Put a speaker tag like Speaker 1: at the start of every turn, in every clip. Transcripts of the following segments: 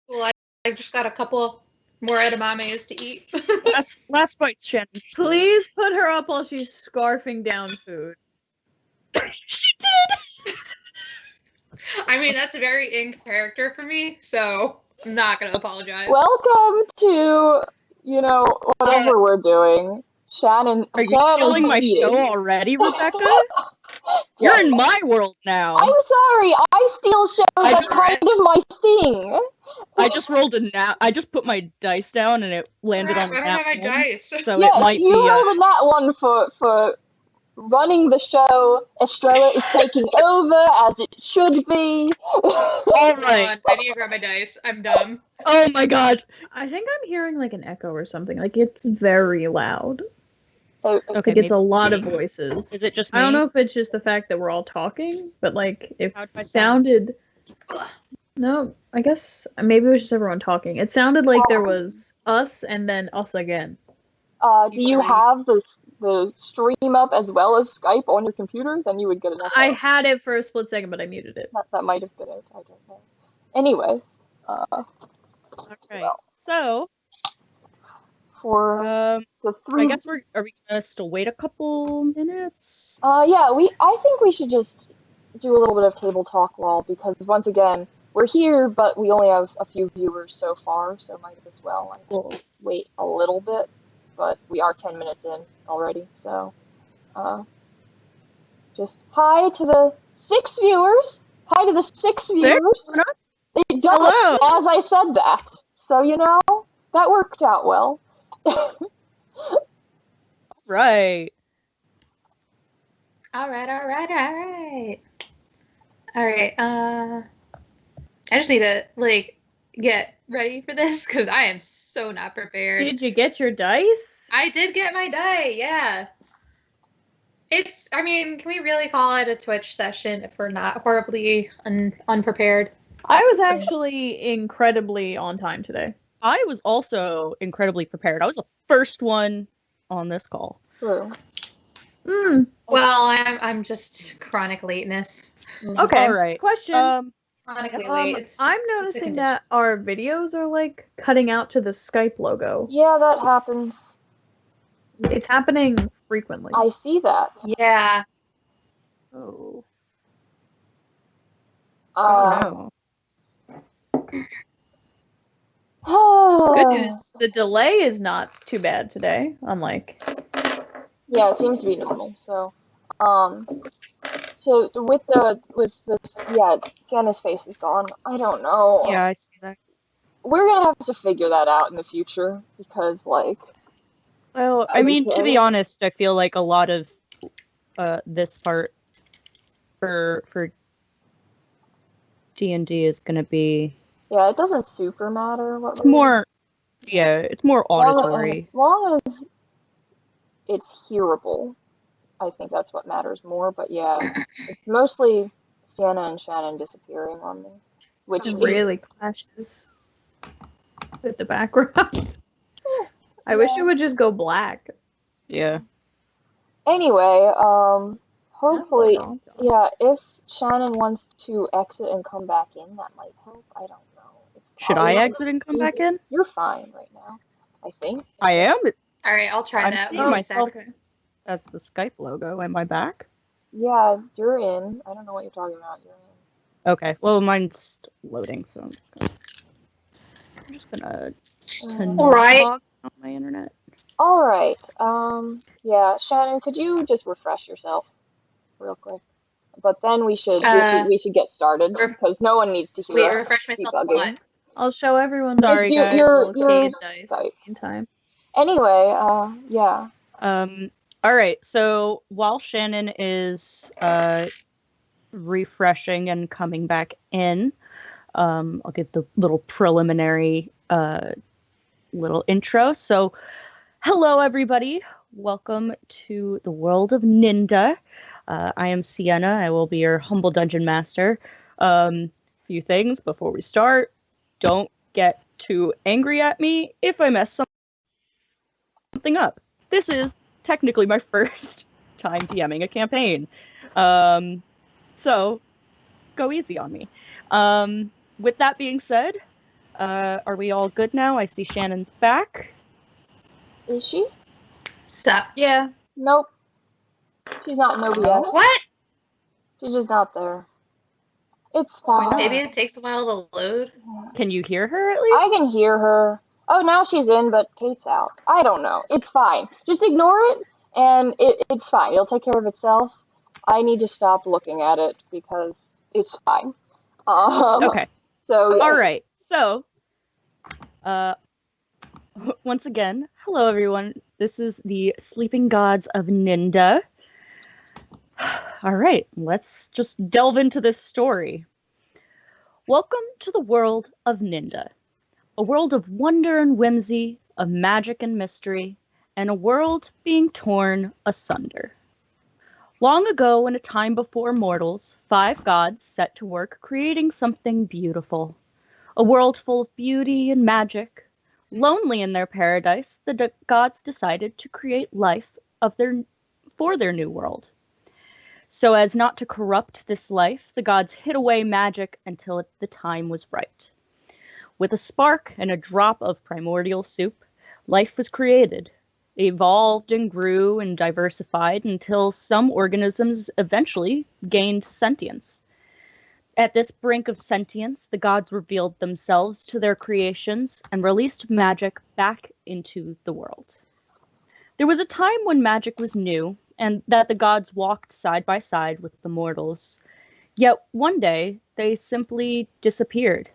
Speaker 1: Well, I just got a couple more edamames to eat.
Speaker 2: Last point, Shannon.
Speaker 3: Please put her up while she's scarfing down food.
Speaker 2: She did!
Speaker 1: I mean, that's very in character for me, so I'm not gonna apologize.
Speaker 4: Welcome to, whatever we're doing. Shannon,
Speaker 2: Are you stealing my show already, Rebecca? You're in my world now.
Speaker 4: I'm sorry, I steal shows. That's kind of my thing.
Speaker 2: I just rolled I just put my dice down and it landed on
Speaker 1: I don't have my dice.
Speaker 2: So it might
Speaker 4: you
Speaker 2: be.
Speaker 4: rolled a nat one for running the show. Estrella is taking over as it should be.
Speaker 2: All right.
Speaker 1: I need to grab my dice. I'm dumb.
Speaker 2: Oh my god.
Speaker 3: I think I'm hearing like an echo or something. Like it's very loud.
Speaker 4: Okay,
Speaker 3: like it's a lot of voices.
Speaker 2: Is it just me?
Speaker 3: I don't know if it's just the fact that we're all talking, but like if
Speaker 2: How'd I
Speaker 3: sounded. No, I guess maybe it was just everyone talking. It sounded like there was us and then us again.
Speaker 4: Do you have the stream up as well as Skype on your computer? Then you would get an echo.
Speaker 3: I had it for a split second, but I muted it.
Speaker 4: That might have been it. I don't know. Anyway.
Speaker 2: Okay. Well, so.
Speaker 4: For the three.
Speaker 2: I guess are we gonna still wait a couple minutes?
Speaker 4: Yeah. I think we should just do a little bit of table talk because once again. We're here, but we only have a few viewers so far, so might as well wait a little bit. But we are 10 minutes in already, so just hi to the 6 viewers. Hi to the 6 viewers. They jumped as I said that, so that worked out well.
Speaker 2: Right.
Speaker 1: All right. I just need to, get ready for this, because I am so not prepared.
Speaker 3: Did you get your dice?
Speaker 1: I did get my die, yeah. Can we really call it a Twitch session if we're not horribly unprepared?
Speaker 3: I was actually incredibly on time today.
Speaker 2: I was also incredibly prepared. I was the first one on this call.
Speaker 4: True.
Speaker 1: Well, I'm just chronic lateness.
Speaker 3: Okay,
Speaker 2: all right.
Speaker 3: Question.
Speaker 1: Chronically late.
Speaker 3: I'm noticing that our videos are cutting out to the Skype logo.
Speaker 4: Yeah, that happens.
Speaker 3: It's happening frequently.
Speaker 4: I see that.
Speaker 1: Yeah.
Speaker 2: Oh.
Speaker 4: No.
Speaker 3: Good news. The delay is not too bad today.
Speaker 4: Yeah, it seems to be normal. So, so with this, Sienna's face is gone. I don't know.
Speaker 2: Yeah, I see that.
Speaker 4: We're gonna have to figure that out in the future because,
Speaker 2: Well, I mean, to be honest, I feel like a lot of this part for D&D is gonna be.
Speaker 4: Yeah, it doesn't super matter what.
Speaker 2: It's more auditory.
Speaker 4: As long as it's hearable, I think that's what matters more. But yeah, it's mostly Sienna and Shannon disappearing on me, which
Speaker 3: really clashes with the background. I wish it would just go black.
Speaker 2: Yeah.
Speaker 4: Anyway, hopefully, if Shannon wants to exit and come back in, that might help. I don't know.
Speaker 2: Should I exit and come back in?
Speaker 4: You're fine right now, I think.
Speaker 2: I am?
Speaker 1: All right, I'll try that.
Speaker 2: I'm seeing myself as the Skype logo. Am I back?
Speaker 4: Yeah, you're in. I don't know what you're talking about. You're in.
Speaker 2: Okay, well, mine's loading, so I'm just gonna
Speaker 1: all right.
Speaker 2: on my internet.
Speaker 4: All right. Yeah, Shannon, could you just refresh yourself real quick? But then we should get started because no one needs to hear.
Speaker 1: Wait, refresh myself. What?
Speaker 3: I'll show everyone.
Speaker 2: Sorry, guys.
Speaker 4: Your
Speaker 3: dice at the same time.
Speaker 4: Anyway, yeah.
Speaker 2: All right. So while Shannon is refreshing and coming back in, I'll get the little preliminary little intro. So, hello everybody. Welcome to the world of Ninda. I am Sienna. I will be your humble dungeon master. Few things before we start. Don't get too angry at me if I mess something up. This is technically my first time DMing a campaign. So go easy on me. With that being said, Are we all good now? I see Shannon's back.
Speaker 4: Is she?
Speaker 1: Sup?
Speaker 3: Yeah.
Speaker 4: Nope. She's not in OBS.
Speaker 1: What?
Speaker 4: She's just not there. It's fine.
Speaker 1: Maybe it takes a while to load.
Speaker 2: Can you hear her at
Speaker 4: I
Speaker 2: least?
Speaker 4: can hear her. Oh, now she's in, but Kate's out. I don't know. It's fine. Just ignore it, and it's fine. It'll take care of itself. I need to stop looking at it because it's fine.
Speaker 2: Okay.
Speaker 4: So yeah.
Speaker 2: All right. So, once again, hello everyone. This is the Sleeping Gods of Ninda. All right, let's just delve into this story. Welcome to the world of Ninda, a world of wonder and whimsy, of magic and mystery, and a world being torn asunder. Long ago, in a time before mortals, 5 gods set to work creating something beautiful. A world full of beauty and magic. Lonely in their paradise, the gods decided to create life for their new world. So as not to corrupt this life, the gods hid away magic until the time was right. With a spark and a drop of primordial soup, life was created. It evolved and grew and diversified until some organisms eventually gained sentience. At this brink of sentience, the gods revealed themselves to their creations and released magic back into the world. There was a time when magic was new, and that the gods walked side by side with the mortals. Yet one day, they simply disappeared.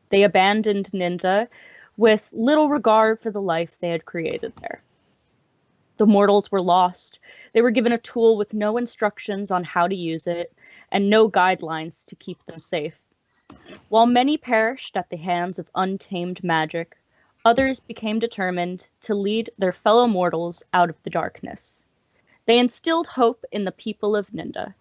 Speaker 2: They abandoned Ninda with little regard for the life they had created there. The mortals were lost. They were given a tool with no instructions on how to use it, and no guidelines to keep them safe. While many perished at the hands of untamed magic, others became determined to lead their fellow mortals out of the darkness. They instilled hope in the people of Ninda.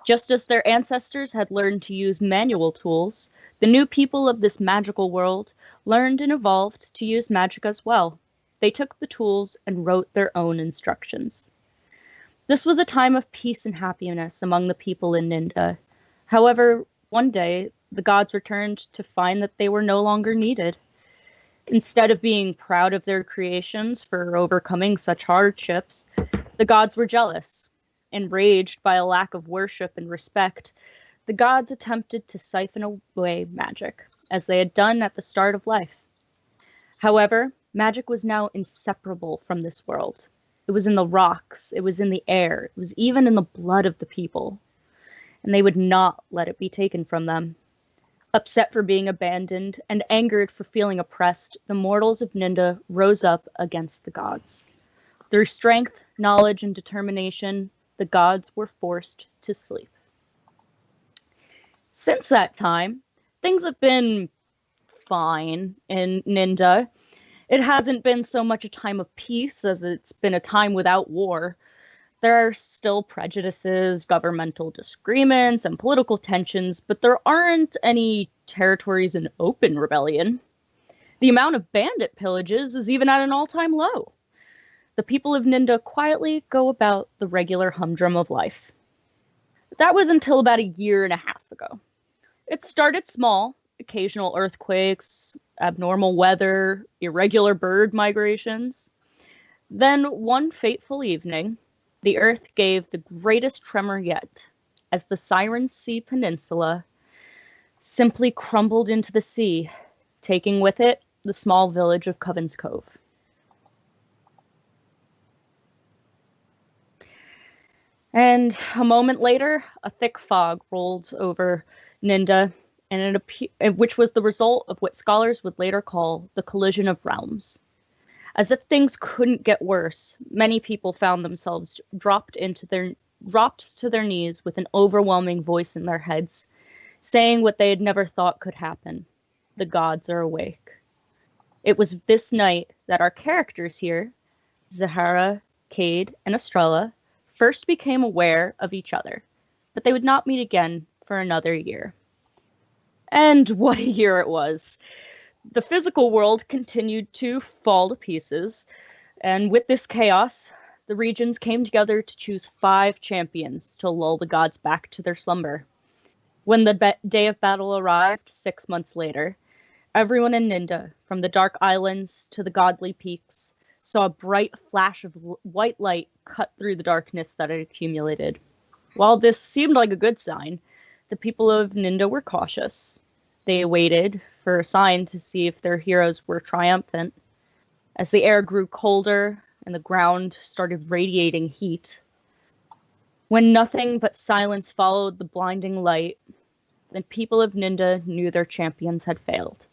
Speaker 2: Just as their ancestors had learned to use manual tools, the new people of this magical world learned and evolved to use magic as well. They took the tools and wrote their own instructions. This was a time of peace and happiness among the people in Ninda. However, one day, the gods returned to find that they were no longer needed. Instead of being proud of their creations for overcoming such hardships, the gods were jealous. Enraged by a lack of worship and respect, the gods attempted to siphon away magic, as they had done at the start of life. However, magic was now inseparable from this world. It was in the rocks, it was in the air, it was even in the blood of the people. And they would not let it be taken from them. Upset for being abandoned and angered for feeling oppressed, the mortals of Ninda rose up against the gods. Through strength, knowledge, and determination, the gods were forced to sleep. Since that time, things have been fine in Ninda. It hasn't been so much a time of peace as it's been a time without war. There are still prejudices, governmental disagreements, and political tensions, but there aren't any territories in open rebellion. The amount of bandit pillages is even at an all-time low. The people of Ninda quietly go about the regular humdrum of life. That was until about a year and a half ago. It started small, occasional earthquakes, abnormal weather, irregular bird migrations. Then, one fateful evening, the earth gave the greatest tremor yet, as the Siren Sea Peninsula simply crumbled into the sea, taking with it the small village of Coven's Cove. And a moment later, a thick fog rolled over Ninda, and which was the result of what scholars would later call the collision of realms. As if things couldn't get worse, many people found themselves dropped to their knees with an overwhelming voice in their heads, saying what they had never thought could happen. The gods are awake. It was this night that our characters here, Zahara, Kade, and Estrella, first became aware of each other, but they would not meet again for another year. And what a year it was! The physical world continued to fall to pieces, and with this chaos, the regions came together to choose 5 champions to lull the gods back to their slumber. When the day of battle arrived 6 months later, Everyone in Ninda, from the dark islands to the godly peaks, saw a bright flash of white light cut through the darkness that had accumulated. While this seemed like a good sign, the people of Ninda were cautious. They waited for a sign to see if their heroes were triumphant. As the air grew colder and the ground started radiating heat, when nothing but silence followed the blinding light, the people of Ninda knew their champions had failed.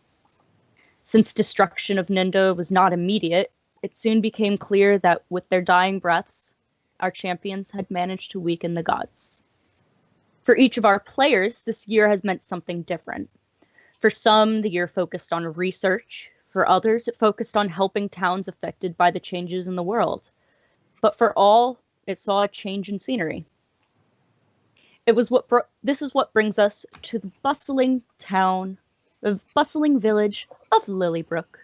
Speaker 2: Since destruction of Ninda was not immediate, it soon became clear that with their dying breaths, our champions had managed to weaken the gods. For each of our players, this year has meant something different. For some, the year focused on research. For others, it focused on helping towns affected by the changes in the world. But for all, it saw a change in scenery. This is what brings us to the bustling village of Lilybrook.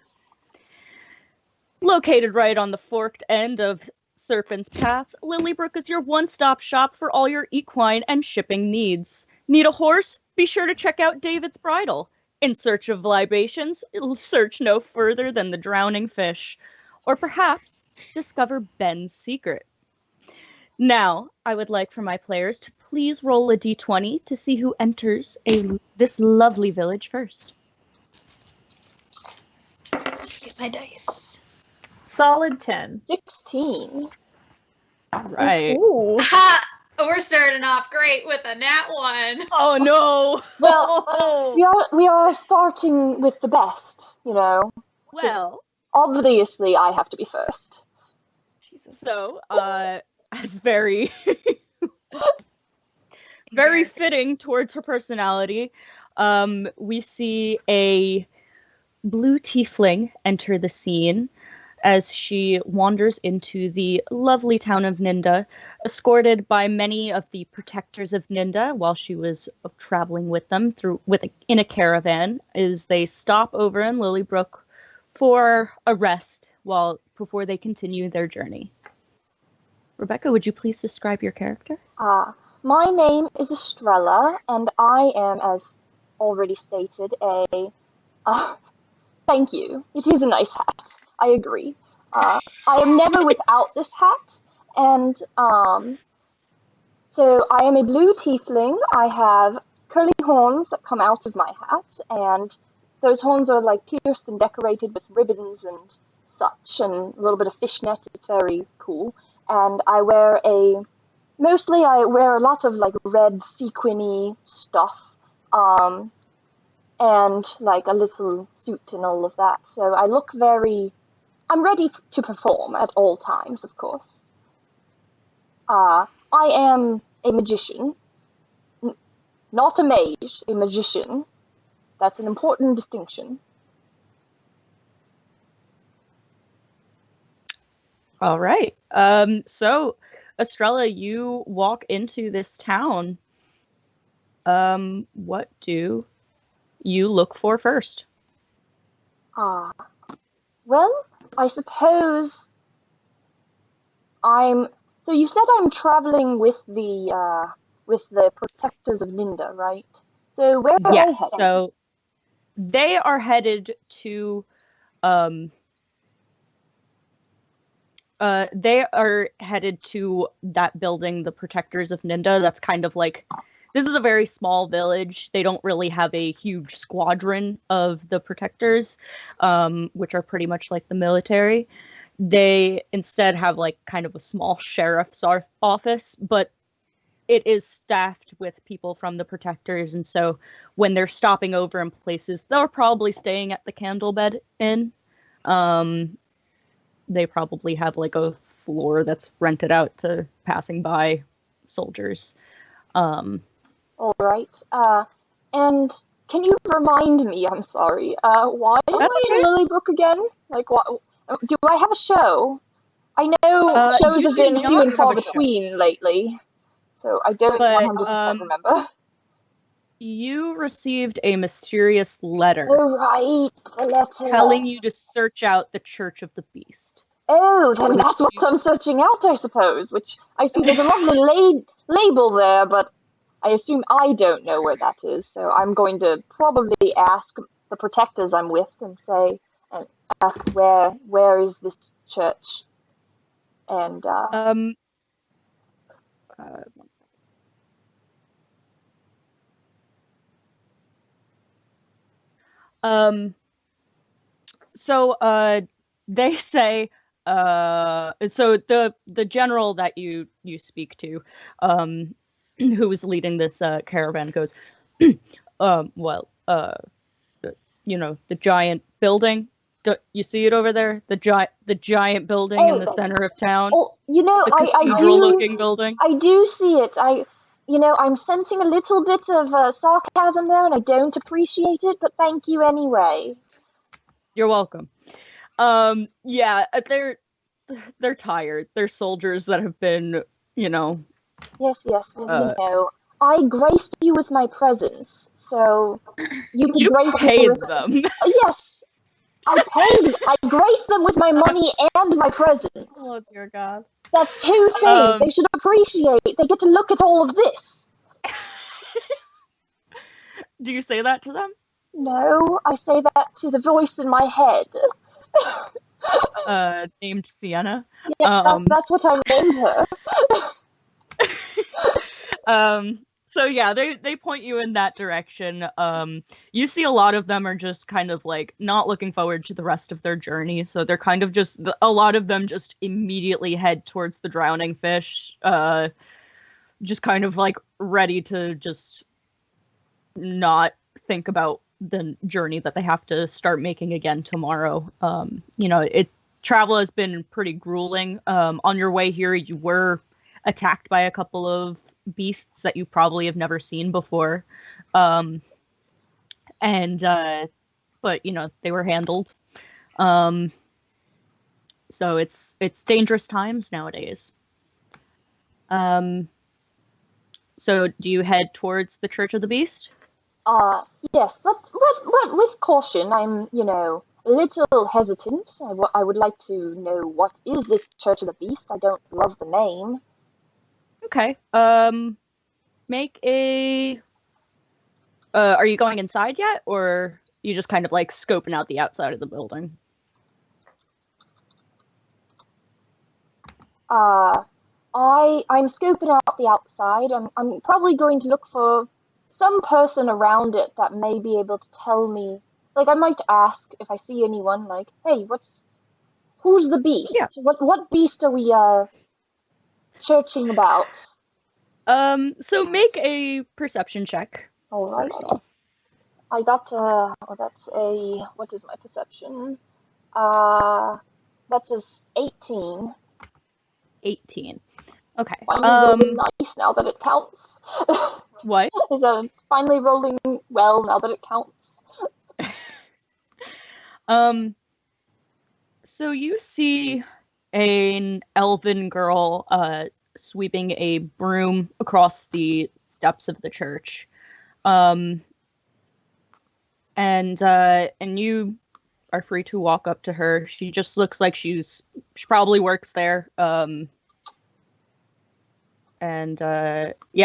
Speaker 2: Located right on the forked end of Serpent's Path, Lilybrook is your one-stop shop for all your equine and shipping needs. Need a horse? Be sure to check out David's Bridle. In search of libations, search no further than the Drowning Fish. Or perhaps discover Ben's secret. Now, I would like for my players to please roll a d20 to see who enters this lovely village first.
Speaker 1: Get my dice.
Speaker 3: Solid 10.
Speaker 4: 16.
Speaker 2: Right.
Speaker 3: Ooh.
Speaker 1: Ha! We're starting off great with a nat 1.
Speaker 2: Oh no!
Speaker 4: Well, we are starting with the best, you know.
Speaker 2: Well,
Speaker 4: Obviously, I have to be first.
Speaker 3: Jesus.
Speaker 2: so, as very fitting towards her personality, we see a blue tiefling enter the scene as she wanders into the lovely town of Ninda, escorted by many of the protectors of Ninda while she was traveling with them in a caravan, as they stop over in Lilybrook for a rest before they continue their journey. Rebecca, would you please describe your character?
Speaker 4: My name is Estrella, and I am, as already stated, thank you. It is a nice hat. I agree. I am never without this hat, and so I am a blue tiefling. I have curly horns that come out of my hat, and those horns are like pierced and decorated with ribbons and such, and a little bit of fishnet. It's very cool. And I wear mostly I wear a lot of like red sequiny stuff, and like a little suit and all of that. So I look I'm ready to perform at all times, of course. I am a magician, not a mage, a magician. That's an important distinction.
Speaker 2: All right. So, Estrella, you walk into this town. What do you look for first?
Speaker 4: Well, I suppose so you said I'm traveling with the protectors of Ninda, right? So where are they
Speaker 2: Yes.
Speaker 4: heading?
Speaker 2: So they are headed to that building, the Protectors of Ninda. That's kind of like, this is a very small village. They don't really have a huge squadron of the Protectors, which are pretty much like the military. They instead have like kind of a small sheriff's office, but it is staffed with people from the Protectors, and so when they're stopping over in places, they're probably staying at the Candlebed Inn. They probably have like a floor that's rented out to passing by soldiers.
Speaker 4: All right. And can you remind me? I'm sorry. Why am I in Lilybrook again? Like, what? Do I have a show? I know shows have been few and far between lately, so I don't 100% remember.
Speaker 2: You received a mysterious letter.
Speaker 4: Oh, right, the letter.
Speaker 2: Telling you to search out the Church of the Beast.
Speaker 4: Oh, then that's what I'm searching out, I suppose, which I see there's a lovely label there, but I assume I don't know where that is, so I'm going to probably ask the protectors I'm with and say and ask where is this church? And
Speaker 2: One second. So they say so the general that you speak to, who is leading this caravan goes, well, the giant building. You see it over there? The giant building in the center of town.
Speaker 4: Oh,
Speaker 2: The cathedral-looking building.
Speaker 4: I do see it. I'm sensing a little bit of sarcasm there, and I don't appreciate it. But thank you anyway.
Speaker 2: You're welcome. Yeah, they're tired. They're soldiers that have been,
Speaker 4: Yes. Well, I graced you with my presence, so you can grace me
Speaker 2: paid
Speaker 4: with
Speaker 2: them.
Speaker 4: Yes. I graced them with my money and my presence.
Speaker 2: Oh dear God.
Speaker 4: That's two things they should appreciate. They get to look at all of this.
Speaker 2: Do you say that to them?
Speaker 4: No, I say that to the voice in my head.
Speaker 2: Named Sienna.
Speaker 4: Yeah, that's what I named her.
Speaker 2: So yeah, they point you in that direction. You see a lot of them are just kind of like not looking forward to the rest of their journey, so they're kind of just a lot of them just immediately head towards the drowning fish, just kind of like ready to just not think about the journey that they have to start making again tomorrow. Travel has been pretty grueling. On your way here, you were attacked by a couple of beasts that you probably have never seen before, but they were handled. So it's dangerous times nowadays. So do you head towards the Church of the Beast?
Speaker 4: Yes, but with caution. I'm, a little hesitant. I would like to know what is this Church of the Beast. I don't love the name.
Speaker 2: Okay. Make a. Are you going inside yet, or you just kind of like scoping out the outside of the building?
Speaker 4: I'm scoping out the outside. I'm probably going to look for some person around it that may be able to tell me. Like, I might ask if I see anyone. Like, hey, who's the beast?
Speaker 2: Yeah.
Speaker 4: What beast are we searching about?
Speaker 2: So make a perception check.
Speaker 4: All right.
Speaker 2: First off.
Speaker 4: I got what is my perception? That's a 18.
Speaker 2: 18. Okay.
Speaker 4: Finally rolling nice now that it counts.
Speaker 2: What?
Speaker 4: Is finally rolling well now that it counts.
Speaker 2: So you see an elven girl sweeping a broom across the steps of the church. And you are free to walk up to her. She just looks like she probably works there.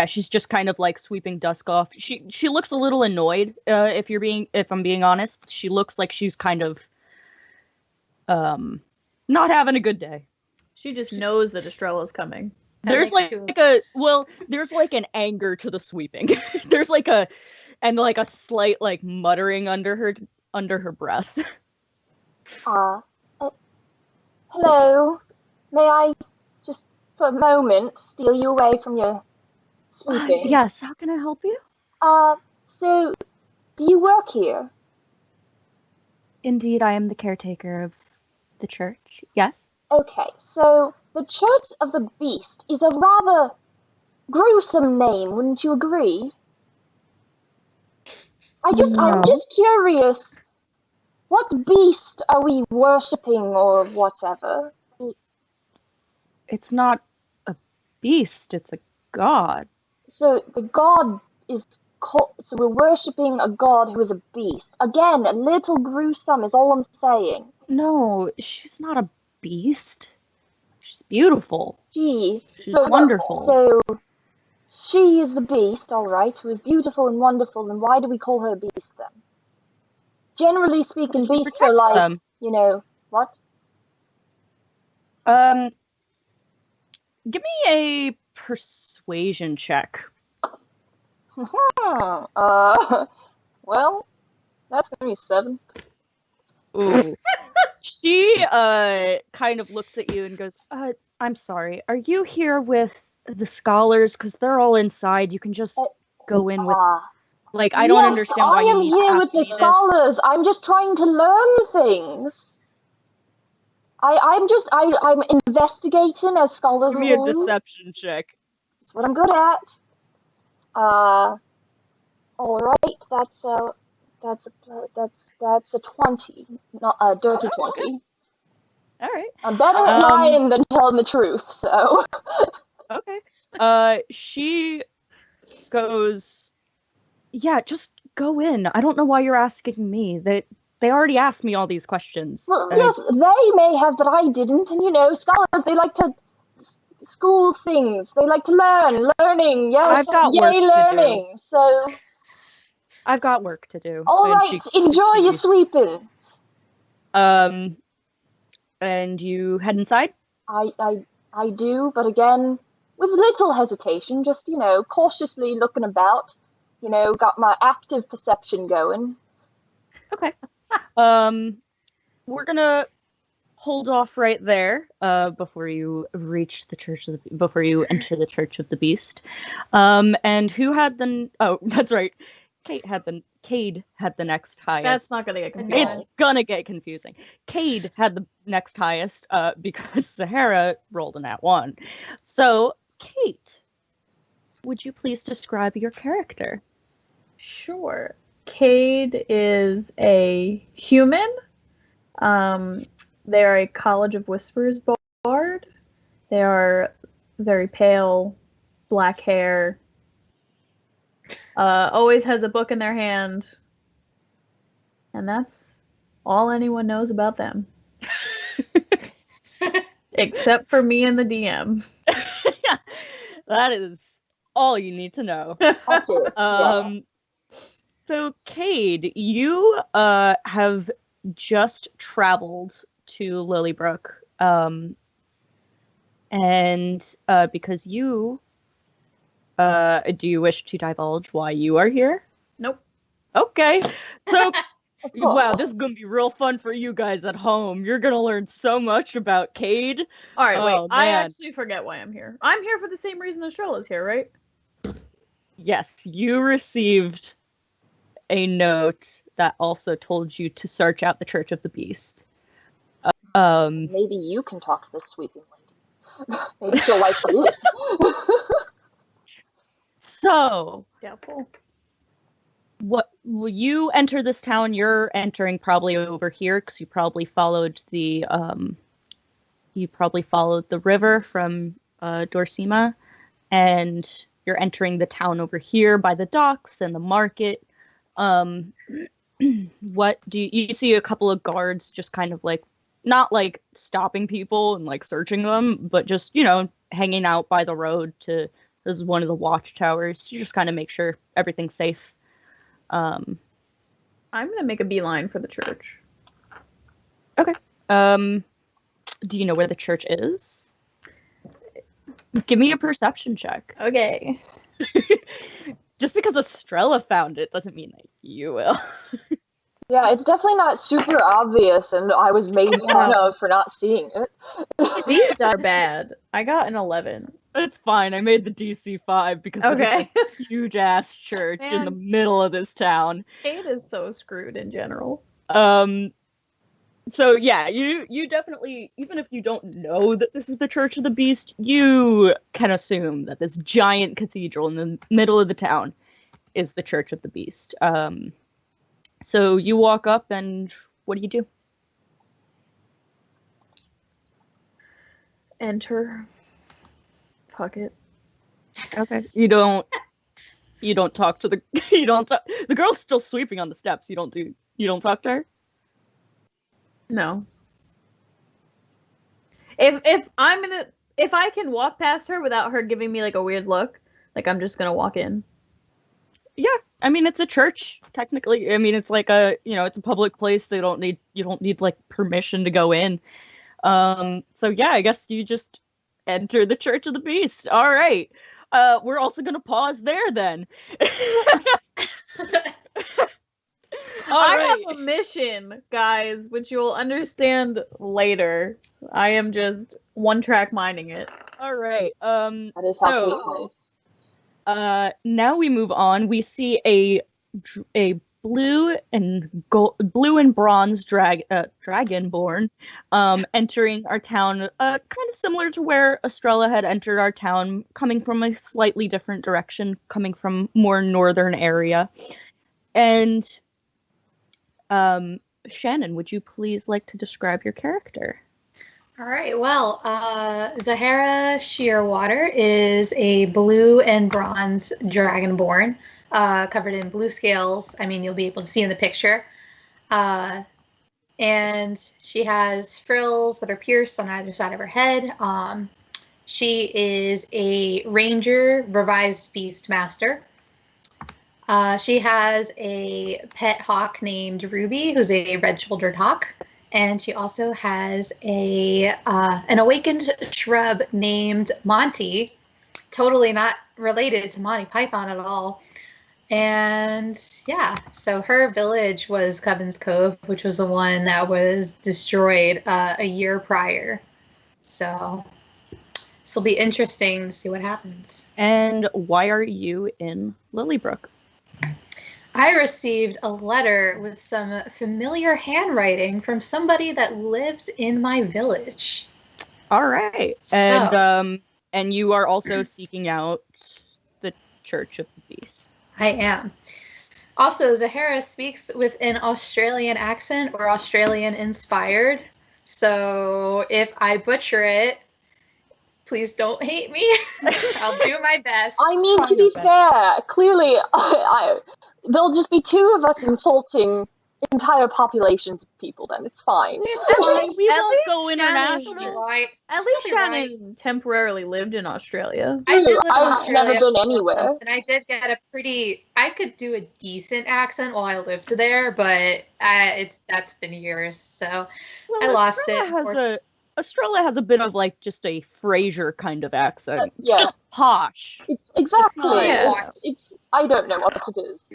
Speaker 2: She's just kind of like sweeping dust off. She looks a little annoyed, if I'm being honest. She looks like she's kind of not having a good day.
Speaker 3: She just knows that Estrella's coming.
Speaker 2: There's there's like an anger to the sweeping. There's like a slight like muttering under her breath.
Speaker 4: Hello. May I just for a moment steal you away from your sweeping?
Speaker 2: Yes, how can I help you?
Speaker 4: So do you work here?
Speaker 2: Indeed, I am the caretaker of the church. Yes.
Speaker 4: Okay, so the Church of the Beast is a rather gruesome name, wouldn't you agree? I'm just curious, what beast are we worshipping or whatever?
Speaker 2: It's not a beast, it's a god.
Speaker 4: So the god is so we're worshipping a god who is a beast. Again, a little gruesome is all I'm saying.
Speaker 2: No, she's not a beast. She's beautiful. She's wonderful.
Speaker 4: So she is the beast, all right, who is beautiful and wonderful, and why do we call her a beast then? generally speaking,
Speaker 2: She
Speaker 4: beasts are
Speaker 2: protects
Speaker 4: like,
Speaker 2: them.
Speaker 4: what?
Speaker 2: Give me a persuasion check.
Speaker 4: Well, that's gonna be 7.
Speaker 2: Ooh. She kind of looks at you and goes, I'm sorry. Are you here with the scholars? Because they're all inside. You can just go in with. Like, I don't understand why you need to
Speaker 4: I am here
Speaker 2: ask
Speaker 4: with the
Speaker 2: me this.
Speaker 4: scholars. I'm just trying to learn things. I'm investigating as scholars
Speaker 2: Give me a
Speaker 4: would.
Speaker 2: deception check.
Speaker 4: That's what I'm good at. All right, that's a 20, not a dirty 20.
Speaker 2: All right.
Speaker 4: I'm better at lying than telling the truth, so.
Speaker 2: Okay. She goes, yeah, just go in. I don't know why you're asking me. They already asked me all these questions.
Speaker 4: Well, yes, they may have, but I didn't. And scholars, they like to school things. They like to learning. Yes,
Speaker 2: I've got work
Speaker 4: learning.
Speaker 2: to do.
Speaker 4: So.
Speaker 2: I've got work to do.
Speaker 4: All right, enjoy your sleeping.
Speaker 2: And you head inside?
Speaker 4: I do, but again, with little hesitation, just, cautiously looking about. Got my active perception going.
Speaker 2: Okay. We're gonna hold off right there before you reach the before you enter the Church of the Beast. And who had the? Oh, that's right. Kade had the next highest.
Speaker 3: That's not gonna get confusing.
Speaker 2: It's gonna get confusing. Kade had the next highest because Zahara rolled a nat 1. So, Kate, would you please describe your character?
Speaker 3: Sure. Kade is a human. They are a College of Whispers bard. They are very pale, black hair. Always has a book in their hand. And that's all anyone knows about them. Except for me and the DM.
Speaker 2: That is all you need to know. So, Kade, you have just traveled to Lilybrook, and because you do you wish to divulge why you are here?
Speaker 3: Nope.
Speaker 2: Okay. So, wow, this is gonna be real fun for you guys at home. You're gonna learn so much about Kade.
Speaker 3: All right, wait. I actually forget why I'm here. I'm here for the same reason Estrella's here, right?
Speaker 2: Yes, you received a note that also told you to search out the Church of the Beast.
Speaker 4: Maybe you can talk to the sweeping lady. Maybe she'll like you.
Speaker 2: So,
Speaker 3: doubtful.
Speaker 2: What will you enter this town? You're entering probably over here because you probably followed the river from Dorsima, and you're entering the town over here by the docks and the market. What do you see? A couple of guards just kind of like, not like stopping people and like searching them, but just hanging out by the road. This is one of the watchtowers. You just kind of make sure everything's safe. I'm
Speaker 3: gonna make a beeline for the church.
Speaker 2: Okay. Do you know where the church is? Give me a perception check.
Speaker 3: Okay.
Speaker 2: Just because Estrella found it doesn't mean that you will.
Speaker 4: Yeah, it's definitely not super obvious, and I was made fun of for not seeing it.
Speaker 3: These are bad. I got an 11.
Speaker 2: It's fine. I made the DC 5 because it's a huge ass church in the middle of this town.
Speaker 3: Kade is so screwed in general.
Speaker 2: So yeah, you definitely, even if you don't know that this is the Church of the Beast, you can assume that this giant cathedral in the middle of the town is the Church of the Beast. So you walk up, and what do you do?
Speaker 3: Enter. Fuck it.
Speaker 2: Okay. You don't talk to the the girl's still sweeping on the steps. You don't talk to her?
Speaker 3: No. If I can walk past her without her giving me like a weird look, like I'm just gonna walk in.
Speaker 2: Yeah, I mean it's a church technically. I mean it's like it's a public place. You don't need like permission to go in. So yeah, I guess you just enter the Church of the Beast. All right. We're also gonna pause there then.
Speaker 3: I have a mission, guys, which you'll understand later. I am just one-track minding it.
Speaker 2: All right.
Speaker 4: That is how fate plays.
Speaker 2: Now we move on. We see a blue and bronze dragonborn entering our town, kind of similar to where Estrella had entered our town, coming from a slightly different direction, coming from more northern area. And Shannon, would you please like to describe your character?
Speaker 1: All right. Well, Zahara Shearwater is a blue and bronze dragonborn, covered in blue scales. I mean, you'll be able to see in the picture. And she has frills that are pierced on either side of her head. She is a ranger, revised beast master. She has a pet hawk named Ruby, who's a red-shouldered hawk. And she also has an awakened shrub named Monty, totally not related to Monty Python at all. And yeah, so her village was Coven's Cove, which was the one that was destroyed a year prior. So this will be interesting to see what happens.
Speaker 2: And why are you in Lilybrook?
Speaker 1: I received a letter with some familiar handwriting from somebody that lived in my village.
Speaker 2: All right.
Speaker 1: So,
Speaker 2: and you are also seeking out the Church of the Beast.
Speaker 1: I am. Also, Zahara speaks with an Australian accent or Australian inspired. So if I butcher it, please don't hate me. I'll do my best.
Speaker 4: I mean, to be fair, clearly, there'll just be two of us insulting entire populations of people. Then it's fine.
Speaker 2: It's fine. We won't go international.
Speaker 1: Right.
Speaker 3: At least Shannon temporarily lived in Australia.
Speaker 1: I did live in
Speaker 4: I've
Speaker 1: Australia
Speaker 4: never been anywhere.
Speaker 1: and I did get I could do a decent accent while I lived there, but that's been years, so I lost it.
Speaker 2: Estrella has a bit of like just a Frasier kind of accent. It's
Speaker 4: Yeah.
Speaker 2: just posh.
Speaker 4: Exactly.
Speaker 1: It's
Speaker 4: I don't know what it is.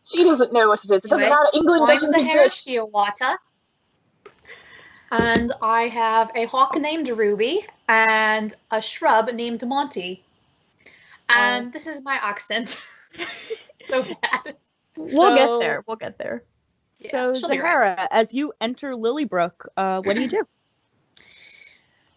Speaker 4: She doesn't know what it is. It doesn't
Speaker 1: Anyway,
Speaker 4: matter. England
Speaker 1: I'm
Speaker 4: doesn't
Speaker 1: Zahara
Speaker 4: exist.
Speaker 1: Shearwater, and I have a hawk named Ruby and a shrub named Monty. And this is my accent. So bad.
Speaker 3: We'll get there. We'll get there.
Speaker 1: Yeah,
Speaker 2: So
Speaker 1: she'll be right.
Speaker 2: Zahara, as you enter Lilybrook, what do you do?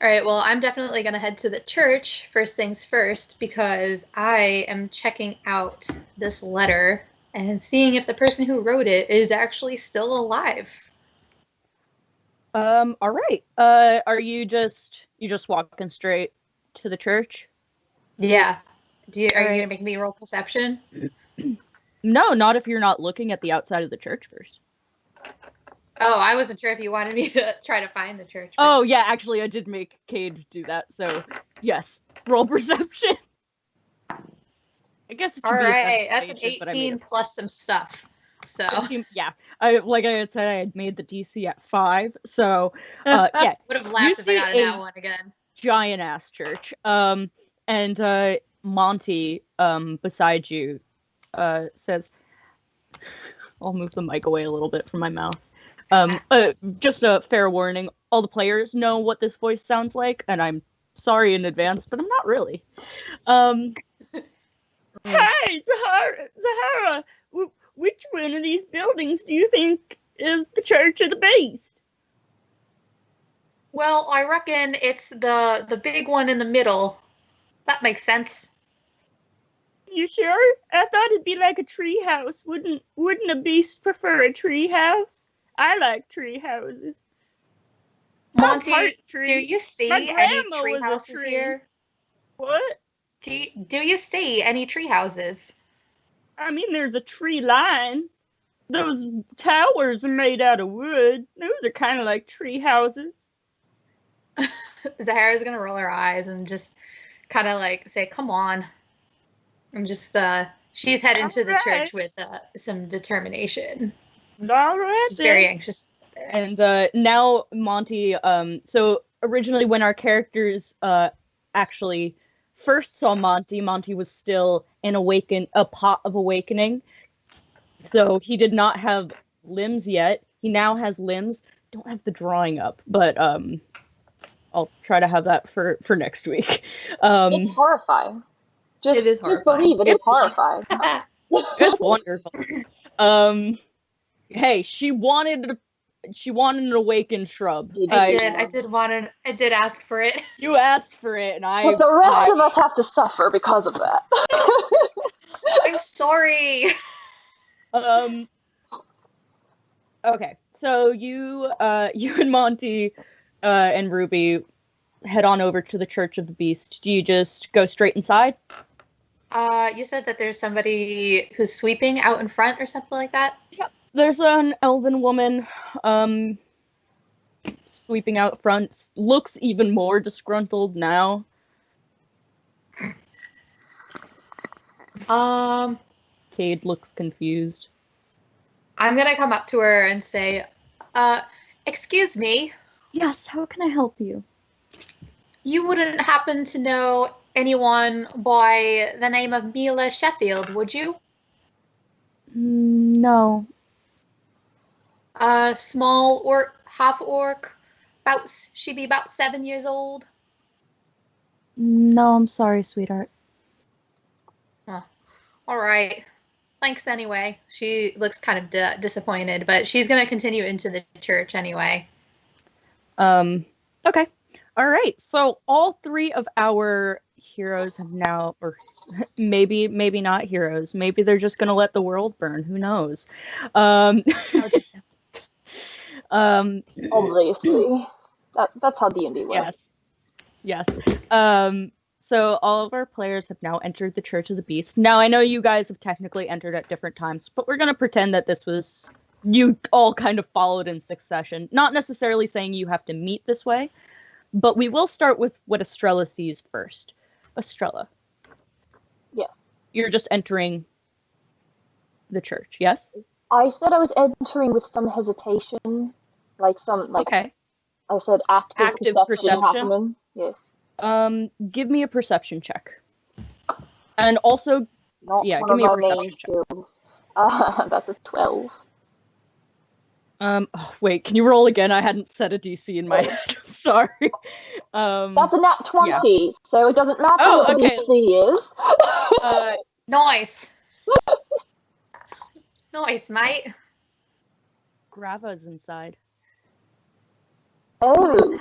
Speaker 1: All right, well, I'm definitely going to head to the church first things first because I am checking out this letter and seeing if the person who wrote it is actually still alive.
Speaker 2: All right. Are you just walking straight to the church?
Speaker 1: Yeah. Are you going to make me roll perception?
Speaker 2: No, not if you're not looking at the outside of the church first.
Speaker 1: Oh, I wasn't sure if you wanted me to try to find the church.
Speaker 2: Oh, yeah, actually, I did make Kade do that, so yes, roll perception. I guess it should
Speaker 1: all
Speaker 2: be
Speaker 1: right, that's an
Speaker 2: investigation, but I made
Speaker 1: 18 plus some stuff. So
Speaker 2: 18, yeah, like I had said, I had made the DC at 5, so yeah,
Speaker 1: would have laughed if I got
Speaker 2: see
Speaker 1: that one again.
Speaker 2: giant ass church. And Monty, beside you, says, I'll move the mic away a little bit from my mouth. Just a fair warning, all the players know what this voice sounds like, and I'm sorry in advance, but I'm not really. Hey, Zahara, which one of these buildings do you think is the Church of the Beast?
Speaker 1: Well, I reckon it's the big one in the middle. That makes sense.
Speaker 2: You sure? I thought it'd be like a tree house. Wouldn't a beast prefer a tree house? I like tree houses.
Speaker 1: Monty, do you see any tree houses here?
Speaker 2: What?
Speaker 1: Do you see any tree houses?
Speaker 2: I mean, there's a tree line. Those towers are made out of wood. Those are kind of like tree houses.
Speaker 1: Zahara's gonna roll her eyes and just kind of like say, "Come on," and just She's heading to the
Speaker 2: Alright.
Speaker 1: church with some determination.
Speaker 2: All right,
Speaker 1: She's very anxious.
Speaker 2: And now Monty, so originally when our characters actually first saw Monty was still a pot of awakening. So he did not have limbs yet. He now has limbs. Don't have the drawing up, but I'll try to have that for next week.
Speaker 4: It's horrifying.
Speaker 2: It is
Speaker 4: Just
Speaker 2: horrifying.
Speaker 4: believe it. It's horrifying.
Speaker 2: It's wonderful. Hey, she wanted an awakened shrub.
Speaker 1: I did ask for it.
Speaker 2: You asked for it, and
Speaker 4: But the rest of us have to suffer because of that.
Speaker 1: I'm sorry.
Speaker 2: Okay, so you and Monty and Ruby head on over to the Church of the Beast. Do you just go straight inside?
Speaker 1: You said that there's somebody who's sweeping out in front or something like that?
Speaker 2: Yep. There's an elven woman sweeping out front. Looks even more disgruntled now. Kade looks confused.
Speaker 1: I'm gonna come up to her and say, excuse me.
Speaker 2: Yes, how can I help you?
Speaker 1: You wouldn't happen to know anyone by the name of Mila Sheffield, would you?
Speaker 2: No.
Speaker 1: Small orc, half orc, she'd be about 7 years old.
Speaker 2: No, I'm sorry, sweetheart.
Speaker 1: Oh, all right. Thanks anyway. She looks kind of disappointed, but she's going to continue into the church anyway.
Speaker 2: Okay. All right. So all three of our heroes have now, or maybe not heroes. Maybe they're just going to let the world burn. Who knows?
Speaker 4: Obviously. That's how D&D works.
Speaker 2: Yes. So all of our players have now entered the Church of the Beast. Now, I know you guys have technically entered at different times, but we're going to pretend that this was... You all kind of followed in succession. Not necessarily saying you have to meet this way, but we will start with what Estrella sees first. Estrella.
Speaker 4: Yes.
Speaker 2: You're just entering the church, yes?
Speaker 4: I said I was entering with some hesitation. Okay. I said active perception happening. Yes.
Speaker 2: Give me a perception check. And also, give me a perception check.
Speaker 4: That's a 12.
Speaker 2: Wait, can you roll again? I hadn't set a DC in my head. I'm sorry.
Speaker 4: That's a nat 20, so it doesn't matter what the DC is.
Speaker 1: Nice. Nice, mate.
Speaker 2: Grava's inside.
Speaker 4: Oh.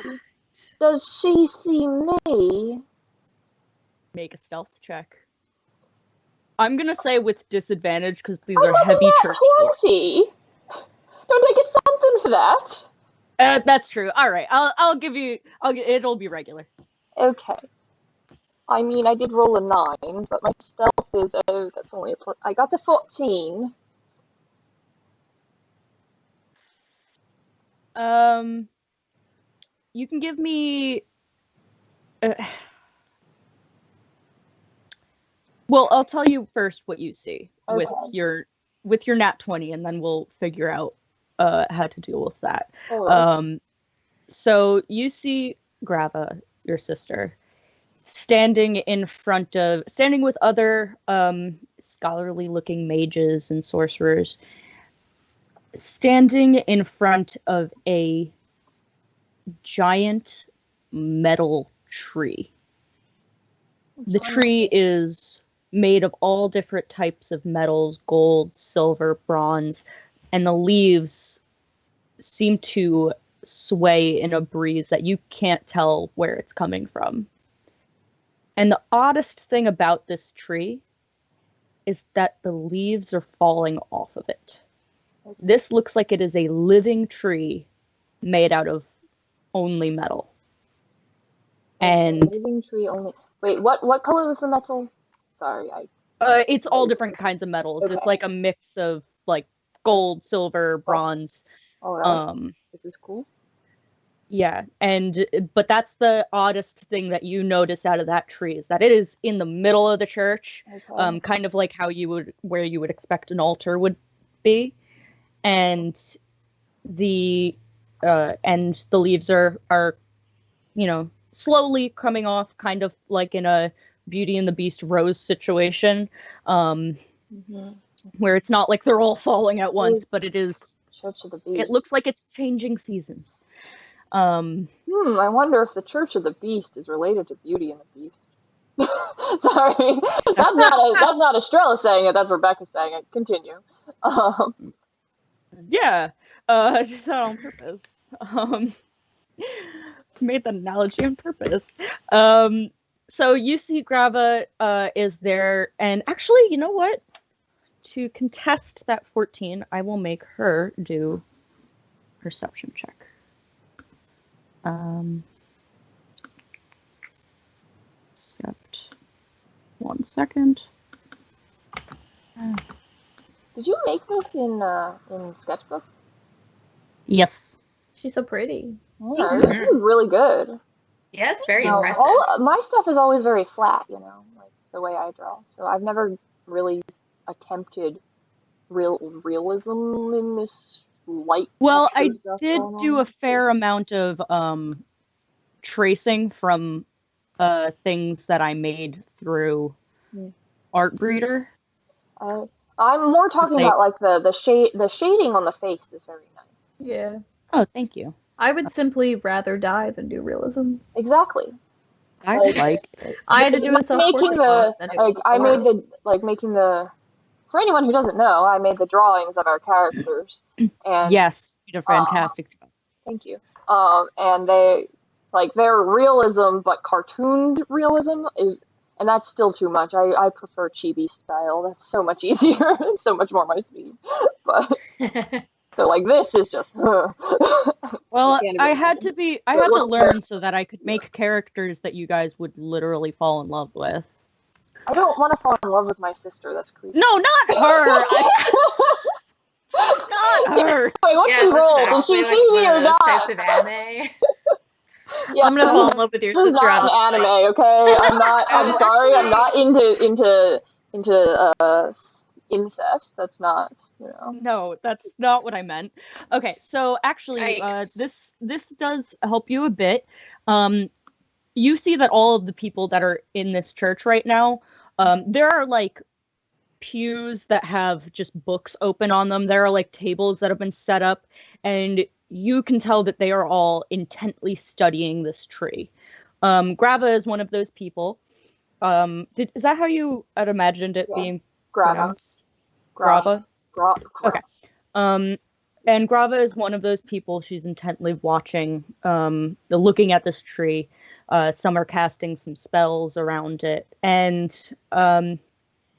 Speaker 4: Does she see me?
Speaker 2: Make a stealth check. I'm gonna say with disadvantage because these are heavy church doors.
Speaker 4: 20. Don't I get something for that?
Speaker 2: That's true. All right, I'll give you. It'll be regular.
Speaker 4: Okay. I mean, I did roll a 9, but my stealth is that's only I got a 14.
Speaker 2: You can give me. Well, I'll tell you first what you see with your nat 20, and then we'll figure out how to deal with that. So you see Grava, your sister, standing with other scholarly-looking mages and sorcerers, standing in front of a giant metal tree. The tree is made of all different types of metals, gold, silver, bronze, and the leaves seem to sway in a breeze that you can't tell where it's coming from. And the oddest thing about this tree is that the leaves are falling off of it. This looks like it is a living tree made out of only metal. And
Speaker 4: living tree only. Wait, what color was the metal? Sorry,
Speaker 2: it's all different kinds of metals. Okay. It's like a mix of like gold, silver, bronze.
Speaker 4: All right. This is cool.
Speaker 2: Yeah, but that's the oddest thing that you notice out of that tree is that it is in the middle of the church,
Speaker 4: Okay.
Speaker 2: kind of like where you would expect an altar would be, and the leaves are slowly coming off, kind of like in a Beauty and the Beast rose situation, where it's not like they're all falling at once, but it is.
Speaker 4: Church of the Beast.
Speaker 2: It looks like it's changing seasons.
Speaker 4: I wonder if the Church of the Beast is related to Beauty and the Beast. Sorry, that's not Estrella saying it. That's Rebecca saying it. Continue.
Speaker 2: Yeah, I did that on purpose. Made that analogy on purpose. So you see Grava is there, and actually, you know what? To contest that 14, I will make her do perception check. Except 1 second.
Speaker 4: Did you make this in sketchbook?
Speaker 2: Yes.
Speaker 3: She's so pretty.
Speaker 4: Yeah, this is really good.
Speaker 1: Yeah, it's very
Speaker 4: Now,
Speaker 1: impressive.
Speaker 4: my stuff is always very flat, like the way I draw. So I've never really attempted realism in this light.
Speaker 2: Well, I
Speaker 4: stuff
Speaker 2: did
Speaker 4: going
Speaker 2: do
Speaker 4: on.
Speaker 2: a fair amount of tracing from things that I made through Art Breeder.
Speaker 4: I'm more talking about like the shading on the face is very nice.
Speaker 3: Yeah.
Speaker 2: Oh, thank you.
Speaker 3: I would simply rather die than do realism.
Speaker 4: Exactly.
Speaker 2: I like it.
Speaker 3: I had to do a self-portrait class, and it was
Speaker 4: I
Speaker 3: the
Speaker 4: made
Speaker 3: worst.
Speaker 4: for anyone who doesn't know, I made the drawings of our characters. And
Speaker 2: yes, you did a fantastic job.
Speaker 4: Thank you. And they're realism, but cartooned realism and that's still too much. I prefer chibi style. That's so much easier. So much more my speed. But so this is just.
Speaker 2: Well, I had to learn so that I could make characters that you guys would literally fall in love with.
Speaker 4: I don't want to fall in love with my sister. That's creepy.
Speaker 2: No, not her. Not her.
Speaker 4: Wait, what's she roll? Did she see me or not?
Speaker 1: Types of anime.
Speaker 3: Yeah, I'm gonna fall in love with your sister.
Speaker 4: Not an anime, okay? I'm not. I'm sorry. I'm not into incest. That's not.
Speaker 2: No, that's not what I meant. Okay, so actually, this does help you a bit. You see that all of the people that are in this church right now, there are pews that have just books open on them. There are tables that have been set up, and you can tell that they are all intently studying this tree. Grava is one of those people. Is that how you had imagined it being pronounced? Grava? Okay. And Grava is one of those people. She's intently watching, looking at this tree. Some are casting some spells around it. And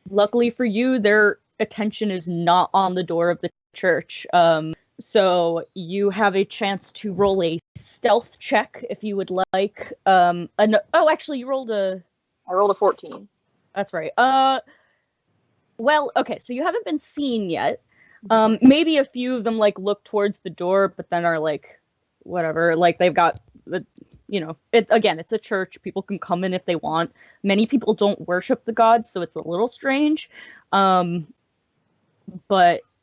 Speaker 2: luckily for you, their attention is not on the door of the church. So you have a chance to roll a stealth check if you would like. Actually, you rolled a...
Speaker 4: I rolled a 14.
Speaker 2: That's right. Well, okay, so you haven't been seen yet. Maybe a few of them look towards the door, but then are whatever. They've got the, it's a church. People can come in if they want. Many people don't worship the gods, so it's a little strange. But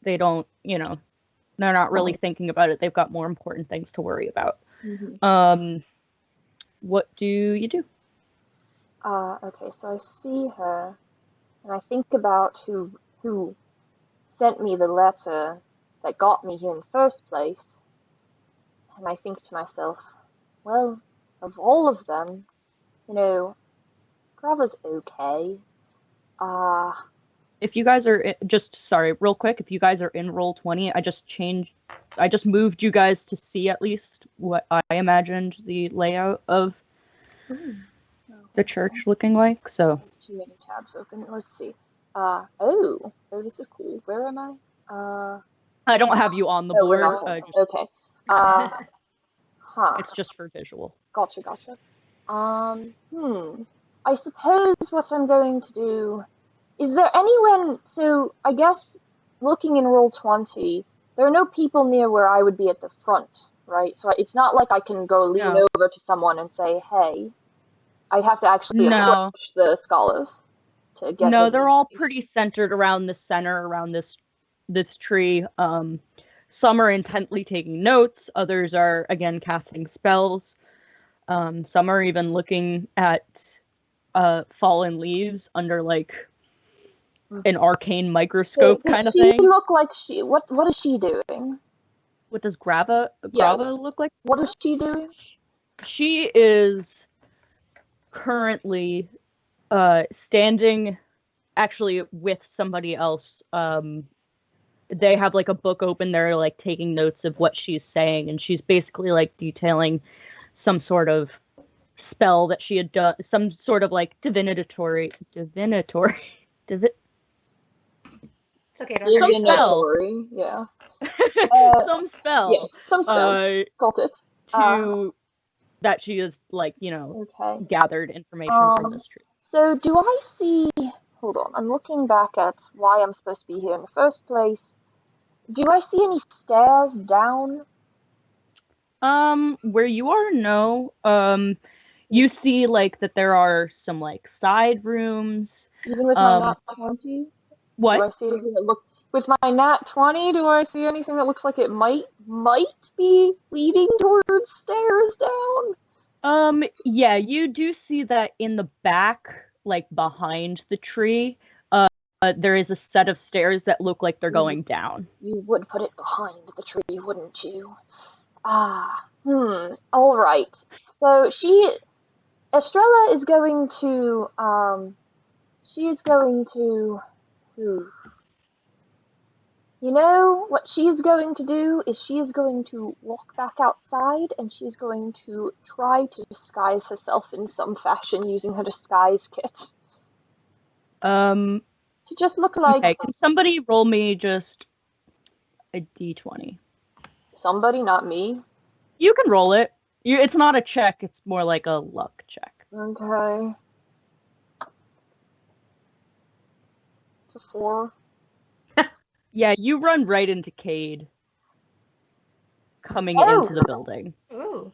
Speaker 2: they don't, they're not really thinking about it. They've got more important things to worry about. What do you do?
Speaker 4: Okay, so I see her, and I think about who sent me the letter that got me here in the first place, and I think to myself, well, of all of them, Grava's okay.
Speaker 2: If you guys are real quick, if you guys are in Roll20, I just moved you guys to see at least what I imagined the layout of the church looking like. So
Speaker 4: too many tabs open. Let's see. This is cool. Where am I?
Speaker 2: I don't have you on the board.
Speaker 4: Okay.
Speaker 2: It's just for visual.
Speaker 4: Gotcha. I suppose what I'm going to do. Is there anyone? So I guess looking in Roll20, there are no people near where I would be at the front, right? So it's not like I can go lean
Speaker 2: No.
Speaker 4: over to someone and say, "Hey." I have to actually
Speaker 2: No.
Speaker 4: approach the scholars to get.
Speaker 2: No, they're all pretty centered around the center, around this tree. Some are intently taking notes. Others are again casting spells. Some are even looking at fallen leaves under like an arcane microscope kind of thing.
Speaker 4: She look like she. What is she doing?
Speaker 2: What does Grava look like?
Speaker 4: What is she doing?
Speaker 2: She is currently standing actually with somebody else. They have like a book open. They're like taking notes of what she's saying, and she's basically like detailing some sort of spell that she had done, some sort of like divinatory
Speaker 1: It's okay. Don't
Speaker 2: Some spell.
Speaker 4: Yeah.
Speaker 2: Some spell.
Speaker 4: Yes, some spell. Got it.
Speaker 2: To that she is like,
Speaker 4: Okay.
Speaker 2: gathered information from this tree.
Speaker 4: So do I see? Hold on, I'm looking back at why I'm supposed to be here in the first place. Do I see any stairs down?
Speaker 2: Where you are, no. You see like that there are some like side rooms.
Speaker 4: Even with my nat 20?
Speaker 2: What?
Speaker 4: Do I see anything that looks with my nat 20? Do I see anything that looks like it might be leading towards stairs down?
Speaker 2: Yeah, you do see that in the back, like behind the tree. There is a set of stairs that look like they're going down.
Speaker 4: You would put it behind the tree, wouldn't you? All right. So Estrella is going to, you know, what she's going to do is she is going to walk back outside and she's going to try to disguise herself in some fashion using her disguise kit. To just look like...
Speaker 2: Okay, can somebody roll me just a d20?
Speaker 4: Somebody, not me?
Speaker 2: You can roll it. It's not a check, it's more like a luck check.
Speaker 4: Okay. It's a 4.
Speaker 2: Yeah, you run right into Kade coming into the building.
Speaker 1: Ooh.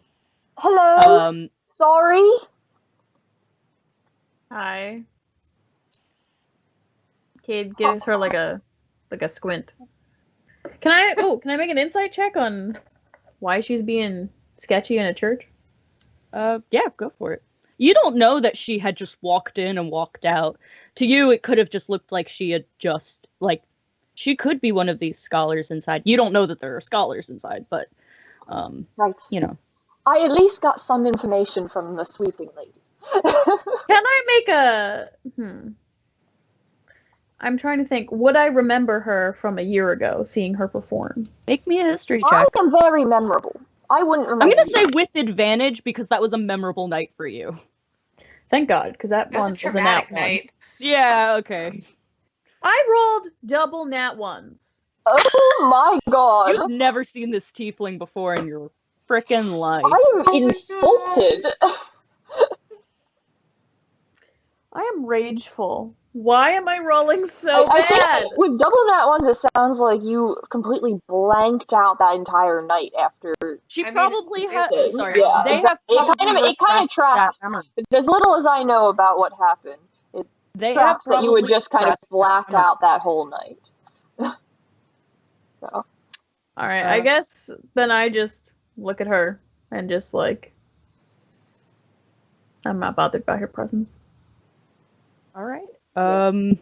Speaker 4: Hello. Sorry.
Speaker 3: Hi. Kade gives her like a squint. Can I make an insight check on why she's being sketchy in a church?
Speaker 2: Yeah, go for it. You don't know that she had just walked in and walked out. To you, it could have just looked like she had just, like, she could be one of these scholars inside. You don't know that there are scholars inside, but,
Speaker 4: right. I at least got some information from the sweeping lady.
Speaker 3: Can I make a... I'm trying to think. Would I remember her from a year ago, seeing her perform?
Speaker 2: Make me a history check.
Speaker 4: I am very memorable. I wouldn't remember.
Speaker 2: I'm going to say with advantage because that was a memorable night for you.
Speaker 3: Thank God, because that
Speaker 1: was a traumatic night.
Speaker 2: Yeah, okay.
Speaker 3: I rolled double nat 1s.
Speaker 4: Oh my God.
Speaker 2: You've never seen this tiefling before in your frickin' life.
Speaker 4: I am insulted.
Speaker 3: I am rageful. Why am I rolling so bad?
Speaker 4: I think with double nat 1s, it sounds like you completely blanked out that entire night after.
Speaker 2: She probably had. Sorry,
Speaker 4: yeah,
Speaker 2: they have.
Speaker 4: It kind of tracks. As little as I know about what happened, it tracks that you would just kind of black out that whole night. So.
Speaker 3: All right, I guess then I just look at her and just like, I'm not bothered by her presence.
Speaker 2: All right. In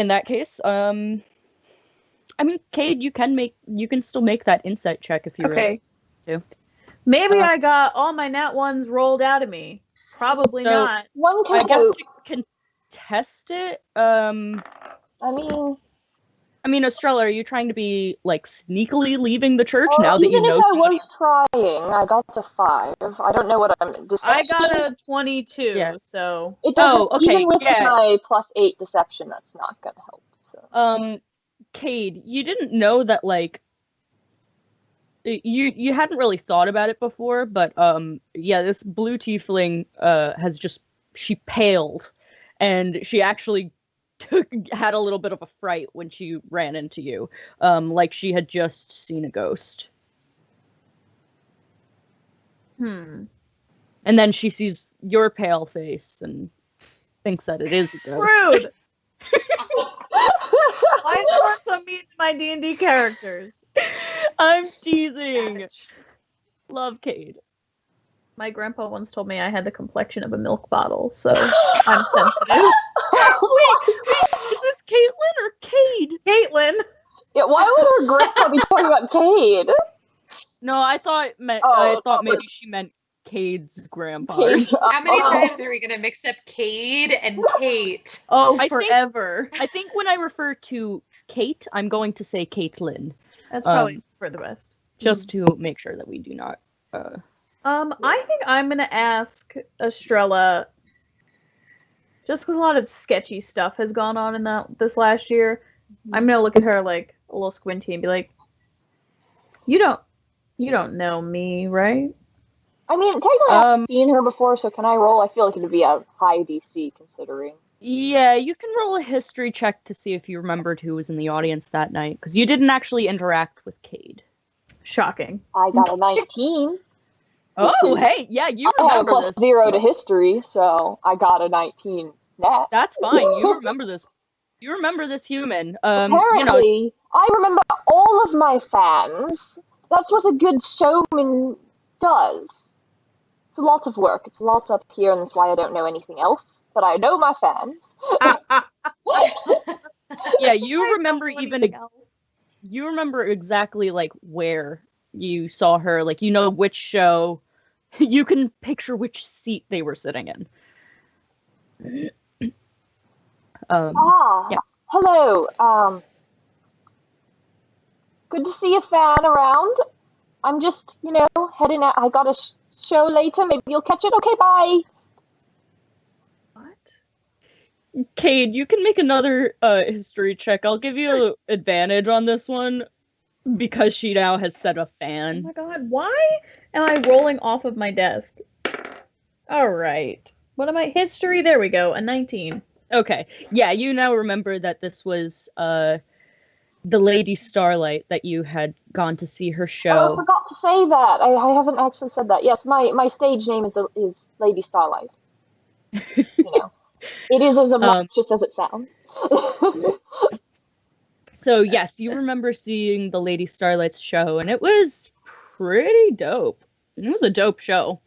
Speaker 2: that case, I mean, Kade, you can still make that insight check if you really do.
Speaker 3: Maybe I got all my nat 1s rolled out of me. Probably not.
Speaker 2: I guess you can test it. I mean, Estrella, are you trying to be like sneakily leaving the church now that you know?
Speaker 4: Even if I was trying, I got to 5. I don't know what I'm.
Speaker 3: I got a 22, so.
Speaker 4: It doesn't, okay. Even with my +8 deception, that's not gonna help. So.
Speaker 2: Kade, you didn't know that like. You hadn't really thought about it before, but yeah, this blue tiefling she paled, and she actually had a little bit of a fright when she ran into you, like she had just seen a ghost.
Speaker 3: Hmm.
Speaker 2: And then she sees your pale face and thinks that it is a ghost.
Speaker 3: Rude. Why is everyone so mean to my D&D characters?
Speaker 2: I'm teasing. Love Kade.
Speaker 3: My grandpa once told me I had the complexion of a milk bottle, so I'm sensitive.
Speaker 2: Wait, is this Caitlin or Kade?
Speaker 3: Caitlin.
Speaker 4: Yeah, why would her grandpa be talking about Kade?
Speaker 2: No, I thought maybe she meant Cade's grandpa.
Speaker 4: Kade.
Speaker 1: How many times are we gonna mix up Kade and Kate?
Speaker 3: Oh,
Speaker 2: I
Speaker 3: forever.
Speaker 2: I think when I refer to Kate, I'm going to say Caitlin.
Speaker 3: That's probably for the best.
Speaker 2: Just to make sure that we do not.
Speaker 3: I think I'm gonna ask Estrella, just because a lot of sketchy stuff has gone on in this last year. I'm gonna look at her like a little squinty and be like, "You don't know me, right?"
Speaker 4: I mean, technically I've seen her before, so can I roll? I feel like it would be a high DC considering.
Speaker 2: Yeah, you can roll a history check to see if you remembered who was in the audience that night, because you didn't actually interact with Kade.
Speaker 3: Shocking.
Speaker 4: I got a 19.
Speaker 2: Oh, hey, yeah, you
Speaker 4: I have a
Speaker 2: remember this.
Speaker 4: +0 to history, so I got a 19 net.
Speaker 2: That's fine. You remember this. You remember this human.
Speaker 4: Apparently, I remember all of my fans. That's what a good showman does. It's a lot of work. It's a lot up here, and that's why I don't know anything else. But I know my fans.
Speaker 2: Yeah, you remember you remember exactly like where you saw her, like you know which show, you can picture which seat they were sitting in. Yeah.
Speaker 4: Hello. Good to see a fan around. I'm just, heading out. I got a show later. Maybe you'll catch it. Okay, bye.
Speaker 3: What?
Speaker 2: Kade, you can make another history check. I'll give you advantage on this one because she now has said a
Speaker 3: Oh
Speaker 2: fan.
Speaker 3: my god, why am I rolling off of my desk? Alright. What am I? History, there we go, a 19.
Speaker 2: Okay. Yeah, you now remember that this was the Lady Starlight that you had gone to see her show.
Speaker 4: Oh, I forgot to say that. I haven't actually said that. Yes, my stage name is Lady Starlight. It is as obnoxious as it sounds.
Speaker 2: So yes, you remember seeing the Lady Starlight's show, and it was pretty dope. It was a dope show.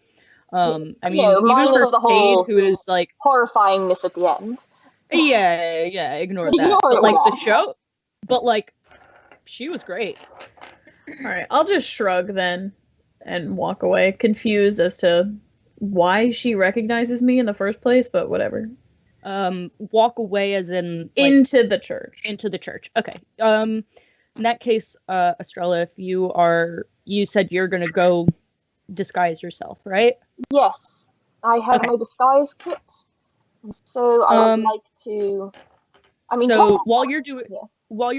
Speaker 2: I mean, even for Kade, who is like
Speaker 4: horrifyingness at the end.
Speaker 2: Yeah, ignore that. But like the show, but like she was great.
Speaker 3: Alright, I'll just shrug then and walk away, confused as to why she recognizes me in the first place, but whatever.
Speaker 2: Walk away as in like,
Speaker 3: into the church.
Speaker 2: Into the church. Okay. In that case, Estrella, if you said you're gonna go disguise yourself, right?
Speaker 4: Yes, I have my disguise kit, and so I would like to. I mean,
Speaker 2: so while you're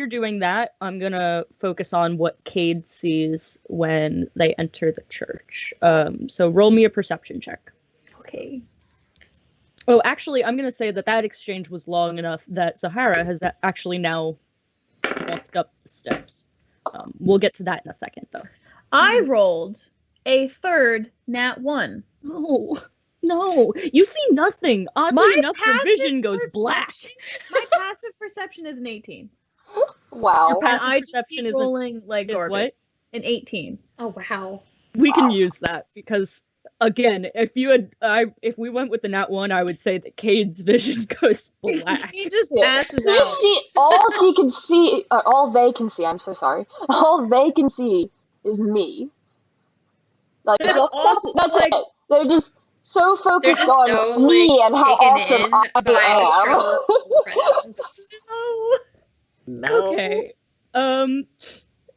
Speaker 2: doing that, I'm gonna focus on what Kade sees when they enter the church. So roll me a perception check.
Speaker 3: Okay.
Speaker 2: Oh, actually, I'm gonna say that exchange was long enough that Zahara has actually now walked up the steps. We'll get to that in a second, though.
Speaker 3: I rolled a third nat 1.
Speaker 2: No, you see nothing. Oddly enough, your vision goes black.
Speaker 3: My passive perception is an 18.
Speaker 4: Wow.
Speaker 2: Your passive
Speaker 3: I
Speaker 2: perception
Speaker 3: just keep rolling like garbage.
Speaker 2: What?
Speaker 3: An 18.
Speaker 1: Oh wow.
Speaker 2: We can use that because again, if we went with the nat 1, I would say that Kade's vision goes black.
Speaker 3: He just passes out.
Speaker 4: You see, all she can see, all they can see. I'm so sorry. All they can see is me. Like that's like, it. They're just so focused on me and how awesome I am.
Speaker 3: No.
Speaker 2: Okay.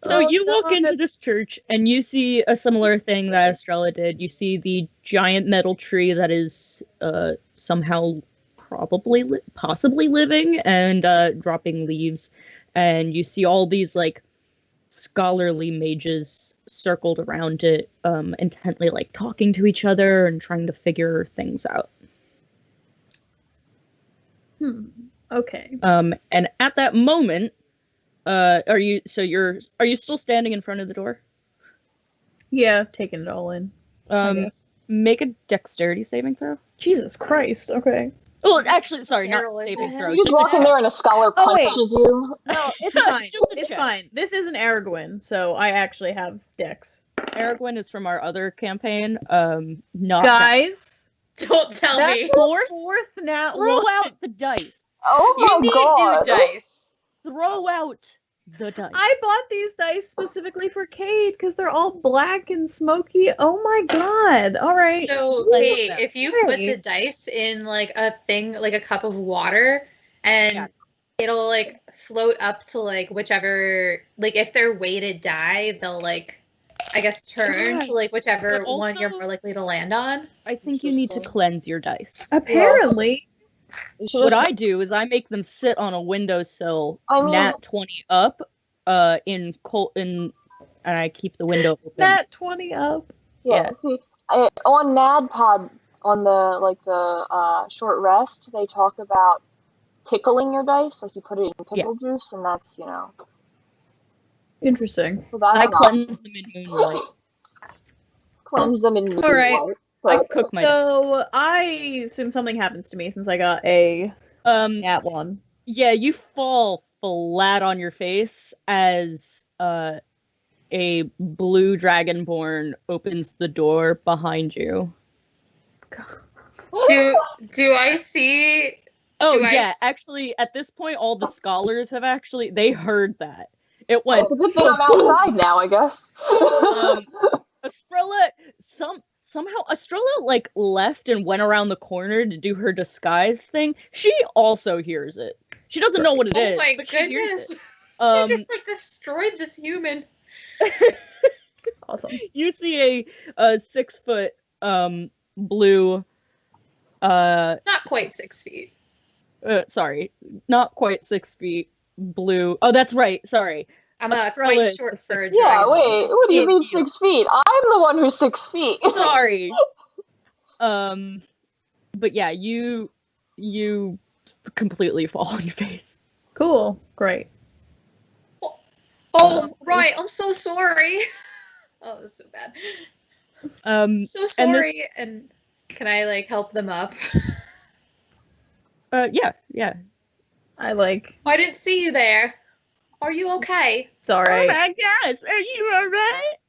Speaker 2: So you walk into this church and you see a similar thing that Estrella did. You see the giant metal tree that is somehow possibly living and dropping leaves. And you see all these like scholarly mages circled around it, intently like talking to each other and trying to figure things out.
Speaker 3: Okay.
Speaker 2: And at that moment, are you still standing in front of the door?
Speaker 3: Yeah, taking it all in. I guess.
Speaker 2: Make a dexterity saving throw.
Speaker 3: Jesus Christ. Okay.
Speaker 2: Oh, actually, sorry, not
Speaker 1: Barrel in
Speaker 2: saving
Speaker 1: the
Speaker 2: throw.
Speaker 1: head.
Speaker 4: You just walk in there and a scholar
Speaker 3: Oh, wait.
Speaker 4: punches you.
Speaker 3: No, it's fine.
Speaker 2: Just a
Speaker 3: It's
Speaker 2: check.
Speaker 3: fine. This is an Aragorn, so I actually have Dex.
Speaker 2: Aragorn is from our other campaign. Not
Speaker 3: Guys,
Speaker 1: Don't tell
Speaker 3: that's
Speaker 1: me.
Speaker 3: fourth nat
Speaker 2: throw
Speaker 3: one.
Speaker 2: out the dice.
Speaker 4: Oh
Speaker 1: You
Speaker 4: my
Speaker 1: need
Speaker 4: god.
Speaker 1: new dice.
Speaker 2: Throw out the dice.
Speaker 3: I bought these dice specifically for Kade because they're all black and smoky. Oh my god. All right.
Speaker 1: So,
Speaker 2: Blend
Speaker 1: Kate,
Speaker 2: them.
Speaker 1: if you put the dice in like a thing, like a cup of water, and
Speaker 2: Yeah.
Speaker 1: it'll like float up to like whichever, like if they're weighted die, they'll like, I guess, turn to like whichever
Speaker 2: But
Speaker 1: one you're
Speaker 2: also-
Speaker 1: more likely to land on.
Speaker 2: I think you need to cleanse your dice.
Speaker 3: Apparently.
Speaker 4: You should
Speaker 2: What
Speaker 4: just-
Speaker 2: I do is I make them sit on a windowsill,
Speaker 4: I mean-
Speaker 2: nat 20 up, and I keep the window open.
Speaker 3: Nat 20 up.
Speaker 4: Yeah. See, on NADPOD, on the short rest, they talk about pickling your dice, like you put it in pickle juice, and that's, you know.
Speaker 3: Interesting.
Speaker 4: So that's
Speaker 2: I
Speaker 4: an
Speaker 2: cleanse them in moonlight.
Speaker 4: cleanse them in
Speaker 3: All right.
Speaker 4: moonlight,
Speaker 2: I
Speaker 4: but-
Speaker 2: cook my
Speaker 3: So I assume something happens to me since I got a nat 1.
Speaker 2: Yeah, you fall flat on your face as a blue dragonborn opens the door behind you.
Speaker 1: Do I see?
Speaker 2: Oh
Speaker 1: Do I
Speaker 2: yeah,
Speaker 1: s-
Speaker 2: actually at this point all the scholars have they heard that. It went
Speaker 4: It's a good thing I'm outside now, I guess.
Speaker 2: Estrella somehow Estrella like left and went around the corner to do her disguise thing. She also hears it. She doesn't know what it is,
Speaker 1: Oh my
Speaker 2: but she hears
Speaker 1: goodness!
Speaker 2: it.
Speaker 1: They just like destroyed this human.
Speaker 3: Awesome.
Speaker 2: You see a 6 foot blue
Speaker 1: Not quite 6 feet.
Speaker 2: sorry, not quite 6 feet blue. Oh, that's right. Sorry.
Speaker 1: I'm
Speaker 2: Estrella
Speaker 1: quite
Speaker 2: is
Speaker 1: short
Speaker 2: the
Speaker 1: for a
Speaker 2: six-
Speaker 4: Yeah,
Speaker 1: dragon.
Speaker 4: wait, what do you
Speaker 2: In
Speaker 4: mean
Speaker 2: heels.
Speaker 4: 6 feet? I'm the one who's 6 feet.
Speaker 2: Sorry. But yeah, you completely fall on your face.
Speaker 3: Cool. Great.
Speaker 1: Oh, right. I'm so sorry. Oh, this is so bad. So sorry. And can I like help them up?
Speaker 2: Yeah.
Speaker 3: I like.
Speaker 1: I didn't see you there. Are you okay?
Speaker 3: Sorry.
Speaker 2: Oh my gosh, are you alright?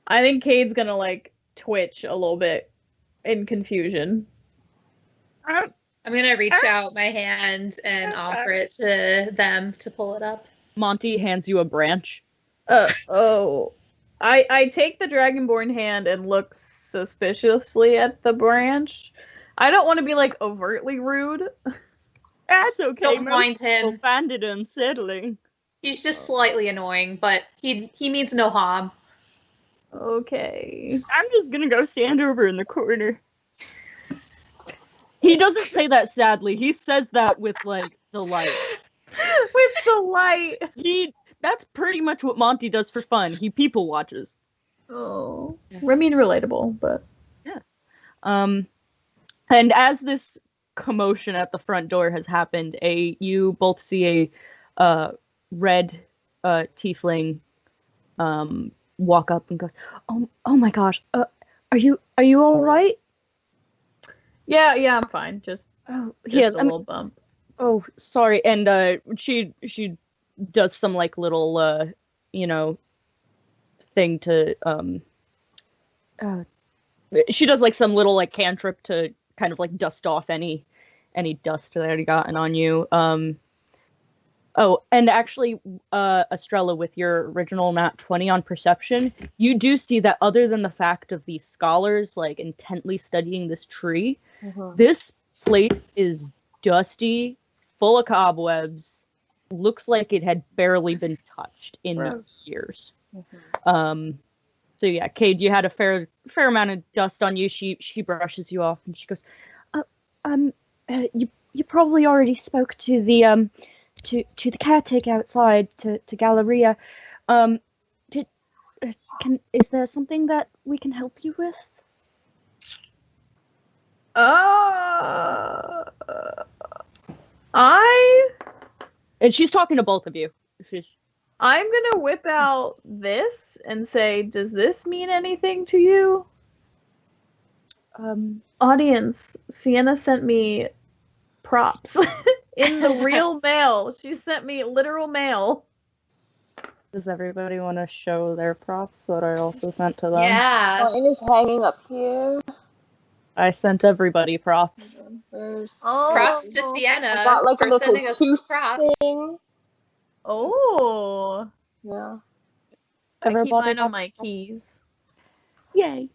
Speaker 3: I think Cade's gonna like twitch a little bit in confusion.
Speaker 1: I'm gonna reach out my hand and offer it to them to pull it up.
Speaker 2: Monty hands you a branch.
Speaker 3: Oh. I take the Dragonborn hand and look suspiciously at the branch. I don't want to be like overtly rude.
Speaker 2: That's okay.
Speaker 1: Don't
Speaker 2: most
Speaker 1: mind
Speaker 2: people
Speaker 1: him.
Speaker 2: find it unsettling.
Speaker 1: He's just slightly annoying, but he means no harm.
Speaker 3: Okay.
Speaker 2: I'm just gonna go stand over in the corner. He doesn't say that sadly. He says that with like delight.
Speaker 3: With delight.
Speaker 2: That's pretty much what Monty does for fun. He people watches.
Speaker 3: Oh. I mean, relatable, but.
Speaker 2: And as this commotion at the front door has happened, you both see a red tiefling walk up and goes, "Oh my gosh, are you all right?"
Speaker 3: Yeah, I'm fine. Just
Speaker 2: Oh,
Speaker 3: a
Speaker 2: yes.
Speaker 3: little bump.
Speaker 2: Oh, sorry. And she does some like little thing to she does like some little like cantrip to kind of like dust off any dust that had gotten on you. Oh, and actually, Estrella, with your original nat 20 on perception, you do see that other than the fact of these scholars like intently studying this tree, this place is dusty, full of cobwebs, looks like it had barely been touched in years. So yeah, Kade, you had a fair amount of dust on you. She brushes you off and she goes, you probably already spoke to the to the caretaker outside, to Galleria. Is there something that we can help you with? And she's talking to both of you.
Speaker 3: I'm gonna whip out this and say, does this mean anything to you? Audience, Sienna sent me props in the real mail. She sent me literal mail.
Speaker 2: Does everybody want to show their props that I also sent to them?
Speaker 1: Yeah.
Speaker 4: Mine is hanging up here.
Speaker 2: I sent everybody props.
Speaker 1: Props to Sienna
Speaker 4: I got like a
Speaker 1: for
Speaker 4: little
Speaker 1: sending us
Speaker 4: tooth
Speaker 1: props.
Speaker 4: thing.
Speaker 3: Oh.
Speaker 4: Yeah.
Speaker 3: I keep
Speaker 2: Everybody
Speaker 3: mine on
Speaker 2: got-
Speaker 3: my keys.
Speaker 2: Yay.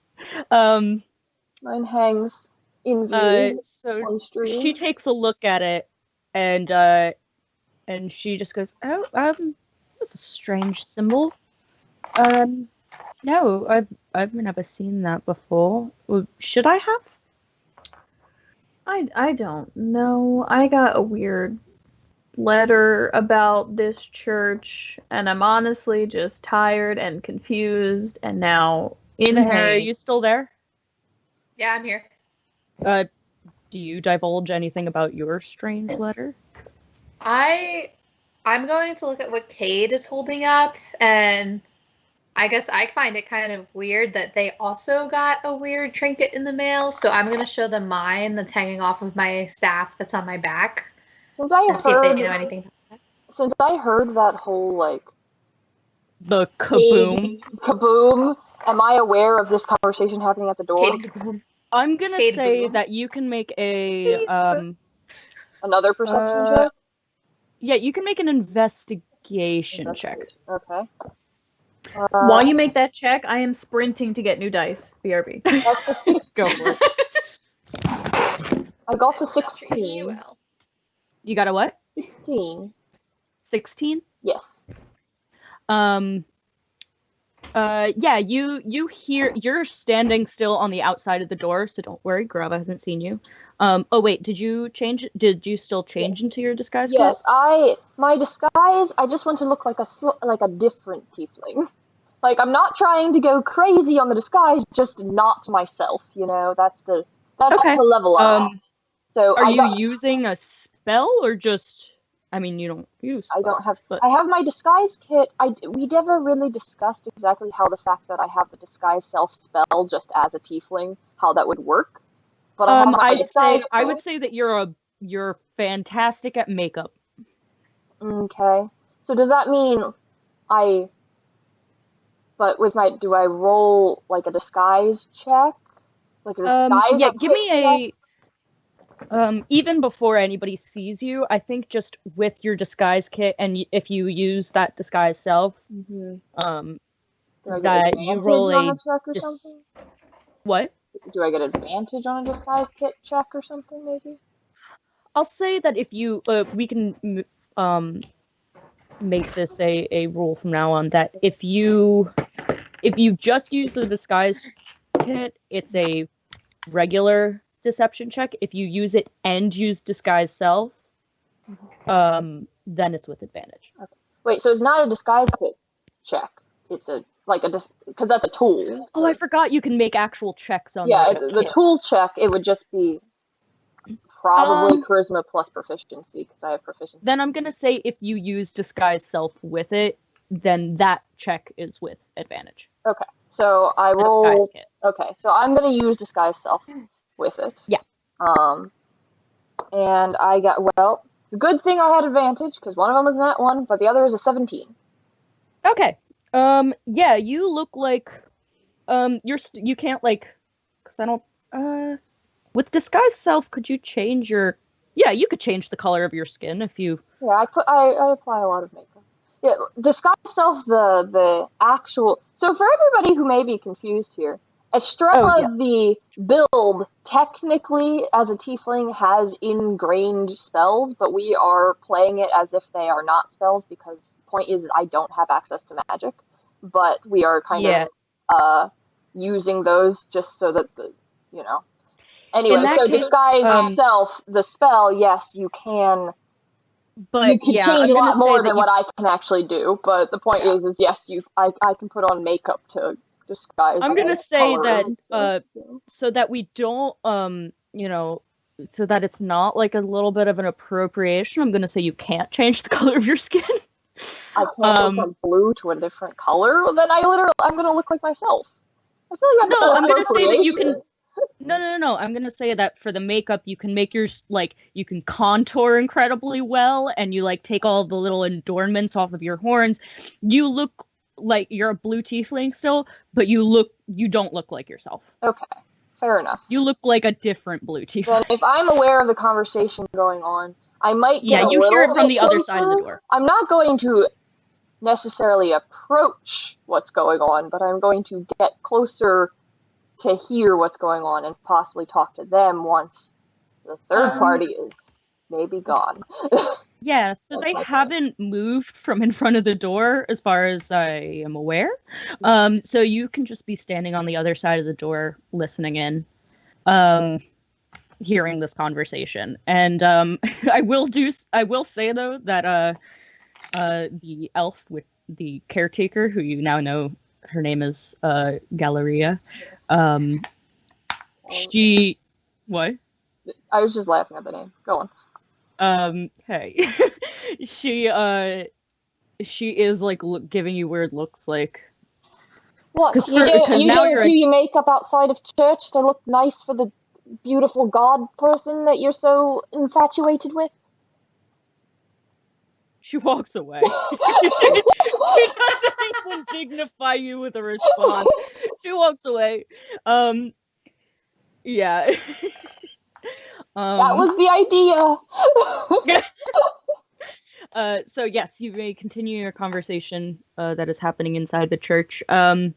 Speaker 4: Mine hangs in view
Speaker 2: So
Speaker 4: on stream.
Speaker 2: she takes a look at it, and she just goes, "Oh, that's a strange symbol. No, I've never seen that before. Should I have?"
Speaker 3: I don't know. I got a weird letter about this church, and I'm honestly just tired and confused, and now in
Speaker 2: Zahara, are
Speaker 3: pain.
Speaker 2: you still there?
Speaker 1: Yeah, I'm here.
Speaker 2: Do you divulge anything about your strange letter?
Speaker 1: I'm going to look at what Kade is holding up, and I guess I find it kind of weird that they also got a weird trinket in the mail, so I'm going to show them mine that's hanging off of my staff that's on my back.
Speaker 4: Since I
Speaker 1: And see if they
Speaker 4: heard,
Speaker 1: know anything about that.
Speaker 4: since I heard that whole like
Speaker 2: The kaboom.
Speaker 4: big kaboom, am I aware of this conversation happening at the door?
Speaker 1: Kade kaboom.
Speaker 2: I'm gonna
Speaker 1: Kade
Speaker 2: say
Speaker 1: boom.
Speaker 2: that you can make a
Speaker 4: Another perception check?
Speaker 2: yeah, you can make an investigation check.
Speaker 4: Okay.
Speaker 3: While you make that check, I am sprinting to get new dice. BRB.
Speaker 2: Go for it.
Speaker 4: I got the
Speaker 1: Not treating you
Speaker 4: 16.
Speaker 1: well.
Speaker 2: You got a what?
Speaker 4: 16.
Speaker 2: 16?
Speaker 4: Yes.
Speaker 2: Yeah, you hear, you're standing still on the outside of the door, so don't worry, Grava hasn't seen you. Oh wait, did you still change into your disguise?
Speaker 4: Yes, my disguise, I just want to look like a different tiefling. Like, I'm not trying to go crazy on the disguise, just not myself, you know? That's the level I'm at. So
Speaker 2: are you using a spell or just, I mean, you don't use spells,
Speaker 4: I don't have,
Speaker 2: but...
Speaker 4: I have my disguise kit. We never really discussed exactly how the fact that I have the disguise self spell just as a tiefling, how that would work. But I have my disguise
Speaker 2: I would say that you're fantastic at makeup.
Speaker 4: Okay. So does that mean but with do I roll like a disguise check? Like a disguise
Speaker 2: yeah, give me
Speaker 4: check?
Speaker 2: even before anybody sees you, I think just with your disguise kit, and if you use that disguise self,
Speaker 4: Do I get
Speaker 2: that you
Speaker 4: advantage
Speaker 2: roll
Speaker 4: on
Speaker 2: a
Speaker 4: a check or something?
Speaker 2: What?
Speaker 4: Do I get advantage on a disguise kit check or something, maybe?
Speaker 2: I'll say that if you, we can make this a rule from now on, that if you just use the disguise kit, it's a regular deception check. If you use it and use disguise self, then it's with advantage.
Speaker 4: Okay. Wait, so it's not a disguise kit check. It's because that's a tool.
Speaker 2: Oh, I forgot you can make actual checks on
Speaker 4: the
Speaker 2: kit.
Speaker 4: tool check, it would just be probably charisma plus proficiency, because I have proficiency.
Speaker 2: Then I'm gonna say if you use disguise self with it, then that check is with advantage.
Speaker 4: Okay, so I roll. Okay, so I'm gonna use disguise self with it.
Speaker 2: Yeah.
Speaker 4: And I got, well, it's a good thing I had advantage because one of them was that one, but the other is a 17.
Speaker 2: Okay. Yeah, you look like you can't, like, because I don't with disguise self, could you change your... Yeah, you could change the color of your skin if you...
Speaker 4: Yeah, I apply a lot of makeup. Yeah, disguise self, the actual... So for everybody who may be confused here, Estrella, the build, technically, as a tiefling, has ingrained spells, but we are playing it as if they are not spells, because the point is I don't have access to magic, but we are kind of using those just so that Anyway, so disguise self, the spell, yes, you can...
Speaker 2: But
Speaker 4: you can change a lot more than what I can actually do, but the point is yes, I can put on makeup to disguise.
Speaker 2: I'm gonna say that so that we don't so that it's not like a little bit of an appropriation, I'm gonna say you can't change the color of your skin.
Speaker 4: I can't go from blue to a different color. Well, then I'm gonna look like myself. I feel like
Speaker 2: No, I'm gonna say that you can.
Speaker 4: appropriation.
Speaker 2: No. I'm gonna say that for the makeup, you can make yours like you can contour incredibly well, and you like take all the little adornments off of your horns. You look like you're a blue tiefling still, but you don't look like yourself.
Speaker 4: Okay, fair enough.
Speaker 2: You look like a different blue tiefling.
Speaker 4: Then if I'm aware of the conversation going on, I might get
Speaker 2: Yeah, you hear it from the other side of the
Speaker 4: closer.
Speaker 2: door.
Speaker 4: I'm not going to necessarily approach what's going on, but I'm going to get closer to hear what's going on and possibly talk to them once the third party is maybe gone.
Speaker 2: Yeah, so they haven't moved from in front of the door as far as I am aware. So you can just be standing on the other side of the door listening in, hearing this conversation. And I will say though that the elf with the caretaker, who you now know her name is Galleria, what?
Speaker 4: I was just laughing at the name. Go on.
Speaker 2: Hey. she is like giving you weird looks like.
Speaker 4: What?
Speaker 2: Cause
Speaker 4: You
Speaker 2: now
Speaker 4: don't do your makeup outside of church to look nice for the beautiful god person that you're so infatuated with?
Speaker 2: She walks away. she doesn't even dignify you with a response. She walks away. Yeah.
Speaker 4: That was the idea.
Speaker 2: So yes, you may continue your conversation that is happening inside the church. Are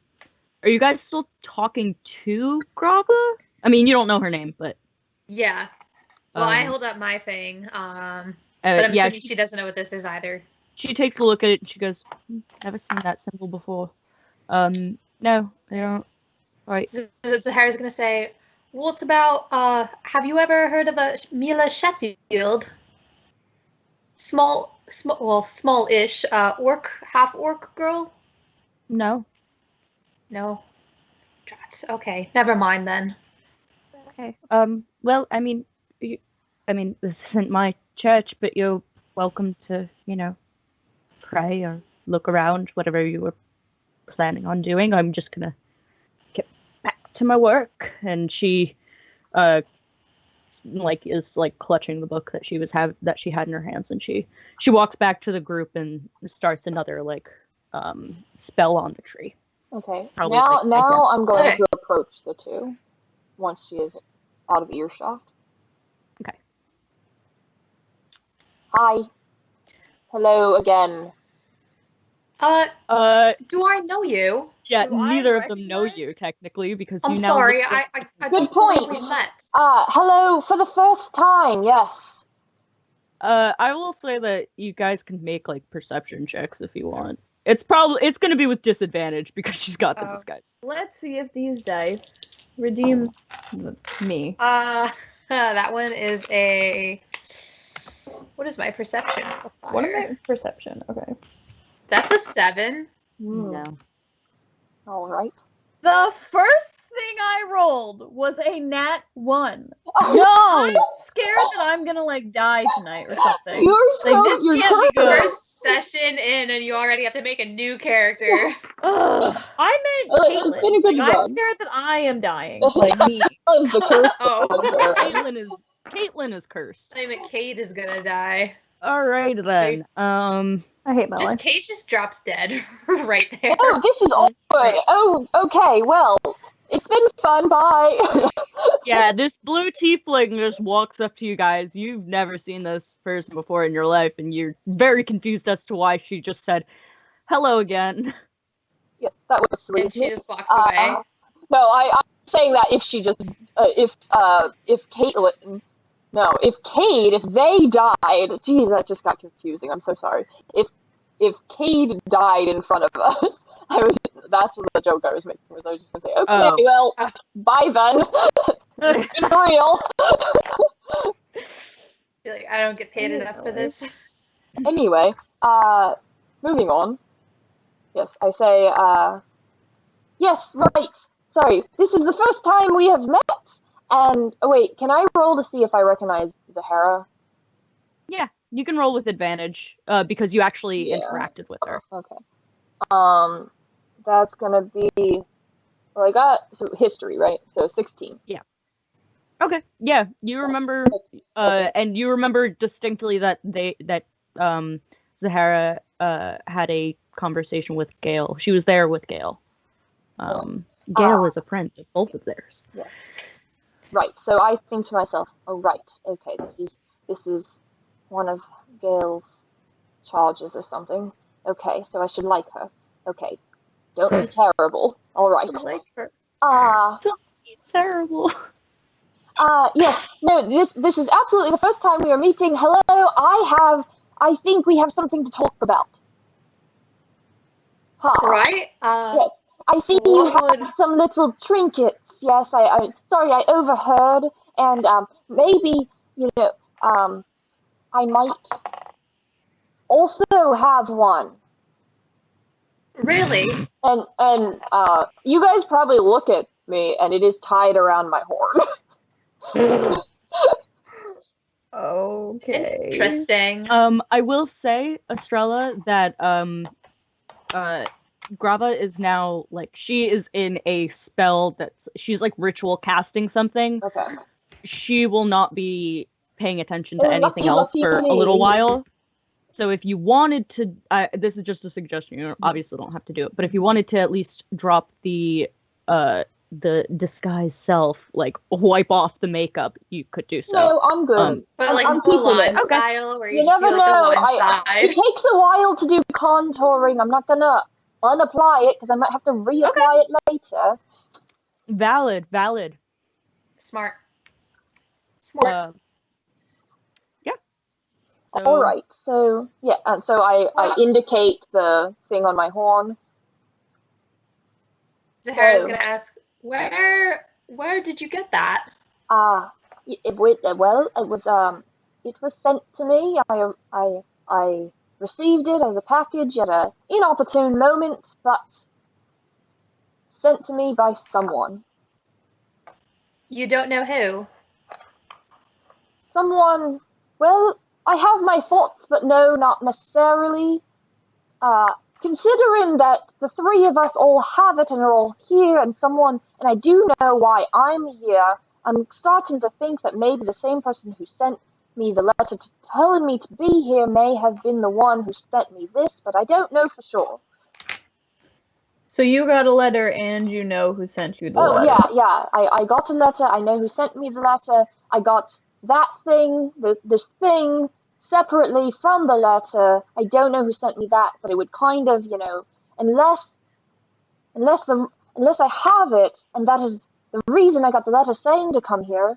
Speaker 2: you guys still talking to Grava? I mean, you don't know her name, but
Speaker 1: Yeah. Well, I hold up my thing. But I'm assuming she doesn't know what this is either.
Speaker 2: She takes a look at it and she goes, "Never seen that symbol before." No, I don't. Right.
Speaker 1: So Zahara's gonna say, "What about? Have you ever heard of a Mila Sheffield? Small-ish, half orc girl?
Speaker 2: No.
Speaker 1: No. Drats. Okay, never mind then.
Speaker 2: Okay. Well, I mean, this isn't my church, but you're welcome to, pray or look around, whatever you were planning on doing. I'm just gonna get back to my work." And she, is clutching the book that she had in her hands, and she walks back to the group and starts another spell on the tree.
Speaker 4: Okay.
Speaker 2: Probably
Speaker 4: now I'm going to approach the two once she is out of earshot.
Speaker 2: Okay.
Speaker 4: Hi. Hello again.
Speaker 1: Do I know you?
Speaker 2: Yeah,
Speaker 3: Do
Speaker 2: neither
Speaker 3: I
Speaker 2: of them know you technically because
Speaker 1: I'm
Speaker 2: you now.
Speaker 1: sorry. I
Speaker 4: Good
Speaker 1: don't
Speaker 4: point.
Speaker 1: believe we met.
Speaker 4: Hello for the first time. Yes.
Speaker 2: I will say that you guys can make perception checks if you want. It's going to be with disadvantage because she's got the disguise.
Speaker 3: Let's see if these dice redeem me.
Speaker 1: That one is a. What is my perception?
Speaker 3: What am I perception? Okay.
Speaker 1: That's a 7.
Speaker 2: No.
Speaker 4: All right.
Speaker 3: The first thing I rolled was a nat 1.
Speaker 4: Oh,
Speaker 2: No!
Speaker 3: I'm scared that I'm gonna die tonight or something.
Speaker 4: You're
Speaker 3: can't be good.
Speaker 1: First session in, and you already have to make a new character.
Speaker 3: I meant Caitlin. I'm scared that I am dying. Me.
Speaker 2: Caitlin is cursed.
Speaker 1: I mean, Kade is gonna die.
Speaker 2: All right then.
Speaker 3: I hate my life.
Speaker 1: Kade just drops dead right there.
Speaker 4: Oh, this is awkward. Oh, okay. Well, it's been fun. Bye.
Speaker 2: Yeah, this blue tiefling just walks up to you guys. You've never seen this person before in your life, and you're very confused as to why she just said hello again.
Speaker 4: Yes, that was sweet.
Speaker 1: And she just walks away.
Speaker 4: No, I'm saying that if she just, if Caitlin, no, if Kade, if they died, geez, that just got confusing. I'm so sorry. If Kade died in front of us, that's what the joke I was making. Was I was just gonna say, okay, well, bye then. For real.
Speaker 1: You're like, I don't get paid enough for this.
Speaker 4: Anyway, moving on. Yes, I say, yes, right. Sorry, this is the first time we have met, And wait, can I roll to see if I recognize Zahara?
Speaker 2: Yeah, you can roll with advantage because you actually interacted with her.
Speaker 4: Okay. That's gonna be. Well, I got history, right? So 16.
Speaker 2: Yeah. Okay. Yeah, you remember, and you remember distinctly that Zahara had a conversation with Gale. She was there with Gale. Gale is a friend of both of theirs.
Speaker 4: Yeah. Right. So I think to myself, oh right, okay, this is one of Gale's charges or something. Okay, so I should like her. Okay, don't be terrible. All right.
Speaker 2: I like her.
Speaker 4: Don't
Speaker 2: be terrible.
Speaker 4: Yes. No, this is absolutely the first time we are meeting. Hello. I think we have something to talk about.
Speaker 1: Right?
Speaker 4: Yes. I see you have some little trinkets. Yes, sorry, I overheard, and maybe, I might also have one.
Speaker 1: Really?
Speaker 4: And you guys probably look at me, and it is tied around my horn.
Speaker 3: Okay.
Speaker 1: Interesting.
Speaker 2: I will say, Estrella, that Grava is now she is in a spell she's ritual casting something.
Speaker 4: Okay.
Speaker 2: She will not be paying attention to anything else for a little while. So if you wanted to, this is just a suggestion. You obviously don't have to do it, but if you wanted to at least drop the disguise self, wipe off the makeup, you could do so.
Speaker 4: No, I'm good.
Speaker 1: But
Speaker 4: I'm
Speaker 1: Mulan style, where you just
Speaker 4: never
Speaker 1: do
Speaker 4: know.
Speaker 1: the one side.
Speaker 4: It takes a while to do contouring. I'm not gonna unapply it because I might have to reapply it later.
Speaker 2: Valid.
Speaker 1: Smart.
Speaker 2: Yeah. So,
Speaker 4: all right. So yeah, and so I indicate the thing on my horn.
Speaker 1: Zahara's gonna ask, where did you get that?
Speaker 4: It was sent to me. I received it as a package at an inopportune moment, but sent to me by someone.
Speaker 1: You don't know who?
Speaker 4: Someone, well, I have my thoughts, but no, not necessarily. Considering that the three of us all have it and are all here, and I do know why I'm here, I'm starting to think that maybe the same person who sent me the letter telling me to be here may have been the one who sent me this, but I don't know for sure.
Speaker 3: So you got a letter and you know who sent you the letter?
Speaker 4: Oh, yeah. I got a letter. I know who sent me the letter. I got that thing, this thing, separately from the letter. I don't know who sent me that, but it would kind of, unless I have it, and that is the reason I got the letter saying to come here,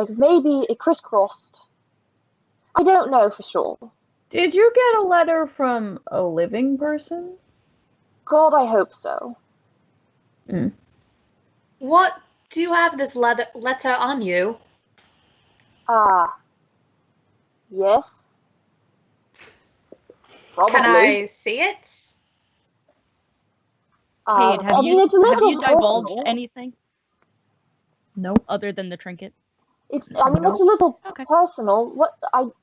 Speaker 4: maybe it crisscrossed. I don't know for sure.
Speaker 3: Did you get a letter from a living person?
Speaker 4: God, I hope so.
Speaker 1: What do you have this letter on you?
Speaker 4: Yes. Probably.
Speaker 1: Can I see it?
Speaker 2: Kade, have you divulged anything?
Speaker 3: No.
Speaker 2: Other than the trinket?
Speaker 4: It's a little personal. So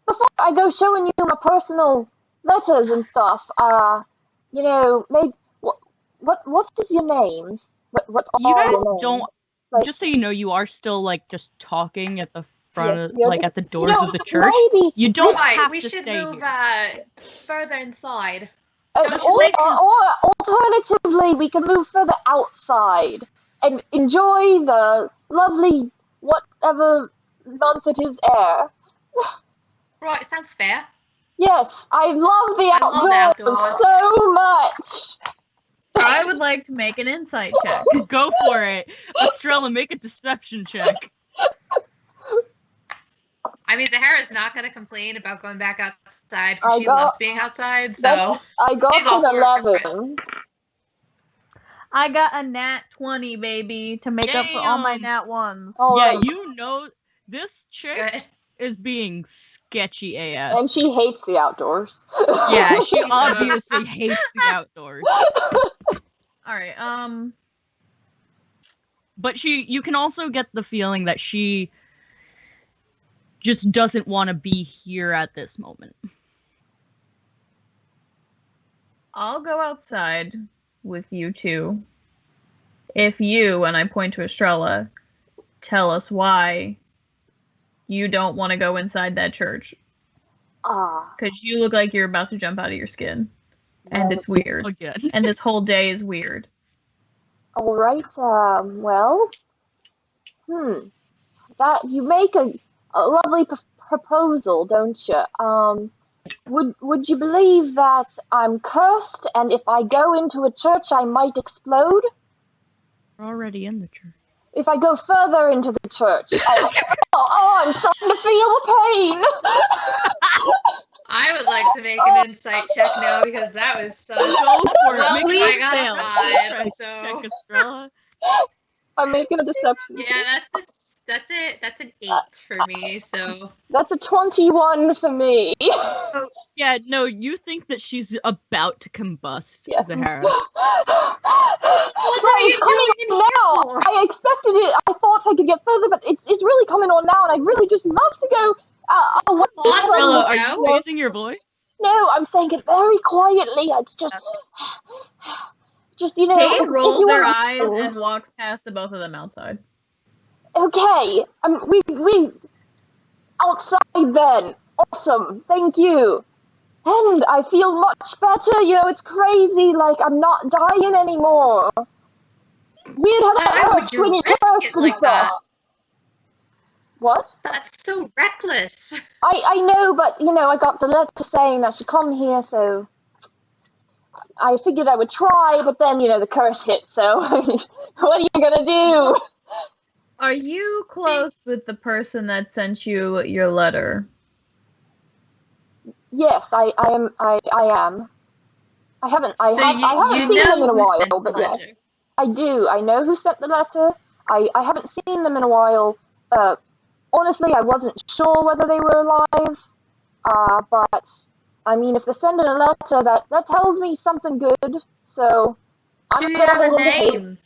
Speaker 4: before I go showing you my personal letters and stuff, maybe what is your names? What
Speaker 2: you
Speaker 4: are
Speaker 2: guys
Speaker 4: your names?
Speaker 2: don't. Just so you know, you are still just talking at the front, at the doors of the church.
Speaker 4: Maybe,
Speaker 2: you don't have
Speaker 1: we
Speaker 2: to
Speaker 1: should
Speaker 2: stay
Speaker 1: move
Speaker 2: here.
Speaker 1: further inside.
Speaker 4: Or alternatively, we can move further outside and enjoy the lovely whatever month it is air.
Speaker 1: Right, sounds fair.
Speaker 4: Yes, I love the outdoors so much.
Speaker 3: I would like to make an insight check.
Speaker 2: Go for it. Estrella, make a deception check.
Speaker 1: I mean, Zahara's not going to complain about going back outside. She loves being outside, so...
Speaker 4: I got an 11.
Speaker 3: I got a nat 20, baby, to make up for all my nat 1s.
Speaker 4: Oh,
Speaker 2: yeah, this chick is being sketchy AF.
Speaker 4: And she hates the outdoors.
Speaker 2: Yeah, she obviously hates the outdoors.
Speaker 3: All Alright,
Speaker 2: But you can also get the feeling that she just doesn't want to be here at this moment.
Speaker 3: I'll go outside with you two. If you, and I point to Estrella, tell us why you don't want to go inside that church. Because you look like you're about to jump out of your skin. And it's weird.
Speaker 2: Again.
Speaker 3: And this whole day is weird.
Speaker 4: Alright, well, that, you make a lovely proposal, don't you? Would you believe that I'm cursed, and if I go into a church, I might explode?
Speaker 2: We're already in the church.
Speaker 4: If I go further into the church, I'm starting to feel the pain.
Speaker 1: I would like to make an insight check now because that was such.
Speaker 2: Go for it.
Speaker 1: Well,
Speaker 2: Make
Speaker 1: I
Speaker 2: it
Speaker 1: got
Speaker 2: fail.
Speaker 1: a 5, so
Speaker 2: Check Estrella.
Speaker 4: I'm making a deception.
Speaker 1: yeah, that's it. That's an 8 for me. So
Speaker 4: That's a 21 for me.
Speaker 2: Yeah, no, you think that she's about to combust,
Speaker 4: Yes.
Speaker 2: Zahara.
Speaker 1: what are you doing in here
Speaker 4: now?
Speaker 1: for?
Speaker 4: I expected it. I thought I could get further, but it's really coming on now, and I'd really just love to go. Away
Speaker 1: Come on,
Speaker 4: from
Speaker 2: Estrella,
Speaker 1: Bella.
Speaker 4: the-
Speaker 2: are you raising your voice?
Speaker 4: No, I'm saying it very quietly. It's just, you know.
Speaker 3: Kade
Speaker 4: if
Speaker 3: rolls
Speaker 4: you
Speaker 3: their
Speaker 4: want-
Speaker 3: eyes and walks past the both of them outside.
Speaker 4: Okay, we outside then. Awesome, thank you. And I feel much better. You know, it's crazy. Like I'm not dying anymore. Weird how that
Speaker 1: Why would
Speaker 4: works
Speaker 1: you
Speaker 4: when you
Speaker 1: risk
Speaker 4: curse
Speaker 1: it
Speaker 4: and
Speaker 1: like that?
Speaker 4: stuff. What?
Speaker 1: That's so reckless.
Speaker 4: I know, but you know, I got the letter saying I should come here, so I figured I would try. But then, you know, the curse hit. So what are you gonna do?
Speaker 3: Are you close with the person that sent you your letter?
Speaker 4: Yes, I am. I am. I haven't
Speaker 1: So
Speaker 4: seen them in a
Speaker 1: who
Speaker 4: while,
Speaker 1: sent the
Speaker 4: but yes,
Speaker 1: letter.
Speaker 4: I do. I know who sent the letter. I haven't seen them in a while. Honestly, I wasn't sure whether they were alive. But I mean, if they're sending a letter, that tells me something good. So I'm
Speaker 1: Do you
Speaker 4: gonna
Speaker 1: have a
Speaker 4: hold on to hope.
Speaker 1: name?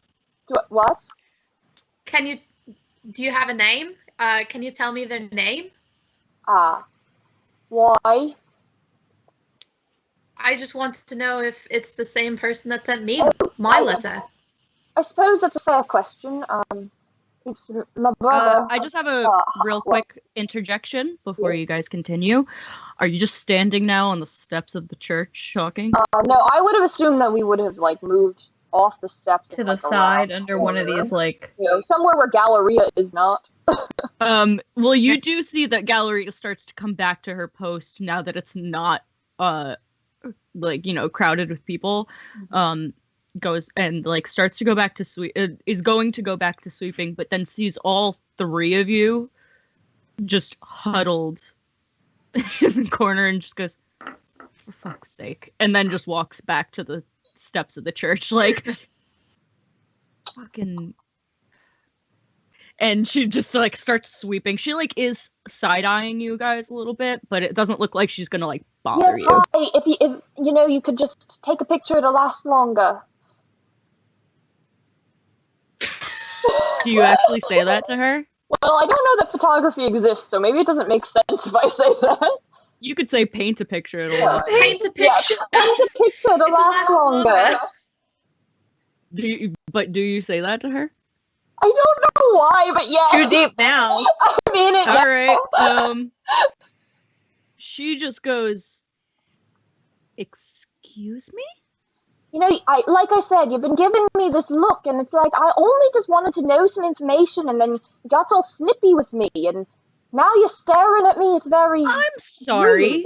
Speaker 4: What?
Speaker 1: Do you have a name? Can you tell me their name?
Speaker 4: Why?
Speaker 1: I just wanted to know if it's the same person that sent me my letter.
Speaker 4: I suppose that's a fair question. It's my brother.
Speaker 2: I just have a real quick interjection before you guys continue. Are you just standing now on the steps of the church talking?
Speaker 4: No, I would have assumed that we would have like moved off the steps
Speaker 3: To
Speaker 4: and,
Speaker 3: the
Speaker 4: like,
Speaker 3: side
Speaker 4: around
Speaker 3: under one of
Speaker 4: corner.
Speaker 3: these, like...
Speaker 4: You know, somewhere where Galleria is not.
Speaker 2: Well, you do see that Galleria starts to come back to her post now that it's not, like, you know, crowded with people. Goes and, like, starts to go back to is going to go back to sweeping, but then sees all 3 of you just huddled in the corner and just goes, for fuck's sake. And then just walks back to the steps of the church, like, fucking... And she just, like, starts sweeping. She, like, is side-eyeing you guys a little bit, but it doesn't look like she's gonna, like, bother
Speaker 4: Yes,
Speaker 2: you.
Speaker 4: hi. If you know, you could just take a picture, it'll last longer.
Speaker 2: Do you actually say that to her?
Speaker 4: Well, I don't know that photography exists, so maybe it doesn't make sense if I say that.
Speaker 2: You could say paint a picture, it'll last.
Speaker 1: Paint a
Speaker 4: Yeah,
Speaker 1: picture.
Speaker 4: paint a picture, it'll last longer.
Speaker 2: Do you say that to her?
Speaker 4: I don't know why, but yeah.
Speaker 3: Too deep now.
Speaker 4: I mean it.
Speaker 2: All right. She just goes, "Excuse me?"
Speaker 4: You know, like I said, you've been giving me this look, and it's like I only just wanted to know some information, and then you got all snippy with me, and now you're staring at me. It's very.
Speaker 2: I'm sorry.
Speaker 4: rude.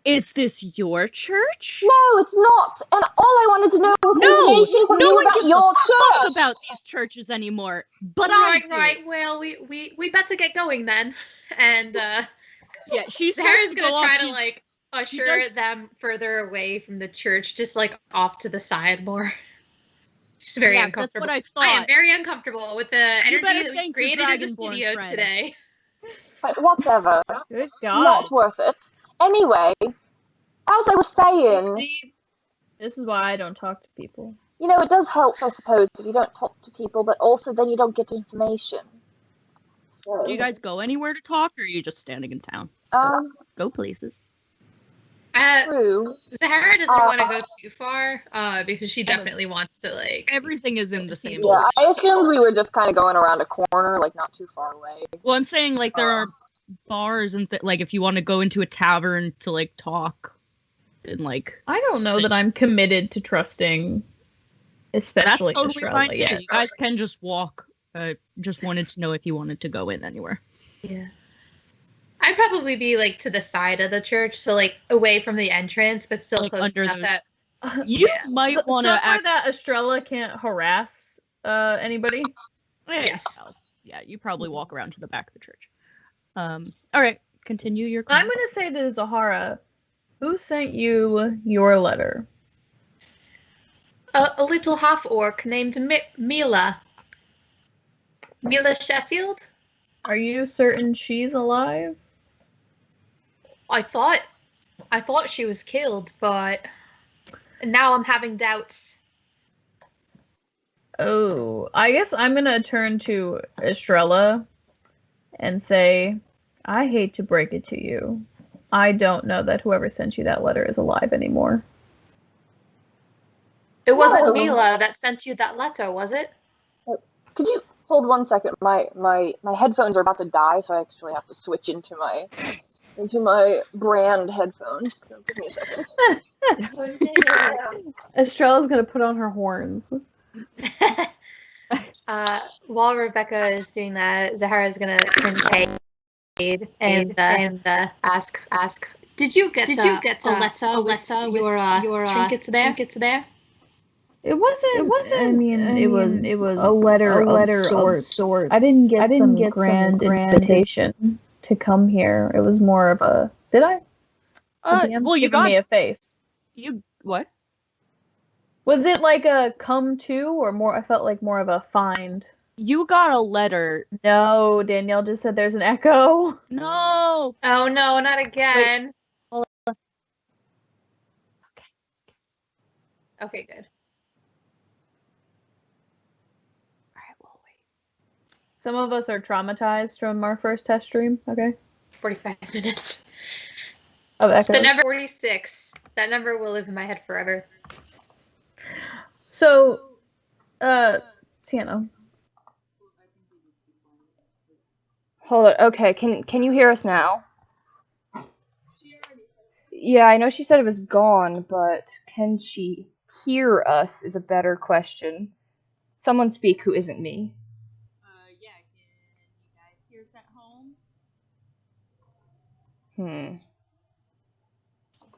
Speaker 2: Is this your church?
Speaker 4: No, it's not. And all I wanted to know was information from
Speaker 2: no
Speaker 4: you
Speaker 2: one
Speaker 4: about
Speaker 2: gives
Speaker 4: your
Speaker 2: a fuck
Speaker 4: church.
Speaker 2: about these churches anymore. But I do.
Speaker 1: Right. Well, we better get going then. And
Speaker 2: Yeah, she's
Speaker 1: Zahara's gonna try to,
Speaker 2: she's-
Speaker 1: like, usher them further away from the church, just, like, off to the side more. She's very uncomfortable.
Speaker 2: That's what I
Speaker 1: I
Speaker 2: thought.
Speaker 1: am very uncomfortable with the
Speaker 2: You
Speaker 1: energy
Speaker 2: better
Speaker 1: that we
Speaker 2: thank your
Speaker 1: created in the
Speaker 2: Dragonborn
Speaker 1: studio
Speaker 2: friend.
Speaker 1: today.
Speaker 4: But whatever.
Speaker 3: Good God.
Speaker 4: Not worth it. Anyway, as I was saying,
Speaker 3: See, this is why I don't talk to people.
Speaker 4: You know, it does help, I suppose, if you don't talk to people, but also then you don't get information. So,
Speaker 2: Do you guys go anywhere to talk, or are you just standing in town? Go places.
Speaker 4: True.
Speaker 1: Zahara doesn't want to go too far, because she definitely wants to, like...
Speaker 2: Everything is in the same
Speaker 4: Yeah,
Speaker 2: place.
Speaker 4: I assumed we were just kind of going around a corner, like, not too far away.
Speaker 2: Well, I'm saying, like, there are bars and, like, if you want to go into a tavern to, like, talk and, like...
Speaker 3: I don't know that I'm committed to trusting, especially
Speaker 2: That's totally
Speaker 3: Estrella
Speaker 2: fine, too.
Speaker 3: yet.
Speaker 2: You guys can just walk. Just wanted to know if you wanted to go in anywhere.
Speaker 3: Yeah.
Speaker 1: I'd probably be, like, to the side of the church, so, like, away from the entrance, but still
Speaker 2: Like,
Speaker 1: close
Speaker 2: under
Speaker 1: enough
Speaker 2: those-
Speaker 1: that...
Speaker 2: You
Speaker 1: Yeah.
Speaker 2: might want to
Speaker 3: somewhere that Estrella can't harass anybody.
Speaker 1: Yes.
Speaker 2: Yeah, you probably walk around to the back of the church. All right, continue your.
Speaker 3: I'm gonna say to Zahara, who sent you your letter?
Speaker 1: A little half-orc named Mila. Mila Sheffield?
Speaker 3: Are you certain she's alive?
Speaker 1: I thought she was killed, but now I'm having doubts.
Speaker 3: Oh, I guess I'm gonna turn to Estrella and say, I hate to break it to you. I don't know that whoever sent you that letter is alive anymore.
Speaker 1: It wasn't
Speaker 4: Whoa.
Speaker 1: Mila that sent you that letter, was it?
Speaker 4: Could you hold 1 second? My headphones are about to die, so I actually have to switch into my brand headphones. So give me a second.
Speaker 3: Estrella's gonna put on her horns.
Speaker 1: While Rebecca is doing that, Zahara is gonna turn to Kade and ask, did you get a letter with your trinkets there?
Speaker 3: It wasn't. I mean, it was a letter of sorts. I didn't get some grand invitation to come here. It was more of a. Did I? The DM's
Speaker 2: well, you
Speaker 3: giving
Speaker 2: got
Speaker 3: me a face.
Speaker 2: you what?
Speaker 3: Was it like a come to, or more? I felt like more of a find.
Speaker 2: You got a letter.
Speaker 3: No, Danielle just said there's an echo.
Speaker 2: No.
Speaker 1: Oh no, not again.
Speaker 2: Wait.
Speaker 1: Okay, good.
Speaker 2: All right, we'll wait.
Speaker 3: Some of us are traumatized from our first test stream. Okay.
Speaker 1: 45 minutes.
Speaker 3: Of echoes.
Speaker 1: The number 46. That number will live in my head forever.
Speaker 3: So, Sienna.
Speaker 4: Hold it. Okay, can you hear us now? Yeah, I know she said it was gone, but can she hear us is a better question. Someone speak who isn't me.
Speaker 2: Yeah, can you guys hear us at home?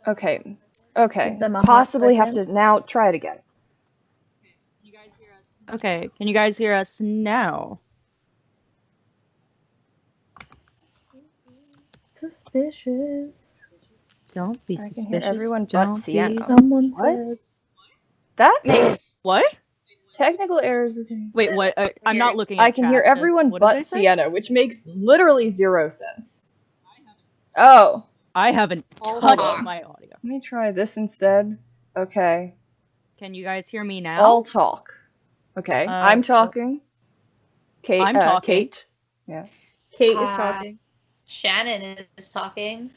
Speaker 4: Okay.
Speaker 3: Give them a hot
Speaker 4: Possibly have
Speaker 3: second.
Speaker 4: to now try it again.
Speaker 2: Can you guys hear us? Okay, can you guys hear us now?
Speaker 3: Suspicious.
Speaker 2: Don't be
Speaker 4: I can
Speaker 2: suspicious.
Speaker 4: hear everyone but
Speaker 2: Don't
Speaker 4: Sienna.
Speaker 2: be-
Speaker 3: Someone
Speaker 4: What?
Speaker 3: said.
Speaker 4: That makes
Speaker 2: What?
Speaker 4: technical errors.
Speaker 2: Wait, what? I'm not looking at
Speaker 4: I can hear
Speaker 2: chat.
Speaker 4: everyone
Speaker 2: What did they
Speaker 4: but
Speaker 2: say?
Speaker 4: Sienna, which makes literally 0 sense. Oh,
Speaker 2: I haven't
Speaker 1: All
Speaker 2: touched
Speaker 1: talk.
Speaker 2: my audio.
Speaker 4: let me try this instead. Okay.
Speaker 2: Can you guys hear me now?
Speaker 4: All talk. Okay, I'm talking. Kate.
Speaker 2: I'm talking.
Speaker 4: Kate. Yeah.
Speaker 3: Kate is talking.
Speaker 1: Shannon is talking.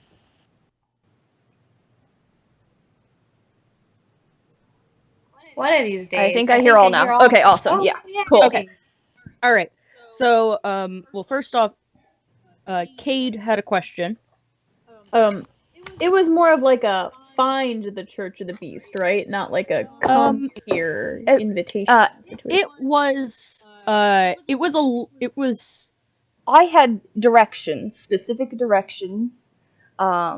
Speaker 1: One of these days.
Speaker 4: I think I hear all now. Okay, awesome.
Speaker 1: Oh,
Speaker 4: Yeah.
Speaker 1: yay.
Speaker 4: Cool.
Speaker 2: Okay. All right. So, well, first off, Kade had a question.
Speaker 3: It was more of like a find the Church of the Beast, right? Not like a come here invitation situation.
Speaker 2: It was.
Speaker 4: I had directions, specific directions.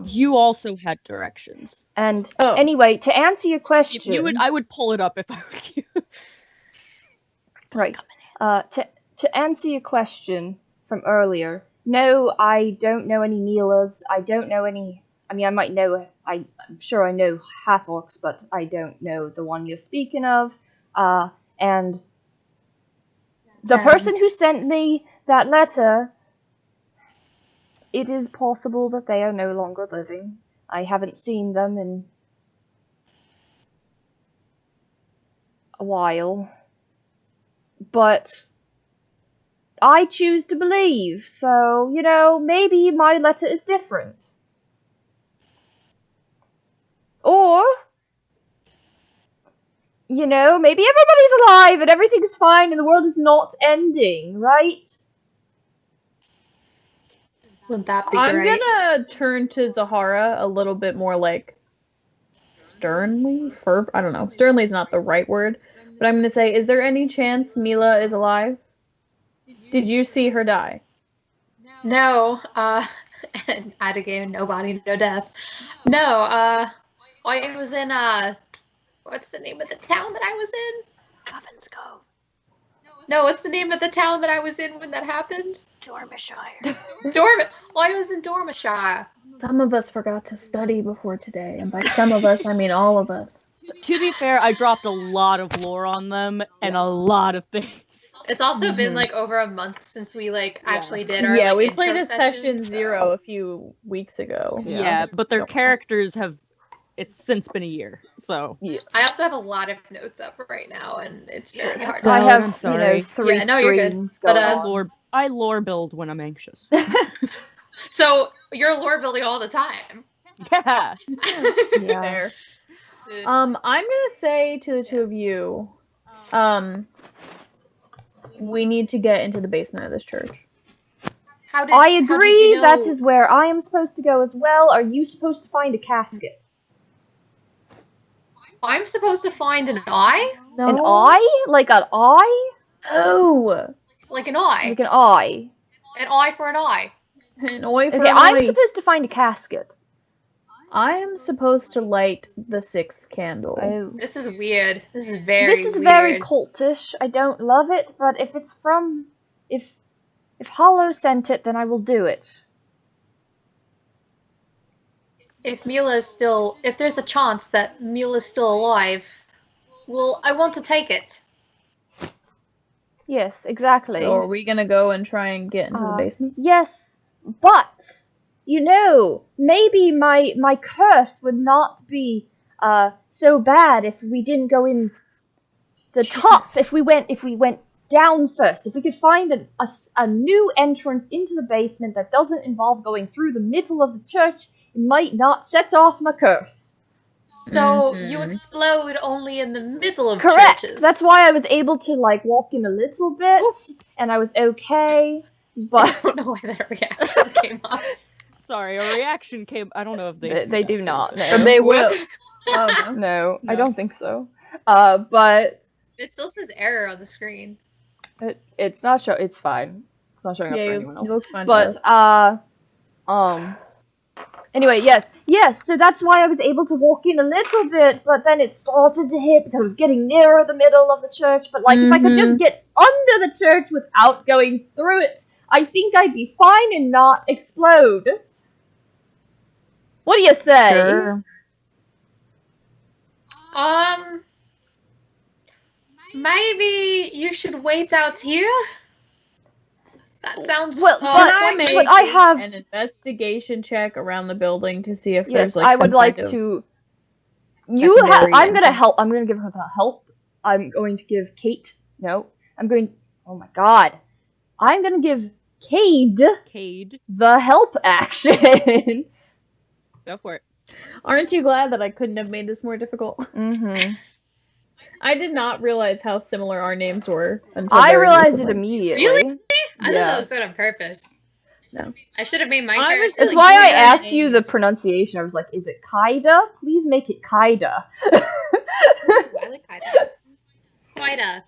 Speaker 2: You also had directions.
Speaker 4: And anyway, to answer your question,
Speaker 2: I would pull it up if I was you.
Speaker 4: right. To answer your question from earlier, no, I don't know any Milas. I don't know any. I mean, I might know. I'm sure I know half orcs, but I don't know the one you're speaking of. And the person who sent me that letter, it is possible that they are no longer living. I haven't seen them in
Speaker 5: a while. But I choose to believe, so, maybe my letter is different. Or, maybe everybody's alive and everything's fine and the world is not ending, right?
Speaker 1: Wouldn't that be
Speaker 3: I'm
Speaker 1: great?
Speaker 3: gonna turn to Zahara a little bit more like sternly. I don't know. Sternly is not the right word, but I'm gonna say, is there any chance Mila is alive? Did you see her die?
Speaker 1: No, and at a game, no body, no death. No, it was in, what's the name of the town that I was in?
Speaker 2: Coven's Cove.
Speaker 1: No, what's the name of the town that I was in when that happened?
Speaker 2: Dormishire.
Speaker 1: I was in Dormishire.
Speaker 3: Some of us forgot to study before today, and by some of us, I mean all of us.
Speaker 2: To be fair, I dropped a lot of lore on them and a lot of things.
Speaker 1: It's also been like over a month since we actually did our
Speaker 3: we
Speaker 1: intro
Speaker 3: played a session
Speaker 1: so.
Speaker 3: 0 a few weeks ago.
Speaker 2: Yeah, but their characters it's since been a year, so.
Speaker 5: Yeah.
Speaker 1: I also have a lot of notes up right now, and it's very hard.
Speaker 5: I have,
Speaker 2: I'm sorry.
Speaker 5: 3
Speaker 1: Yeah, no, you're good.
Speaker 5: screens
Speaker 1: But,
Speaker 5: going on.
Speaker 2: I lore build when I'm anxious.
Speaker 1: So you're lore building all the time.
Speaker 2: Yeah.
Speaker 5: Yeah.
Speaker 3: Fair. I'm gonna say to the two of you, we need to get into the basement of this church.
Speaker 5: I agree, that is where I am supposed to go as well. Are you supposed to find a casket?
Speaker 1: I'm supposed to find an eye?
Speaker 3: No.
Speaker 5: An eye? Like an eye?
Speaker 3: Oh!
Speaker 1: Like an eye.
Speaker 5: Like an eye.
Speaker 1: An eye for an eye.
Speaker 3: An eye for
Speaker 5: Okay,
Speaker 3: an
Speaker 5: I'm
Speaker 3: eye.
Speaker 5: supposed to find a casket.
Speaker 3: I am supposed to light the 6th candle.
Speaker 5: Oh.
Speaker 1: This is weird. This is very
Speaker 5: This is
Speaker 1: weird.
Speaker 5: very cultish. I don't love it, but if it's from... If Hollow sent it, then I will do it.
Speaker 1: If there's a chance that Mila's still alive, well, I want to take it.
Speaker 5: Yes, exactly.
Speaker 3: So are we gonna go and try and get into the basement?
Speaker 5: Yes, but, maybe my curse would not be so bad if we didn't go in the top, if we went down first. If we could find a new entrance into the basement that doesn't involve going through the middle of the church, it might not set off my curse.
Speaker 1: So you explode only in the middle of
Speaker 5: Correct.
Speaker 1: churches.
Speaker 5: That's why I was able to walk in a little bit, and I was okay. But
Speaker 1: I don't know why that reaction came up.
Speaker 2: Sorry, a reaction came. I don't know if
Speaker 5: they do not. No.
Speaker 3: But they will.
Speaker 5: Oh, no, I
Speaker 2: No.
Speaker 5: don't think so. But
Speaker 1: It still says error on the screen.
Speaker 5: it's not showing. It's fine. It's not showing up for anyone else.
Speaker 3: You look fine.
Speaker 5: But anyway, yes. So that's why I was able to walk in a little bit, but then it started to hit because I was getting nearer the middle of the church. But if I could just get under the church without going through it, I think I'd be fine and not explode. What do you say?
Speaker 3: Sure.
Speaker 1: Maybe you should wait out here. That sounds
Speaker 5: Well,
Speaker 1: quite
Speaker 5: I have
Speaker 3: an investigation check around the building to see if
Speaker 5: yes.
Speaker 3: there's
Speaker 5: I would
Speaker 3: some
Speaker 5: like
Speaker 3: kind of
Speaker 5: to.
Speaker 3: secondary
Speaker 5: I'm gonna
Speaker 3: entrance.
Speaker 5: help. I'm gonna give her the help. I'm going to give Kate. No, I'm going. Oh my god. I'm gonna give Kade the help action.
Speaker 2: Go for it.
Speaker 3: Aren't you glad that I couldn't have made this more difficult?
Speaker 5: Mm-hmm.
Speaker 3: I did not realize how similar our names were until
Speaker 5: I
Speaker 3: very
Speaker 5: realized it
Speaker 3: recently.
Speaker 5: immediately.
Speaker 1: Really? I thought
Speaker 5: Yeah.
Speaker 1: that was done on purpose.
Speaker 3: No.
Speaker 1: I should have made my
Speaker 3: I was
Speaker 1: character.
Speaker 5: That's
Speaker 3: really
Speaker 5: why I
Speaker 3: good at
Speaker 5: asked you the
Speaker 3: names.
Speaker 5: pronunciation. I was like, is it Kaida? Please make it Kaida.
Speaker 1: Ooh, I like Kaida. Kaida.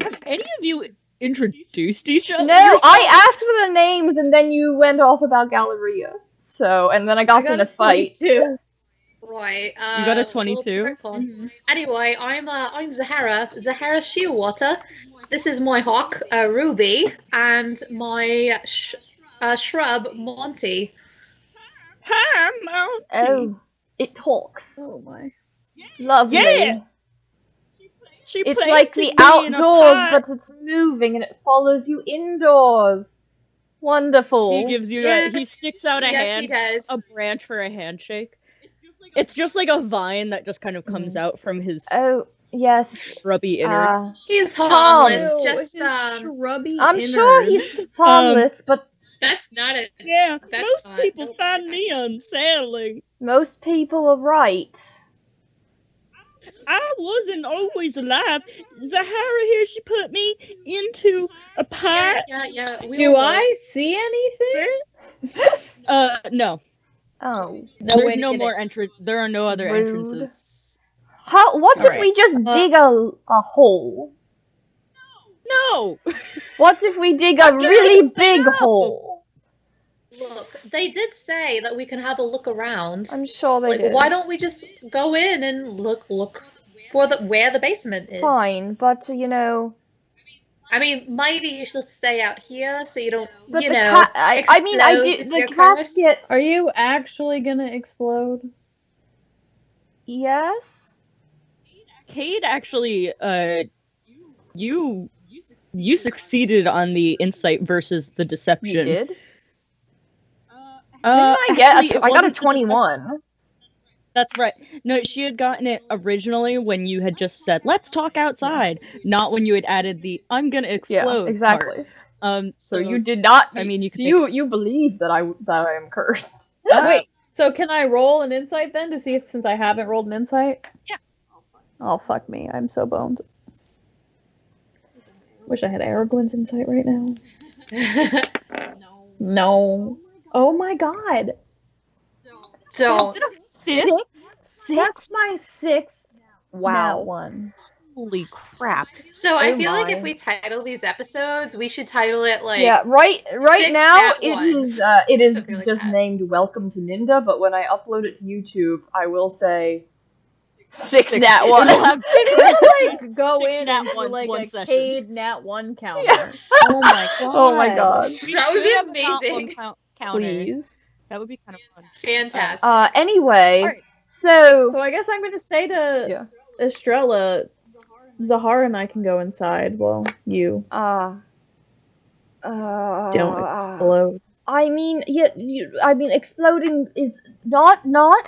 Speaker 2: Have any of you introduced each other?
Speaker 5: No, I asked for the names and then you went off about Galleria. So, and then I got in a fight.
Speaker 3: 22.
Speaker 1: Right.
Speaker 2: You got a
Speaker 1: little
Speaker 2: 22?
Speaker 1: trick on. Anyway, I'm Zahara Shearwater. This is my hawk, Ruby, and my shrub, Monty.
Speaker 2: Hi, Monty.
Speaker 5: Oh, it talks.
Speaker 3: Oh my.
Speaker 5: Lovely.
Speaker 2: Yeah. She
Speaker 5: It's
Speaker 2: planted
Speaker 5: like the
Speaker 2: me in a
Speaker 5: outdoors,
Speaker 2: pot.
Speaker 5: but it's moving and it follows you indoors. Wonderful.
Speaker 2: He gives you
Speaker 1: Yes.
Speaker 2: he sticks out a
Speaker 1: Yes,
Speaker 2: hand,
Speaker 1: he does.
Speaker 2: a branch for a handshake. It's just like a vine that just kind of comes out from his
Speaker 5: Oh, yes.
Speaker 2: shrubby innards.
Speaker 1: He's
Speaker 5: Tom.
Speaker 1: harmless.
Speaker 3: Ew,
Speaker 1: Just
Speaker 3: his shrubby
Speaker 5: I'm sure he's
Speaker 3: innards.
Speaker 5: harmless, but
Speaker 1: that's not it.
Speaker 2: Yeah,
Speaker 1: That's
Speaker 2: most
Speaker 1: not-
Speaker 2: people
Speaker 1: nope.
Speaker 2: find me unsettling.
Speaker 5: most people are right.
Speaker 2: I wasn't always alive. Zahara here, she put me into a pot.
Speaker 1: Yeah.
Speaker 3: Do I see anything?
Speaker 2: No.
Speaker 5: Oh.
Speaker 3: No way
Speaker 2: There's
Speaker 3: to
Speaker 2: no
Speaker 3: get
Speaker 2: more
Speaker 3: it.
Speaker 2: entrance. There are no other
Speaker 5: Rude.
Speaker 2: entrances.
Speaker 5: What if
Speaker 3: Alright.
Speaker 5: we just dig a hole?
Speaker 2: No.
Speaker 5: What if we dig a
Speaker 2: I'm just
Speaker 5: really
Speaker 2: gonna say
Speaker 5: big
Speaker 2: no.
Speaker 5: hole?
Speaker 1: Look, they did say that we can have a look around.
Speaker 5: I'm sure they
Speaker 1: Like,
Speaker 5: did.
Speaker 1: why don't we just go in and look for where the basement is?
Speaker 5: Fine, but
Speaker 1: I mean, maybe you should stay out here so you don't,
Speaker 5: but
Speaker 1: you
Speaker 5: the
Speaker 1: know.
Speaker 5: I mean, I do
Speaker 1: explode with
Speaker 5: the
Speaker 1: your curse.
Speaker 5: casket.
Speaker 3: Are you actually gonna explode?
Speaker 5: Yes.
Speaker 2: Kade actually, you succeeded on the insight versus the deception.
Speaker 5: You did.
Speaker 2: Uh,
Speaker 5: Didn't I get?
Speaker 2: actually, it
Speaker 5: I got a
Speaker 2: wasn't the
Speaker 5: 21.
Speaker 2: That's right. No, she had gotten it originally when you had just said, "Let's talk outside," not when you had added the "I'm gonna explode."
Speaker 5: Yeah, exactly.
Speaker 2: Part.
Speaker 5: So you did not.
Speaker 2: I mean, you could
Speaker 5: you believe that I am cursed.
Speaker 3: Wait, so can I roll an insight then to see if since I haven't rolled an insight?
Speaker 2: Yeah.
Speaker 3: Oh fuck me, I'm so boned. Wish I had Aragorn's insight right now. No. Oh my god.
Speaker 1: So,
Speaker 5: Six.
Speaker 3: That's my sixth
Speaker 5: Wow.
Speaker 3: nat one.
Speaker 2: Holy crap!
Speaker 1: I
Speaker 5: Oh
Speaker 1: feel like if
Speaker 5: my.
Speaker 1: we title these episodes, we should title it like
Speaker 5: Yeah, right
Speaker 1: six
Speaker 5: now
Speaker 1: nat
Speaker 5: it
Speaker 1: ones.
Speaker 5: is
Speaker 1: Something like
Speaker 5: just
Speaker 1: that.
Speaker 5: named Welcome to Ninda, but when I upload it to YouTube, I will say six nat
Speaker 2: It'll
Speaker 5: one.
Speaker 2: have
Speaker 3: Like go
Speaker 2: Six
Speaker 3: in
Speaker 2: nat
Speaker 3: and do
Speaker 2: ones,
Speaker 3: like
Speaker 2: one
Speaker 3: a
Speaker 2: session.
Speaker 3: Cade nat one counter.
Speaker 5: Yeah.
Speaker 3: Oh my god.
Speaker 5: Oh my god.
Speaker 2: We
Speaker 1: That would
Speaker 2: should
Speaker 1: be
Speaker 2: have a
Speaker 1: amazing.
Speaker 2: counter.
Speaker 5: Please.
Speaker 2: That would be kind of fun.
Speaker 1: Fantastic.
Speaker 5: Anyway,
Speaker 2: Alright.
Speaker 5: so
Speaker 3: So I guess I'm gonna say to
Speaker 5: yeah.
Speaker 3: Estrella, Zahara and I can go inside. Well, you don't explode.
Speaker 5: I mean, I mean, exploding is not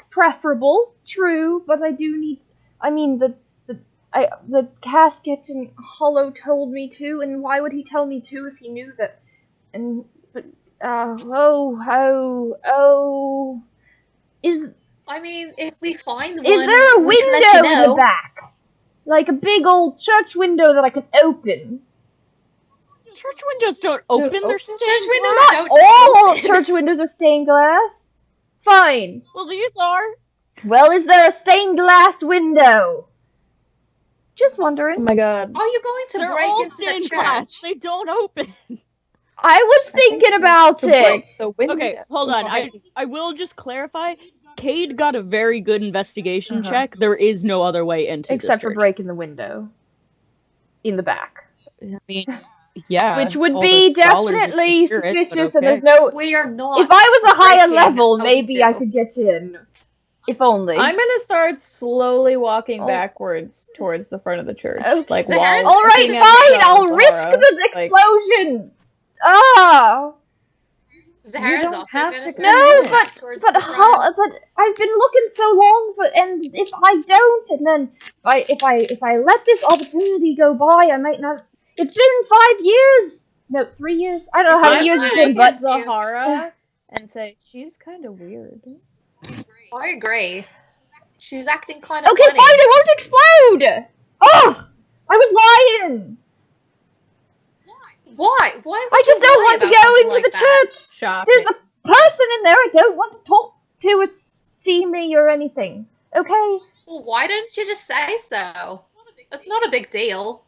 Speaker 5: preferable, true, but I do need. I mean, the casket and Hollow told me to, and why would he tell me to if he knew that? And but is
Speaker 1: I mean, if we find one,
Speaker 5: there a
Speaker 1: we can let you
Speaker 5: window in
Speaker 1: know.
Speaker 5: the back, like a big old church window that I can open?
Speaker 2: Church windows don't open. They're
Speaker 1: Church
Speaker 2: stained
Speaker 1: windows
Speaker 2: glass.
Speaker 1: don't
Speaker 5: All
Speaker 1: open.
Speaker 5: church windows are stained glass. Fine.
Speaker 2: Well, these are.
Speaker 5: Well, is there a stained glass window? Just
Speaker 3: Oh
Speaker 5: wondering.
Speaker 3: my god.
Speaker 1: Are you going to
Speaker 2: They're
Speaker 1: break
Speaker 2: all
Speaker 1: into the
Speaker 2: stained
Speaker 1: church?
Speaker 2: glass. They don't open.
Speaker 5: I was thinking about
Speaker 3: To break
Speaker 5: it.
Speaker 3: the window.
Speaker 2: Okay, hold on. I will just clarify. Cade got a very good investigation
Speaker 5: Uh-huh.
Speaker 2: check. There is no other way into
Speaker 5: Except
Speaker 2: this
Speaker 5: for
Speaker 2: church.
Speaker 5: breaking the window. In the back.
Speaker 2: I mean, yeah.
Speaker 5: Which would
Speaker 2: all
Speaker 5: be
Speaker 2: the scholars
Speaker 5: definitely
Speaker 2: used to hear it, but
Speaker 5: suspicious, and
Speaker 2: okay.
Speaker 5: there's no...
Speaker 1: We are not.
Speaker 5: If I was a higher
Speaker 1: breaking
Speaker 5: level,
Speaker 1: a
Speaker 5: maybe I
Speaker 1: window.
Speaker 5: could get in. If only.
Speaker 3: I'm gonna start slowly walking
Speaker 5: Oh.
Speaker 3: backwards towards the front of the church.
Speaker 5: Okay.
Speaker 3: Like
Speaker 1: Zahara's-
Speaker 3: while
Speaker 5: Alright,
Speaker 3: looking at
Speaker 5: fine,
Speaker 3: the
Speaker 5: I'll
Speaker 3: Zahara,
Speaker 5: risk the
Speaker 3: like,
Speaker 5: explosion! Ah!
Speaker 1: Zahara's
Speaker 3: don't
Speaker 1: also
Speaker 3: have
Speaker 1: gonna
Speaker 3: to
Speaker 1: start
Speaker 5: No,
Speaker 1: walking
Speaker 5: but
Speaker 1: towards
Speaker 5: but
Speaker 1: the front.
Speaker 5: but I've been looking so long for, and if I don't, and then if I let this opportunity go by, I might not. It's been 5 years. No, 3 years. I don't know how many years it's been, but
Speaker 3: Zahara and say she's kind of weird.
Speaker 1: I agree. She's acting kind of
Speaker 5: okay,
Speaker 1: funny.
Speaker 5: fine. It won't explode. Oh, I was lying.
Speaker 1: Why? Why?
Speaker 5: I
Speaker 1: would
Speaker 5: just
Speaker 1: you
Speaker 5: don't
Speaker 1: lie
Speaker 5: want to
Speaker 1: about
Speaker 5: go
Speaker 1: something
Speaker 5: into
Speaker 1: like
Speaker 5: the
Speaker 1: that?
Speaker 5: church.
Speaker 3: Shocking.
Speaker 5: There's a person in there I don't want to talk to or see me or anything. Okay.
Speaker 1: Well, why didn't you just say so? It's not a big deal.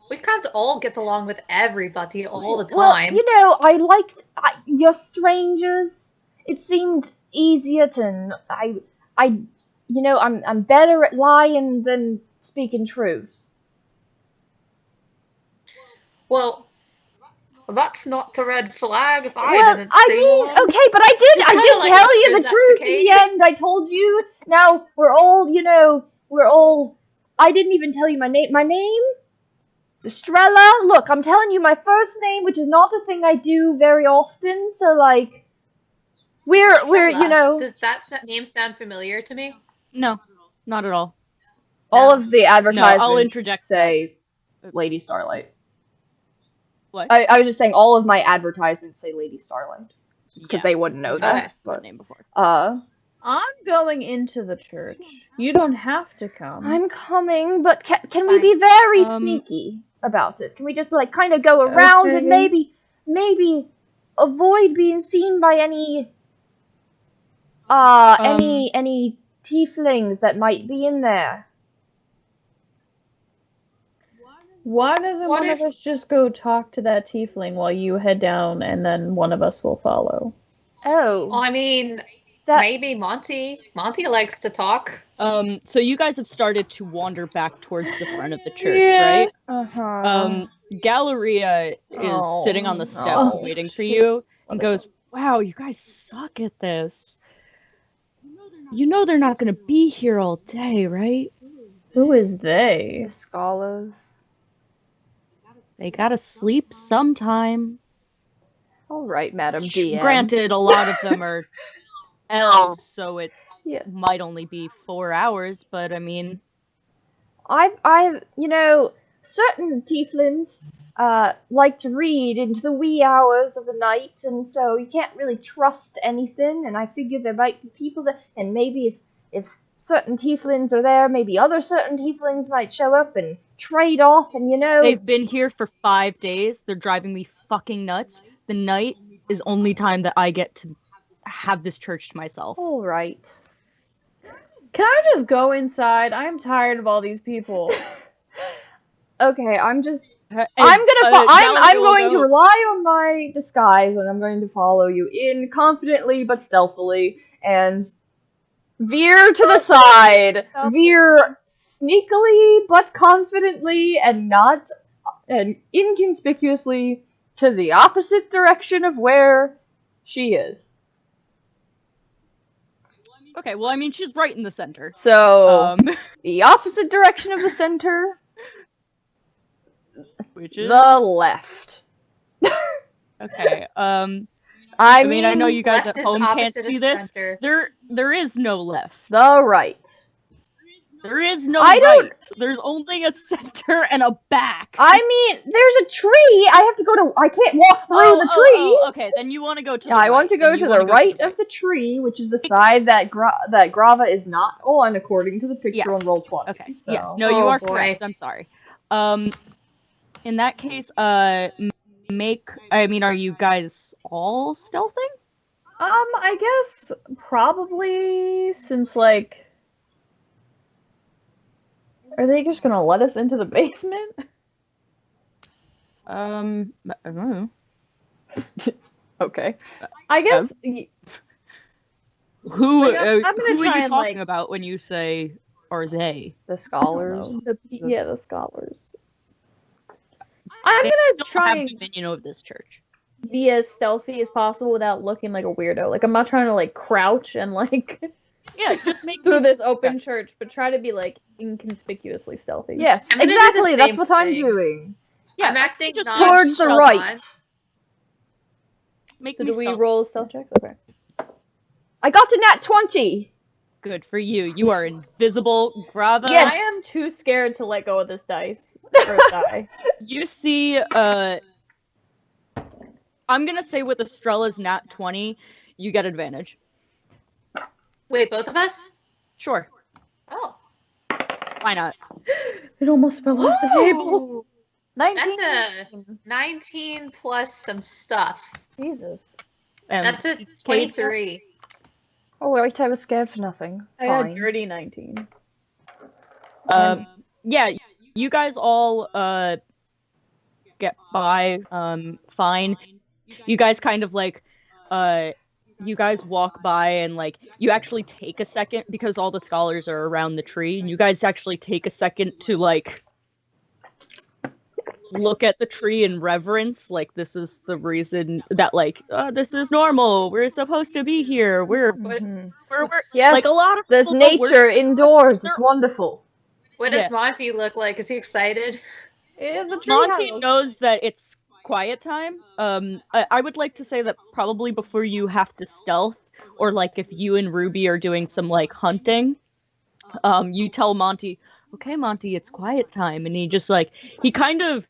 Speaker 1: We can't all get along with everybody all the time.
Speaker 5: Well, I liked your strangers. It seemed easier to. I'm better at lying than speaking truth.
Speaker 1: Well, that's not the red flag if I
Speaker 5: Well,
Speaker 1: didn't
Speaker 5: I
Speaker 1: see
Speaker 5: mean,
Speaker 1: one.
Speaker 5: okay, but I did
Speaker 1: It's kinda like
Speaker 5: tell you
Speaker 1: whispers
Speaker 5: the
Speaker 1: up
Speaker 5: truth
Speaker 1: to
Speaker 5: in
Speaker 1: Kate.
Speaker 5: the end. I told you. Now we're all. I didn't even tell you my name. My name. Estrella. Look, I'm telling you my first name, which is not a thing I do very often. So we're
Speaker 1: Does that name sound familiar to me?
Speaker 2: No, not at all.
Speaker 5: all
Speaker 1: No.
Speaker 5: of the
Speaker 2: No,
Speaker 5: advertisements
Speaker 2: I'll interject
Speaker 5: say Lady Starlight.
Speaker 2: What?
Speaker 5: I was just saying all of my advertisements say Lady Starlight. Just because they wouldn't know
Speaker 2: We've
Speaker 5: that.
Speaker 2: heard
Speaker 5: But
Speaker 2: that name before.
Speaker 3: I'm going into the church. You don't have to come.
Speaker 5: I'm coming, but can we be very sneaky about it? Can we just like kind of go around and maybe avoid being seen by any tieflings that might be in there?
Speaker 3: Why doesn't one of us just go talk to that tiefling while you head down, and then one of us will follow?
Speaker 5: Oh.
Speaker 1: Well, I mean, maybe Monty. Monty likes to talk.
Speaker 2: So you guys have started to wander back towards the front of the church, right?
Speaker 5: Uh-huh.
Speaker 2: Galleria is sitting on the steps waiting for you and goes, "Wow, you guys suck at this. You know they're not going to be here all day, right?"
Speaker 3: Who is they?
Speaker 5: The scholars.
Speaker 2: They gotta sleep sometime.
Speaker 5: All right, Madam DM.
Speaker 2: Granted, a lot of them are elves, so it might only be 4 hours, but I mean...
Speaker 5: I've certain tieflings like to read into the wee hours of the night, and so you can't really trust anything, and I figure there might be people that, and maybe if certain tieflings are there, maybe other certain tieflings might show up and trade off, and
Speaker 2: They've been here for 5 days, they're driving me fucking nuts. The night is only time that I get to have this church to myself.
Speaker 5: Alright.
Speaker 3: Can I just go inside? I'm tired of all these people.
Speaker 5: Okay, I'm going
Speaker 2: to
Speaker 5: to rely on my disguise, and I'm going to follow you in confidently but stealthily, and veer to the side. Veer sneakily but confidently and inconspicuously to the opposite direction of where she is.
Speaker 2: Okay, well, I mean, she's right in the center.
Speaker 5: So, the opposite direction of the center,
Speaker 2: which is
Speaker 5: the left.
Speaker 2: Okay,
Speaker 5: I mean,
Speaker 2: I know you guys at home can't
Speaker 1: opposite
Speaker 2: see
Speaker 1: of
Speaker 2: this.
Speaker 1: center.
Speaker 2: There is no left.
Speaker 5: The right.
Speaker 2: There is no right. There's only a center and a back.
Speaker 5: I mean, there's a tree. I can't walk through the tree.
Speaker 2: Okay, then you want to go to the
Speaker 5: I
Speaker 2: right.
Speaker 5: want to go to the right of the tree, which is the side that Grava is not on, according to the picture on Roll20.
Speaker 2: Okay,
Speaker 5: so.
Speaker 2: yes. No, you are correct. I'm sorry. In that case, are you guys all stealthing?
Speaker 3: I guess probably, since, like... Are they just gonna let us into the basement?
Speaker 2: I don't know.
Speaker 5: Okay.
Speaker 3: I guess...
Speaker 2: Who are you
Speaker 3: try
Speaker 2: talking about when you say, are they?
Speaker 5: The scholars.
Speaker 3: The scholars. I'm gonna try and
Speaker 2: dominion of this church.
Speaker 3: Be as stealthy as possible without looking like a weirdo. Like, I'm not trying to, like, crouch and, like...
Speaker 2: Yeah, just make
Speaker 3: through this open church, but try to be, like, inconspicuously stealthy.
Speaker 5: Yes, exactly. That's what I'm doing.
Speaker 1: Yeah, I'm acting
Speaker 5: just towards the right.
Speaker 3: So do we roll stealth checks? Okay.
Speaker 5: I got a nat 20.
Speaker 2: Good for you. You are invisible, Grava.
Speaker 5: Yes.
Speaker 3: I am too scared to let go of this dice or die.
Speaker 2: You see, I'm gonna say with Estrella's nat 20, you get advantage.
Speaker 1: Wait, both of us?
Speaker 2: Sure.
Speaker 1: Oh.
Speaker 2: Why not?
Speaker 3: It almost fell off the table. 19.
Speaker 1: That's a 19 plus some stuff.
Speaker 3: Jesus.
Speaker 1: That's a 23.
Speaker 5: Oh, right, I was scared for nothing.
Speaker 3: I had dirty 19.
Speaker 2: Yeah, you guys all get by fine. You guys kind of like you guys walk by and like you actually take a second because all the scholars are around the tree, and you guys actually take a second to like look at the tree in reverence, like this is the reason that like this is normal, we're supposed to be here, we're
Speaker 5: yes,
Speaker 2: like a lot of
Speaker 5: there's nature indoors, it's wonderful.
Speaker 1: What does Monty look like? Is he excited?
Speaker 2: Monty knows that it's quiet time. I would like to say that probably before you have to stealth, or like if you and Ruby are doing some like hunting, you tell Monty, okay, Monty, it's quiet time, and he just like he kind of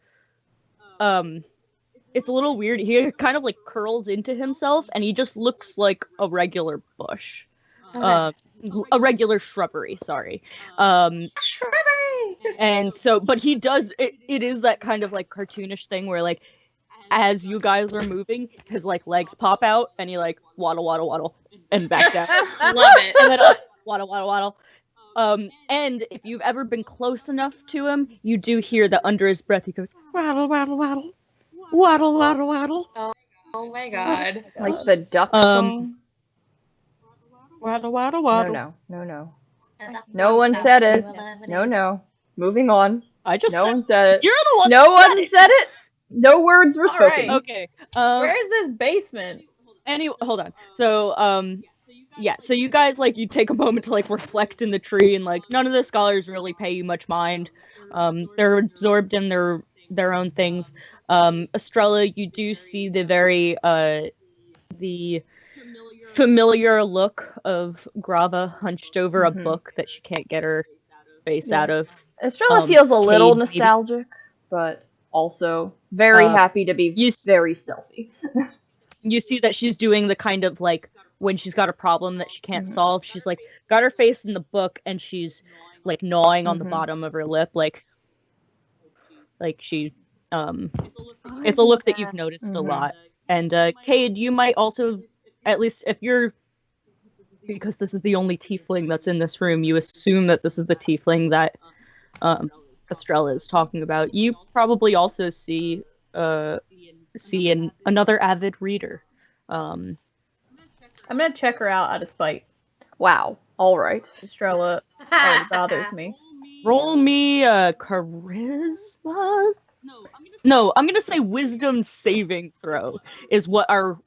Speaker 2: it's a little weird. He kind of like curls into himself, and he just looks like a regular bush.
Speaker 1: Okay.
Speaker 2: A regular shrubbery, sorry.
Speaker 1: Shrubbery!
Speaker 2: And so, but he does, it is that kind of like cartoonish thing where like, as you guys are moving, his like legs pop out, and he like waddle, waddle, waddle, and back down.
Speaker 1: Love it.
Speaker 2: And then waddle, waddle, waddle. And if you've ever been close enough to him, you do hear that under his breath he goes, waddle, waddle, waddle. Waddle, waddle, waddle.
Speaker 1: Oh my god.
Speaker 5: Like the duck song?
Speaker 2: Waddle, waddle, waddle.
Speaker 5: No. No one said it. No. Moving on.
Speaker 2: I just
Speaker 5: No
Speaker 2: said,
Speaker 5: one said it.
Speaker 2: you're the one
Speaker 5: No
Speaker 2: that
Speaker 5: one said it. No words were spoken.
Speaker 3: Alright.
Speaker 2: Okay.
Speaker 3: Where's this basement?
Speaker 2: Hold on. So, yeah, so you guys, like, you take a moment to, like, reflect in the tree, and, like, none of the scholars really pay you much mind. They're absorbed in their own things. Estrella, you do see the very, the familiar look of Grava hunched over a book that she can't get her face out of.
Speaker 5: Estrella feels a little
Speaker 2: Kade,
Speaker 5: nostalgic, but also very happy to be very stealthy.
Speaker 2: You see that she's doing the kind of, like, when she's got a problem that she can't solve, she's, like, got her face in the book, and she's, like, gnawing on the bottom of her lip, like she, it's a look that you've noticed a lot. And, Kade, you might also, at least if you're, because this is the only tiefling that's in this room, you assume that this is the tiefling that, Estrella is talking about. You probably also see another avid reader.
Speaker 3: I'm gonna check her out of spite.
Speaker 5: Wow. Alright.
Speaker 3: Estrella already bothers me.
Speaker 2: Roll me a charisma? No, I'm gonna say wisdom saving throw is what our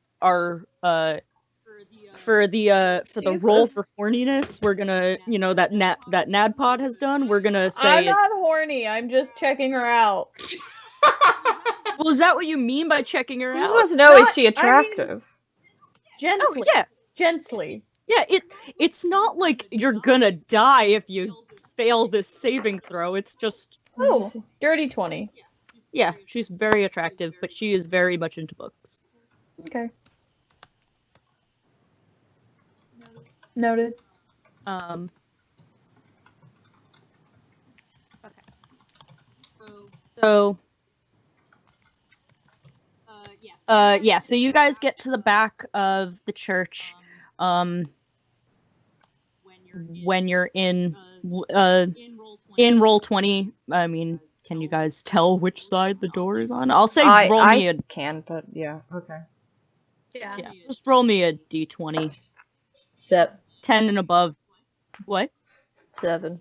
Speaker 2: for the roll for horniness, we're gonna, you know, that Nadpod has done, we're gonna say
Speaker 3: I'm not horny, I'm just checking her out.
Speaker 2: Well, is that what you mean by checking her
Speaker 5: I
Speaker 2: out?
Speaker 5: just want to know, is she attractive?
Speaker 3: Gently.
Speaker 2: Oh, yeah.
Speaker 3: Gently.
Speaker 2: Yeah, it's not like you're gonna die if you fail this saving throw. It's just
Speaker 3: Dirty 20.
Speaker 2: yeah, she's very attractive, but she is very much into books.
Speaker 3: Okay. Noted.
Speaker 2: Okay. So yeah, so you guys get to the back of the church when you're in roll 20. I mean, can you guys tell which side the door is on? I'll say roll me a
Speaker 5: can, but yeah, okay.
Speaker 1: Yeah.
Speaker 2: just roll me a d20. 10 and above. What?
Speaker 5: 7.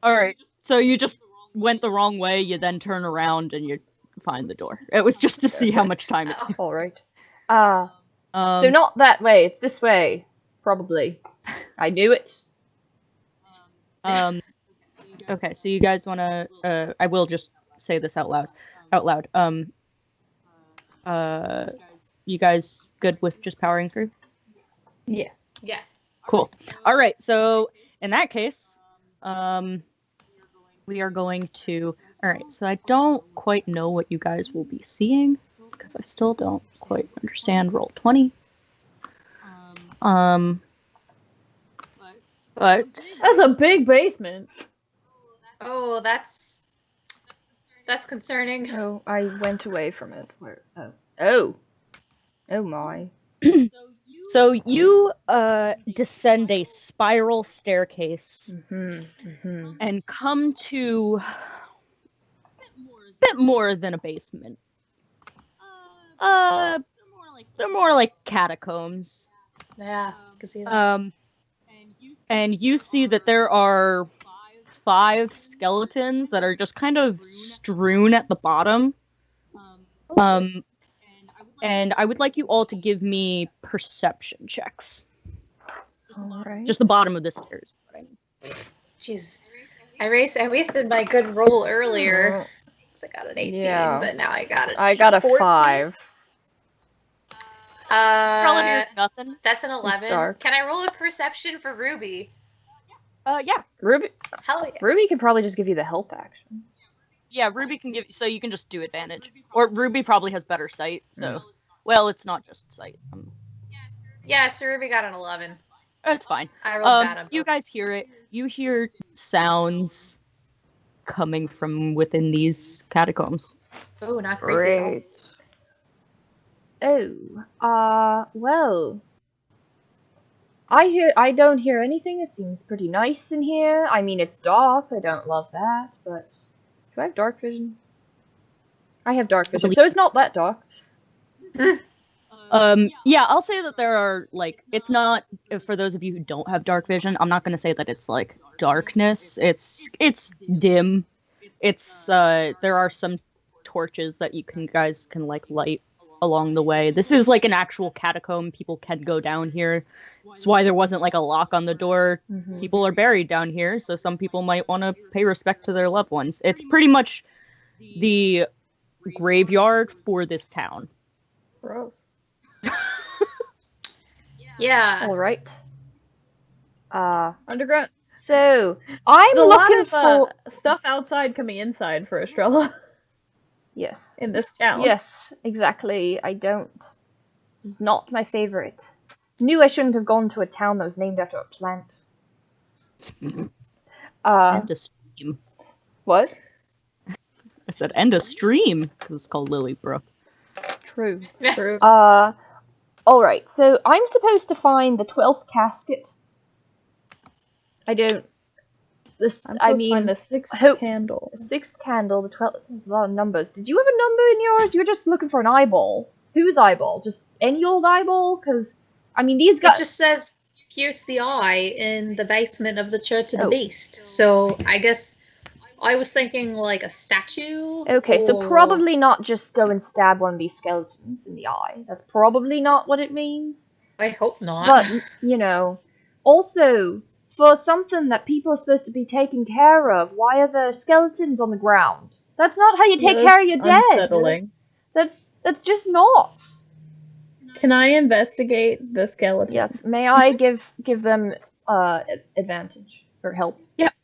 Speaker 2: Alright, so you just went the wrong way, you then turn around and you find the door. It was just to see how much time it took.
Speaker 5: Alright. So not that way, it's this way. Probably. I knew it.
Speaker 2: Okay, so you guys wanna I will just say this out loud. You guys good with just powering through?
Speaker 3: Yeah.
Speaker 1: Yeah.
Speaker 2: Cool. Alright, so in that case, we are going to... Alright, so I don't quite know what you guys will be seeing, because I still don't quite understand roll 20. But...
Speaker 3: That's a big basement.
Speaker 1: Oh, that's concerning.
Speaker 5: Oh, I went away from it. Where? Oh my.
Speaker 2: So you descend a spiral staircase and come to a bit more than a basement. They're more like catacombs.
Speaker 1: Yeah, I can see that.
Speaker 2: And you see that there are 5 skeletons that are just kind of strewn at the bottom. And I would like you all to give me perception checks.
Speaker 5: Alright.
Speaker 2: Just the bottom of the stairs.
Speaker 1: Jeez. I wasted my good roll earlier. Because I got an 18,
Speaker 5: Yeah.
Speaker 1: but now I got it.
Speaker 5: I got a
Speaker 3: 14.
Speaker 5: 5.
Speaker 2: Estrella hears nothing.
Speaker 1: That's an 11.
Speaker 5: dark.
Speaker 1: Can I roll a perception for Ruby?
Speaker 2: Yeah.
Speaker 5: Ruby
Speaker 1: Hell yeah.
Speaker 5: Ruby could probably just give you the help action.
Speaker 2: Yeah, Ruby can give, so you can just do advantage. Or Ruby probably has better sight, so. Well, it's not just sight.
Speaker 1: Yeah, so Ruby got an 11.
Speaker 2: It's fine.
Speaker 1: I rolled bad on
Speaker 2: You
Speaker 1: both.
Speaker 2: guys hear it. You hear sounds coming from within these catacombs.
Speaker 1: Oh, not creepy.
Speaker 5: Well. I don't hear anything. It seems pretty nice in here. I mean, it's dark. I don't love that, but do I have dark vision? I have dark vision, so it's not that dark.
Speaker 2: Yeah, I'll say that there are, like, it's not, for those of you who don't have dark vision, I'm not going to say that it's, like, darkness. It's dim. It's, there are some torches that you guys can, like, light along the way. This is, like, an actual catacomb. People can go down here. That's why there wasn't, like, a lock on the door.
Speaker 5: Mm-hmm.
Speaker 2: People are buried down here, so some people might want to pay respect to their loved ones. It's pretty much the graveyard for this town.
Speaker 3: Gross.
Speaker 1: Yeah.
Speaker 5: All right.
Speaker 3: Underground.
Speaker 5: So I'm
Speaker 3: There's a lot
Speaker 5: looking
Speaker 3: of
Speaker 5: for
Speaker 3: stuff outside coming inside for Estrella
Speaker 5: yes,
Speaker 3: in this town.
Speaker 5: yes, exactly. I don't. It's not my favorite. Knew I shouldn't have gone to a town that was named after a plant.
Speaker 2: End of stream.
Speaker 5: What?
Speaker 2: I said end of stream because it's called Lilybrook.
Speaker 5: True.
Speaker 3: True.
Speaker 5: Alright, so I'm supposed to find the 12th casket. I don't... This,
Speaker 3: I'm
Speaker 5: I
Speaker 3: supposed to
Speaker 5: mean...
Speaker 3: find the sixth
Speaker 5: hope-
Speaker 3: candle.
Speaker 5: 6th candle, the 12th... There's a lot of numbers. Did you have a number in yours? You were just looking for an eyeball. Whose eyeball? Just any old eyeball? Because, I mean, these guys...
Speaker 1: It just says pierce the eye in the basement of the Church of the
Speaker 5: Oh.
Speaker 1: Beast. So I guess I was thinking like a statue.
Speaker 5: Okay, so
Speaker 1: or-
Speaker 5: probably not just go and stab one of these skeletons in the eye. That's probably not what it means.
Speaker 1: I hope not.
Speaker 5: But, you know, also, for something that people are supposed to be taking care of, why are there skeletons on the ground? That's not how you take care of your dead.
Speaker 3: Unsettling.
Speaker 5: That's just not.
Speaker 3: Can I investigate the skeleton?
Speaker 5: Yes, may I give them advantage or help?
Speaker 2: Yep.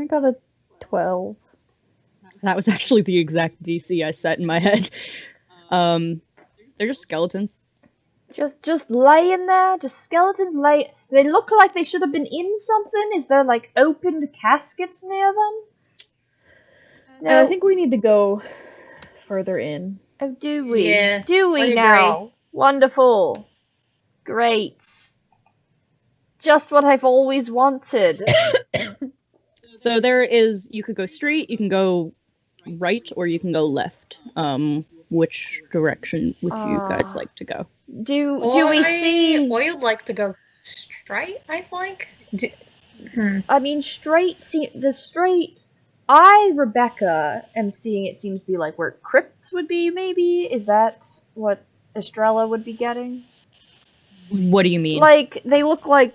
Speaker 3: I got a 12.
Speaker 2: That was actually the exact DC I set in my head. They're just skeletons.
Speaker 5: Just laying there, just skeletons lay. They look like they should have been in something. Is there like opened caskets near them?
Speaker 3: No, I think we need to go further in.
Speaker 5: Oh, do we?
Speaker 1: Yeah,
Speaker 5: Do
Speaker 1: I
Speaker 5: we
Speaker 1: agree.
Speaker 5: now? Wonderful. Great. Just what I've always wanted.
Speaker 2: So there is, you could go straight, you can go right, or you can go left. Which direction would you guys like to go?
Speaker 5: Do we see?
Speaker 1: I would like to go straight, I think.
Speaker 5: I mean, straight. Rebecca, am seeing it seems to be like where crypts would be. Maybe is that what Estrella would be getting?
Speaker 2: What do you mean?
Speaker 5: Like they look like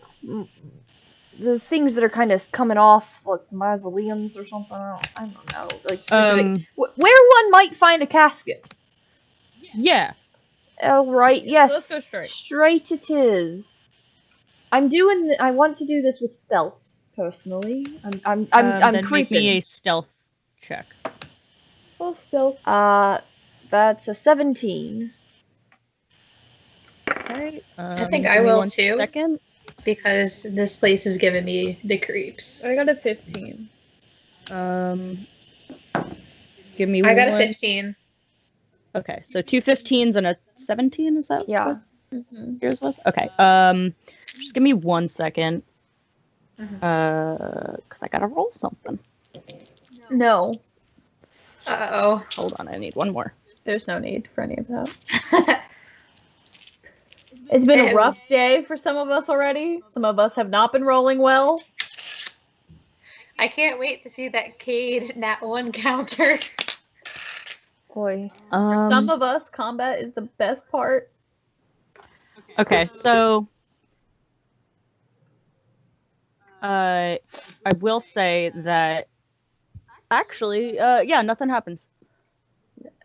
Speaker 5: the things that are kind of coming off like mausoleums or something. I don't know. Like specific, where one might find a casket.
Speaker 2: Yeah.
Speaker 5: Oh right, yes.
Speaker 3: Let's go straight.
Speaker 5: Straight it is. I want to do this with stealth personally. I'm
Speaker 2: then
Speaker 5: creeping.
Speaker 2: make me a stealth check.
Speaker 3: Well, still.
Speaker 5: That's a 17.
Speaker 2: Okay.
Speaker 1: I think
Speaker 2: give
Speaker 1: I
Speaker 2: me
Speaker 1: will
Speaker 2: one
Speaker 1: too.
Speaker 2: Second.
Speaker 1: Because this place is giving me the creeps.
Speaker 3: I got a 15.
Speaker 2: Give me
Speaker 1: I got a
Speaker 2: one-
Speaker 1: 15.
Speaker 2: Okay, so 2 15s and a 17, is that
Speaker 5: Yeah.
Speaker 2: what yours was? Okay, just give me 1 second. Because I gotta roll something.
Speaker 3: No,
Speaker 1: Uh-oh.
Speaker 2: Hold on, I need one more.
Speaker 3: there's no need for any of that. It's been a rough day for some of us already. Some of us have not been rolling well.
Speaker 1: I can't wait to see that Kade nat 1 counter.
Speaker 5: Boy.
Speaker 3: For some of us, combat is the best part.
Speaker 2: Okay, so I will say that actually, yeah, nothing happens.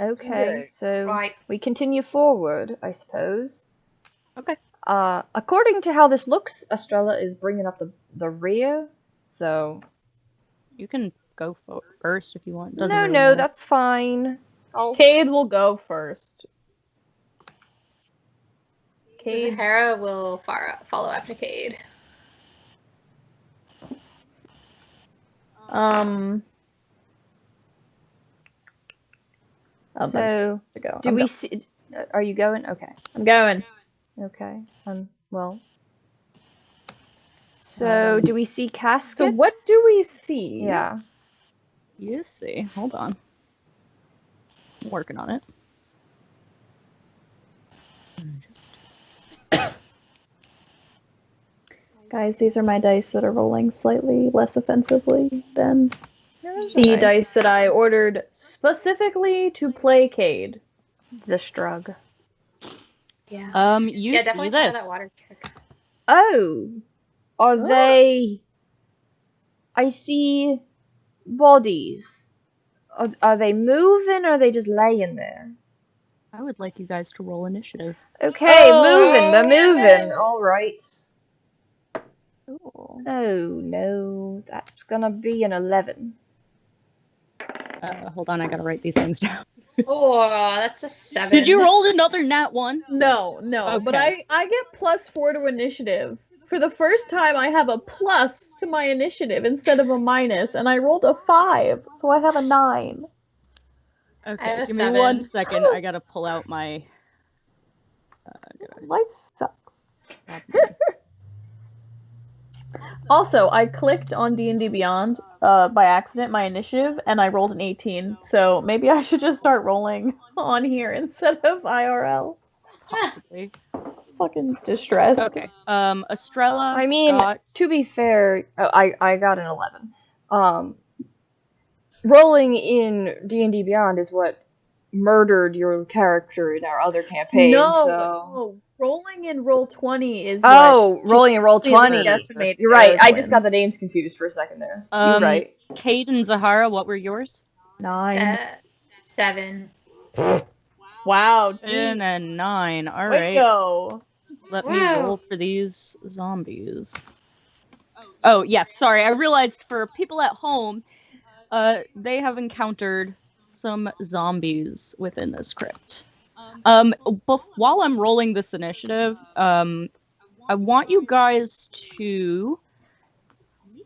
Speaker 5: Okay, so
Speaker 1: Right.
Speaker 5: we continue forward, I suppose.
Speaker 2: Okay.
Speaker 5: According to how this looks, Estrella is bringing up the rear, so...
Speaker 2: You can go first if you want. Doesn't
Speaker 5: No,
Speaker 2: really
Speaker 5: no,
Speaker 2: matter.
Speaker 5: that's fine.
Speaker 3: Kade will go first. Kade.
Speaker 1: Zahara will follow after Kade.
Speaker 5: So,
Speaker 3: to go.
Speaker 5: do we see... Are you going? Okay.
Speaker 3: I'm going.
Speaker 5: Okay. Well... So, do we see caskets?
Speaker 3: So what do we see?
Speaker 5: Yeah.
Speaker 2: You see. Hold on. I'm working on it.
Speaker 3: Guys, these are my dice that are rolling slightly less offensively than
Speaker 5: Those are
Speaker 3: the
Speaker 5: nice.
Speaker 3: dice that I ordered specifically to play Kade.
Speaker 5: The strug.
Speaker 1: Yeah.
Speaker 2: You
Speaker 1: Yeah,
Speaker 2: see
Speaker 1: definitely follow
Speaker 2: this.
Speaker 1: that water check.
Speaker 5: Oh! Are they... I see bodies. Are they moving or are they just laying there?
Speaker 2: I would like you guys to roll initiative.
Speaker 5: Okay,
Speaker 3: Oh,
Speaker 5: moving. They're
Speaker 3: damn
Speaker 5: moving.
Speaker 3: it.
Speaker 5: All right.
Speaker 2: Cool.
Speaker 5: Oh no, that's gonna be an 11.
Speaker 2: Hold on, I gotta write these things down.
Speaker 1: Oh, that's a 7.
Speaker 2: Did you roll another nat 1?
Speaker 3: No, but
Speaker 2: Okay.
Speaker 3: I get +4 to initiative. For the first time, I have a plus to my initiative instead of a minus, and I rolled a 5, so I have a 9.
Speaker 1: I have
Speaker 2: Okay,
Speaker 1: a
Speaker 2: give me
Speaker 1: 7.
Speaker 2: 1 second. I gotta pull out my...
Speaker 3: Life sucks. Also, I clicked on D&D Beyond by accident, my initiative, and I rolled an 18. So maybe I should just start rolling on here instead of IRL.
Speaker 2: Possibly.
Speaker 3: Fucking distressed.
Speaker 2: Okay. Estrella
Speaker 5: I mean,
Speaker 2: got...
Speaker 5: to be fair, I got an 11. Rolling in D&D Beyond is what murdered your character in our other campaign,
Speaker 3: No, rolling in roll 20 is
Speaker 5: Oh, rolling in roll 20.
Speaker 3: Decimated
Speaker 5: You're right. I
Speaker 3: Erwin.
Speaker 5: just got the names confused for a second there. You're right.
Speaker 2: Kade and Zahara, what were yours?
Speaker 3: 9.
Speaker 1: 7.
Speaker 3: Wow, dude.
Speaker 2: And a 9. All
Speaker 3: Way
Speaker 2: right.
Speaker 3: to go.
Speaker 2: Let me roll for these zombies. Oh, yes. Sorry. I realized for people at home, they have encountered some zombies within this crypt. While I'm rolling this initiative, I want you guys to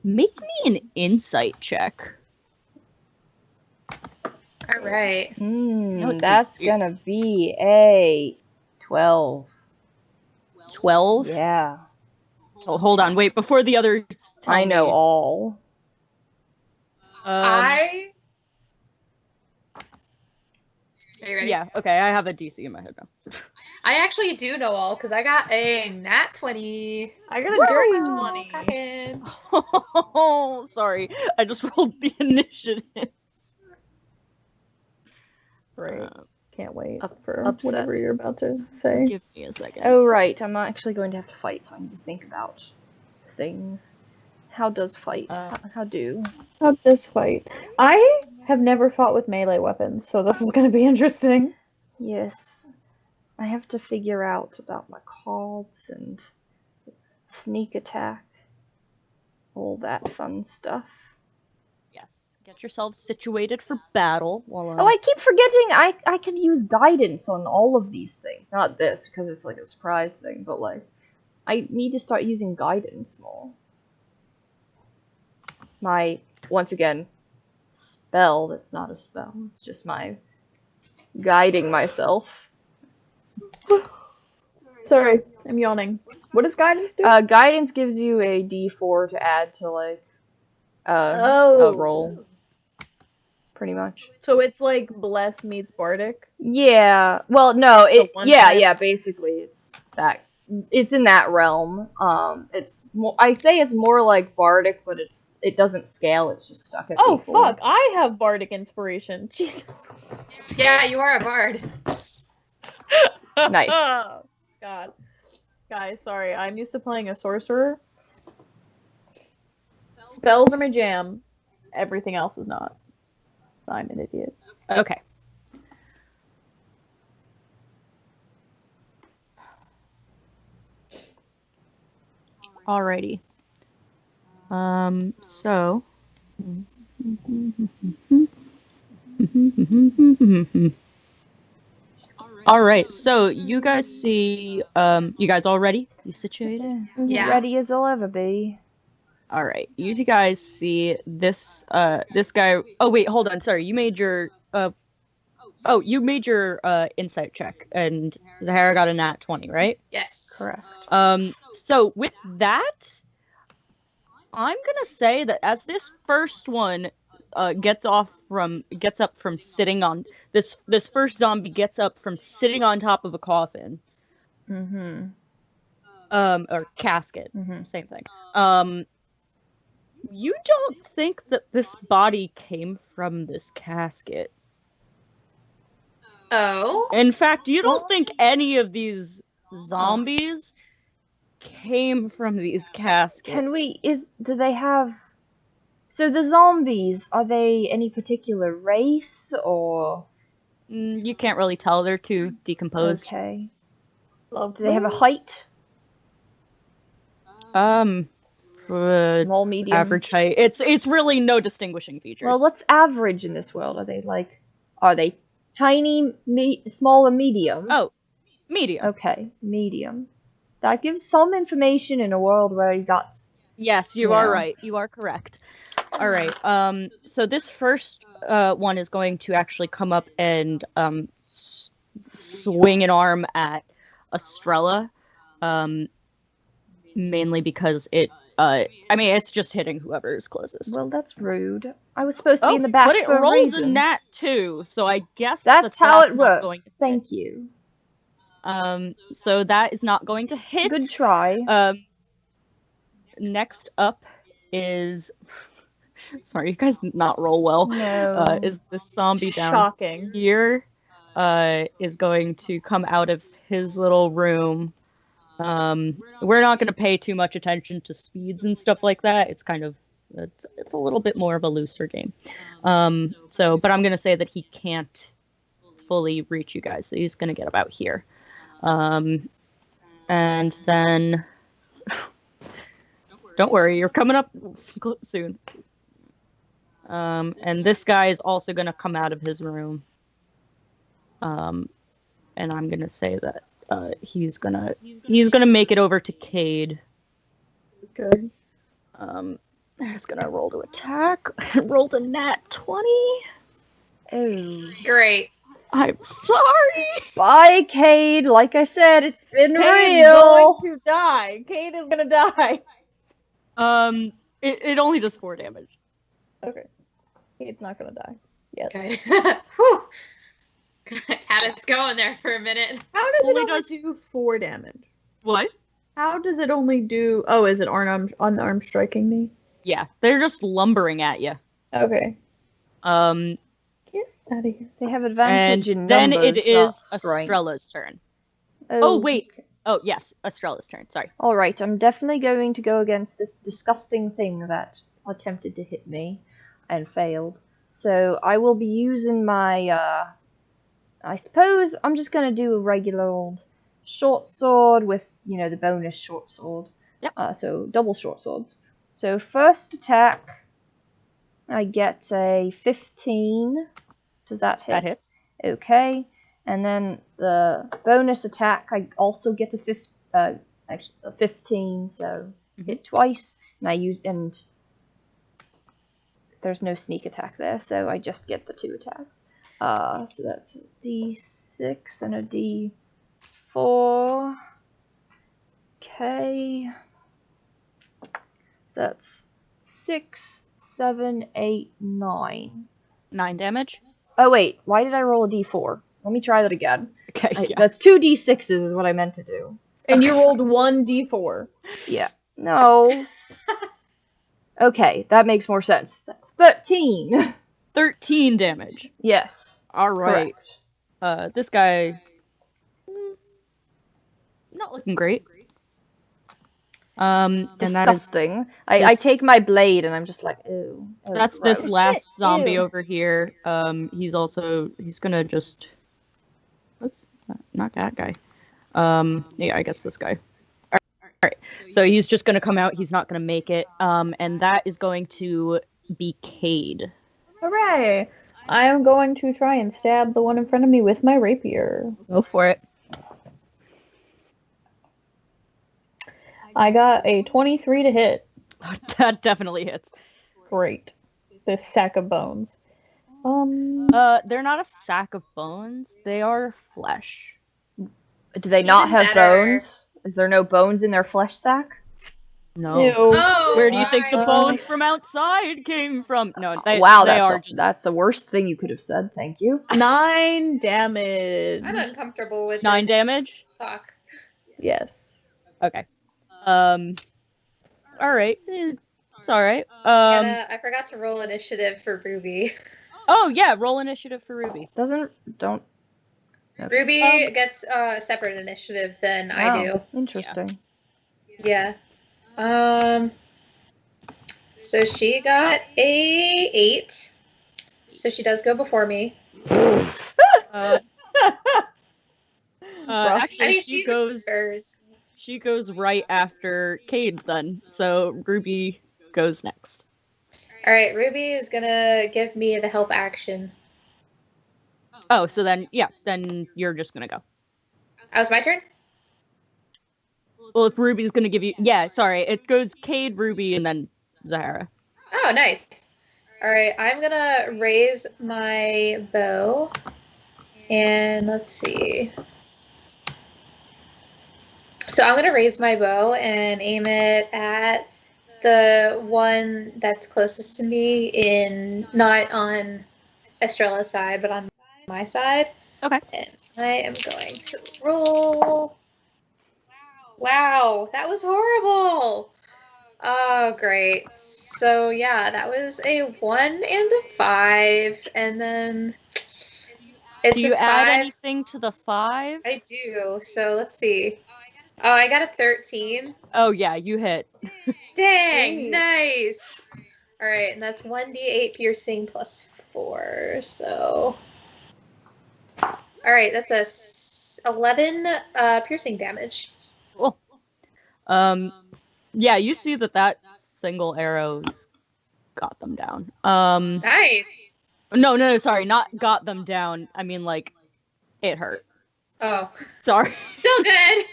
Speaker 2: make me an insight check.
Speaker 1: All right.
Speaker 5: That's gonna be a 12.
Speaker 2: 12?
Speaker 5: Yeah.
Speaker 2: Oh, hold on. Wait, before the others tell
Speaker 5: I know
Speaker 2: me.
Speaker 5: all.
Speaker 1: Are you ready?
Speaker 2: Yeah, okay. I have a DC in my head now.
Speaker 1: I actually do know all because I got a nat 20.
Speaker 3: I got a dirty 20.
Speaker 1: Crackin'.
Speaker 2: Oh, sorry. I just rolled the initiatives.
Speaker 3: Great. Can't wait for
Speaker 5: upset.
Speaker 3: whatever you're about to say.
Speaker 2: Give me a second.
Speaker 5: Oh, right. I'm not actually going to have to fight, so I need to think about things. How does fight? How do?
Speaker 3: How this fight? I have never fought with melee weapons, so this is going to be interesting.
Speaker 5: Yes. I have to figure out about my cards and sneak attack. All that fun stuff.
Speaker 2: Yes. Get yourselves situated for battle. While
Speaker 5: Oh, I keep forgetting I can use guidance on all of these things. Not this, because it's like a surprise thing, but like, I need to start using guidance more. My, once again, spell that's not a spell. It's just my guiding myself.
Speaker 3: Sorry, I'm yawning. What does guidance do?
Speaker 5: Guidance gives you a d4 to add to, like, a roll. Pretty much.
Speaker 3: So it's like Bless meets Bardic?
Speaker 5: Yeah. Well, no,
Speaker 3: time.
Speaker 5: yeah, basically it's that. It's in that realm. It's more, I say it's more like Bardic, but it doesn't scale. It's just stuck at
Speaker 3: Oh,
Speaker 5: people.
Speaker 3: fuck. I have Bardic inspiration. Jesus.
Speaker 1: Yeah, you are a bard.
Speaker 5: Nice.
Speaker 3: God. Guys, sorry. I'm used to playing a sorcerer. Spells are my jam. Everything else is not. I'm an idiot.
Speaker 2: Okay. Alrighty. So. All right. So you guys see, you guys all ready? You situated?
Speaker 1: Yeah.
Speaker 5: Ready as I'll ever be.
Speaker 2: All right. You guys see this, this guy. Oh wait, hold on. Sorry. You made your, you made your insight check, and Zahara got a nat 20, right?
Speaker 1: Yes.
Speaker 5: Correct.
Speaker 2: So with that, I'm gonna say that as this first one gets up from sitting on this first zombie gets up from sitting on top of a coffin,
Speaker 5: Mm-hmm.
Speaker 2: or casket,
Speaker 5: Mm-hmm.
Speaker 2: same thing. You don't think that this body came from this casket.
Speaker 1: Oh.
Speaker 2: In fact, you don't think any of these zombies came from these caskets.
Speaker 5: Do they have... So the zombies, are they any particular race, or...
Speaker 2: You can't really tell. They're too decomposed.
Speaker 5: Okay.
Speaker 3: Love
Speaker 5: Do they have a height? Small, medium?
Speaker 2: Average height. It's really no distinguishing features.
Speaker 5: Well, what's average in this world? Are they tiny, small, or medium?
Speaker 2: Oh, medium.
Speaker 5: Okay, medium. That gives some information in a world where you got...
Speaker 2: Yes, you are right. You are correct. All right. So this first one is going to actually come up and swing an arm at Estrella, mainly because it's just hitting whoever is closest.
Speaker 5: Well, that's rude. I was supposed to be in the back
Speaker 2: but it
Speaker 5: for a
Speaker 2: rolled
Speaker 5: reason.
Speaker 2: a nat 2, so I guess
Speaker 5: That's how it
Speaker 2: not going
Speaker 5: works.
Speaker 2: to
Speaker 5: Thank
Speaker 2: hit.
Speaker 5: you.
Speaker 2: So that is not going to hit.
Speaker 5: Good try.
Speaker 2: Next up is... Sorry, you guys did not roll well.
Speaker 5: No.
Speaker 2: Is the zombie down
Speaker 3: Shocking.
Speaker 2: here is going to come out of his little room. We're not going to pay too much attention to speeds and stuff like that. It's kind of... It's a little bit more of a looser game. But I'm going to say that he can't fully reach you guys, so he's going to get about here. And then... Don't worry, you're coming up soon. And this guy is also going to come out of his room. And I'm going to say that he's going to make it over to Kade.
Speaker 3: Good.
Speaker 2: I'm just going to roll to attack. Rolled a nat 20.
Speaker 5: Oh.
Speaker 1: Great.
Speaker 2: I'm sorry.
Speaker 5: Bye, Kade. Like I said, it's been
Speaker 3: Kade is
Speaker 5: real.
Speaker 3: going to die. Kade is gonna die.
Speaker 2: It only does 4 damage.
Speaker 3: Okay. Kade's not gonna die. Yet.
Speaker 1: Okay. Whew. Had us going there for a minute.
Speaker 3: How does
Speaker 2: Only
Speaker 3: it only
Speaker 2: does-
Speaker 3: do 4 damage?
Speaker 2: What?
Speaker 3: How does it only do... Oh, is it unarmed striking me?
Speaker 2: Yeah, they're just lumbering at you.
Speaker 3: Okay. Get out of here.
Speaker 5: They have advantage
Speaker 2: And
Speaker 5: in
Speaker 2: then
Speaker 5: numbers,
Speaker 2: it is
Speaker 5: not strength.
Speaker 2: Estrella's turn.
Speaker 5: Oh,
Speaker 2: wait. Oh, yes, Estrella's turn. Sorry.
Speaker 5: Alright, I'm definitely going to go against this disgusting thing that attempted to hit me and failed. So I will be using my, I suppose I'm just going to do a regular old short sword with, the bonus short sword.
Speaker 2: Yep.
Speaker 5: So double short swords. So first attack, I get a 15. Does that hit?
Speaker 2: That hits.
Speaker 5: Okay. And then the bonus attack, I also get a 15, so hit twice. And there's no sneak attack there, so I just get the 2 attacks. So that's a D6 and a D4. Okay. That's 6, 7, 8, 9.
Speaker 2: 9 damage.
Speaker 5: Oh wait, why did I roll a D4? Let me try that again.
Speaker 2: Okay, yeah.
Speaker 5: That's 2 D6s is what I meant to do.
Speaker 3: And you rolled 1 d4.
Speaker 5: Yeah. No. Okay, that makes more sense. That's 13.
Speaker 2: 13 damage.
Speaker 5: Yes.
Speaker 2: All right.
Speaker 5: Correct.
Speaker 2: This guy... not looking great. And that is
Speaker 5: Disgusting. I
Speaker 2: this-
Speaker 5: take my blade and I'm just like, ew.
Speaker 2: that's this
Speaker 5: gross.
Speaker 2: last zombie
Speaker 3: Ew.
Speaker 2: over here. He's gonna just. Oops, not that guy. Yeah, I guess this guy. All right. So he's just gonna come out. He's not gonna make it. And that is going to be Kade.
Speaker 3: Hooray! I am going to try and stab the one in front of me with my rapier.
Speaker 2: Go for it.
Speaker 3: I got a 23 to hit.
Speaker 2: That definitely hits.
Speaker 3: Great. This sack of bones.
Speaker 2: They're not a sack of bones. They are flesh.
Speaker 5: Do they not
Speaker 1: Even
Speaker 5: have
Speaker 1: better.
Speaker 5: bones? Is there no bones in their flesh sack?
Speaker 2: No.
Speaker 3: Ew.
Speaker 1: Oh,
Speaker 2: Where do you think the
Speaker 1: my-
Speaker 2: bones from outside came from? No,
Speaker 5: Wow,
Speaker 2: they are just
Speaker 5: that's the worst thing you could have said. Thank you.
Speaker 3: 9 damage.
Speaker 1: I'm uncomfortable with
Speaker 2: 9
Speaker 1: this
Speaker 2: damage.
Speaker 1: talk.
Speaker 3: Yes.
Speaker 2: Okay. All right. It's all right.
Speaker 1: I forgot to roll initiative for Ruby.
Speaker 2: Oh yeah, roll initiative for Ruby.
Speaker 5: Don't.
Speaker 1: Ruby gets separate initiative than I
Speaker 5: Wow,
Speaker 1: do.
Speaker 5: interesting.
Speaker 1: Yeah. So she got a 8. So she does go before me.
Speaker 3: Rough.
Speaker 2: Actually,
Speaker 1: I mean,
Speaker 2: she
Speaker 1: she's
Speaker 2: goes.
Speaker 1: first.
Speaker 2: She goes right after Kade then. So Ruby goes next.
Speaker 1: All right, Ruby is gonna give me the help action.
Speaker 2: Oh, so then then you're just gonna go.
Speaker 1: Oh, it's my turn?
Speaker 2: Well, if Ruby's gonna give you, sorry, it goes Kade, Ruby, and then Zahara.
Speaker 1: Oh, nice. All right, I'm gonna raise my bow, and let's see. So I'm gonna raise my bow and aim it at the one that's closest to me, not on Estrella's side, but on my side.
Speaker 2: Okay.
Speaker 1: And I am going to roll. Wow, that was horrible. Oh, great. So yeah, that was a 1 and a 5, and then it's
Speaker 2: Do you
Speaker 1: a
Speaker 2: add
Speaker 1: 5.
Speaker 2: anything to the 5?
Speaker 1: I do. So let's see. Oh, I got a 13.
Speaker 2: Oh yeah, you hit.
Speaker 1: Dang,
Speaker 3: Sweet.
Speaker 1: nice. All right, and that's 1d8 piercing plus 4. So, all right, that's a 11 piercing damage.
Speaker 2: Cool. Yeah, you see that single arrow's got them down.
Speaker 1: Nice.
Speaker 2: No, sorry, not got them down. I mean, like, it hurt.
Speaker 1: Oh,
Speaker 2: Sorry.
Speaker 1: still good.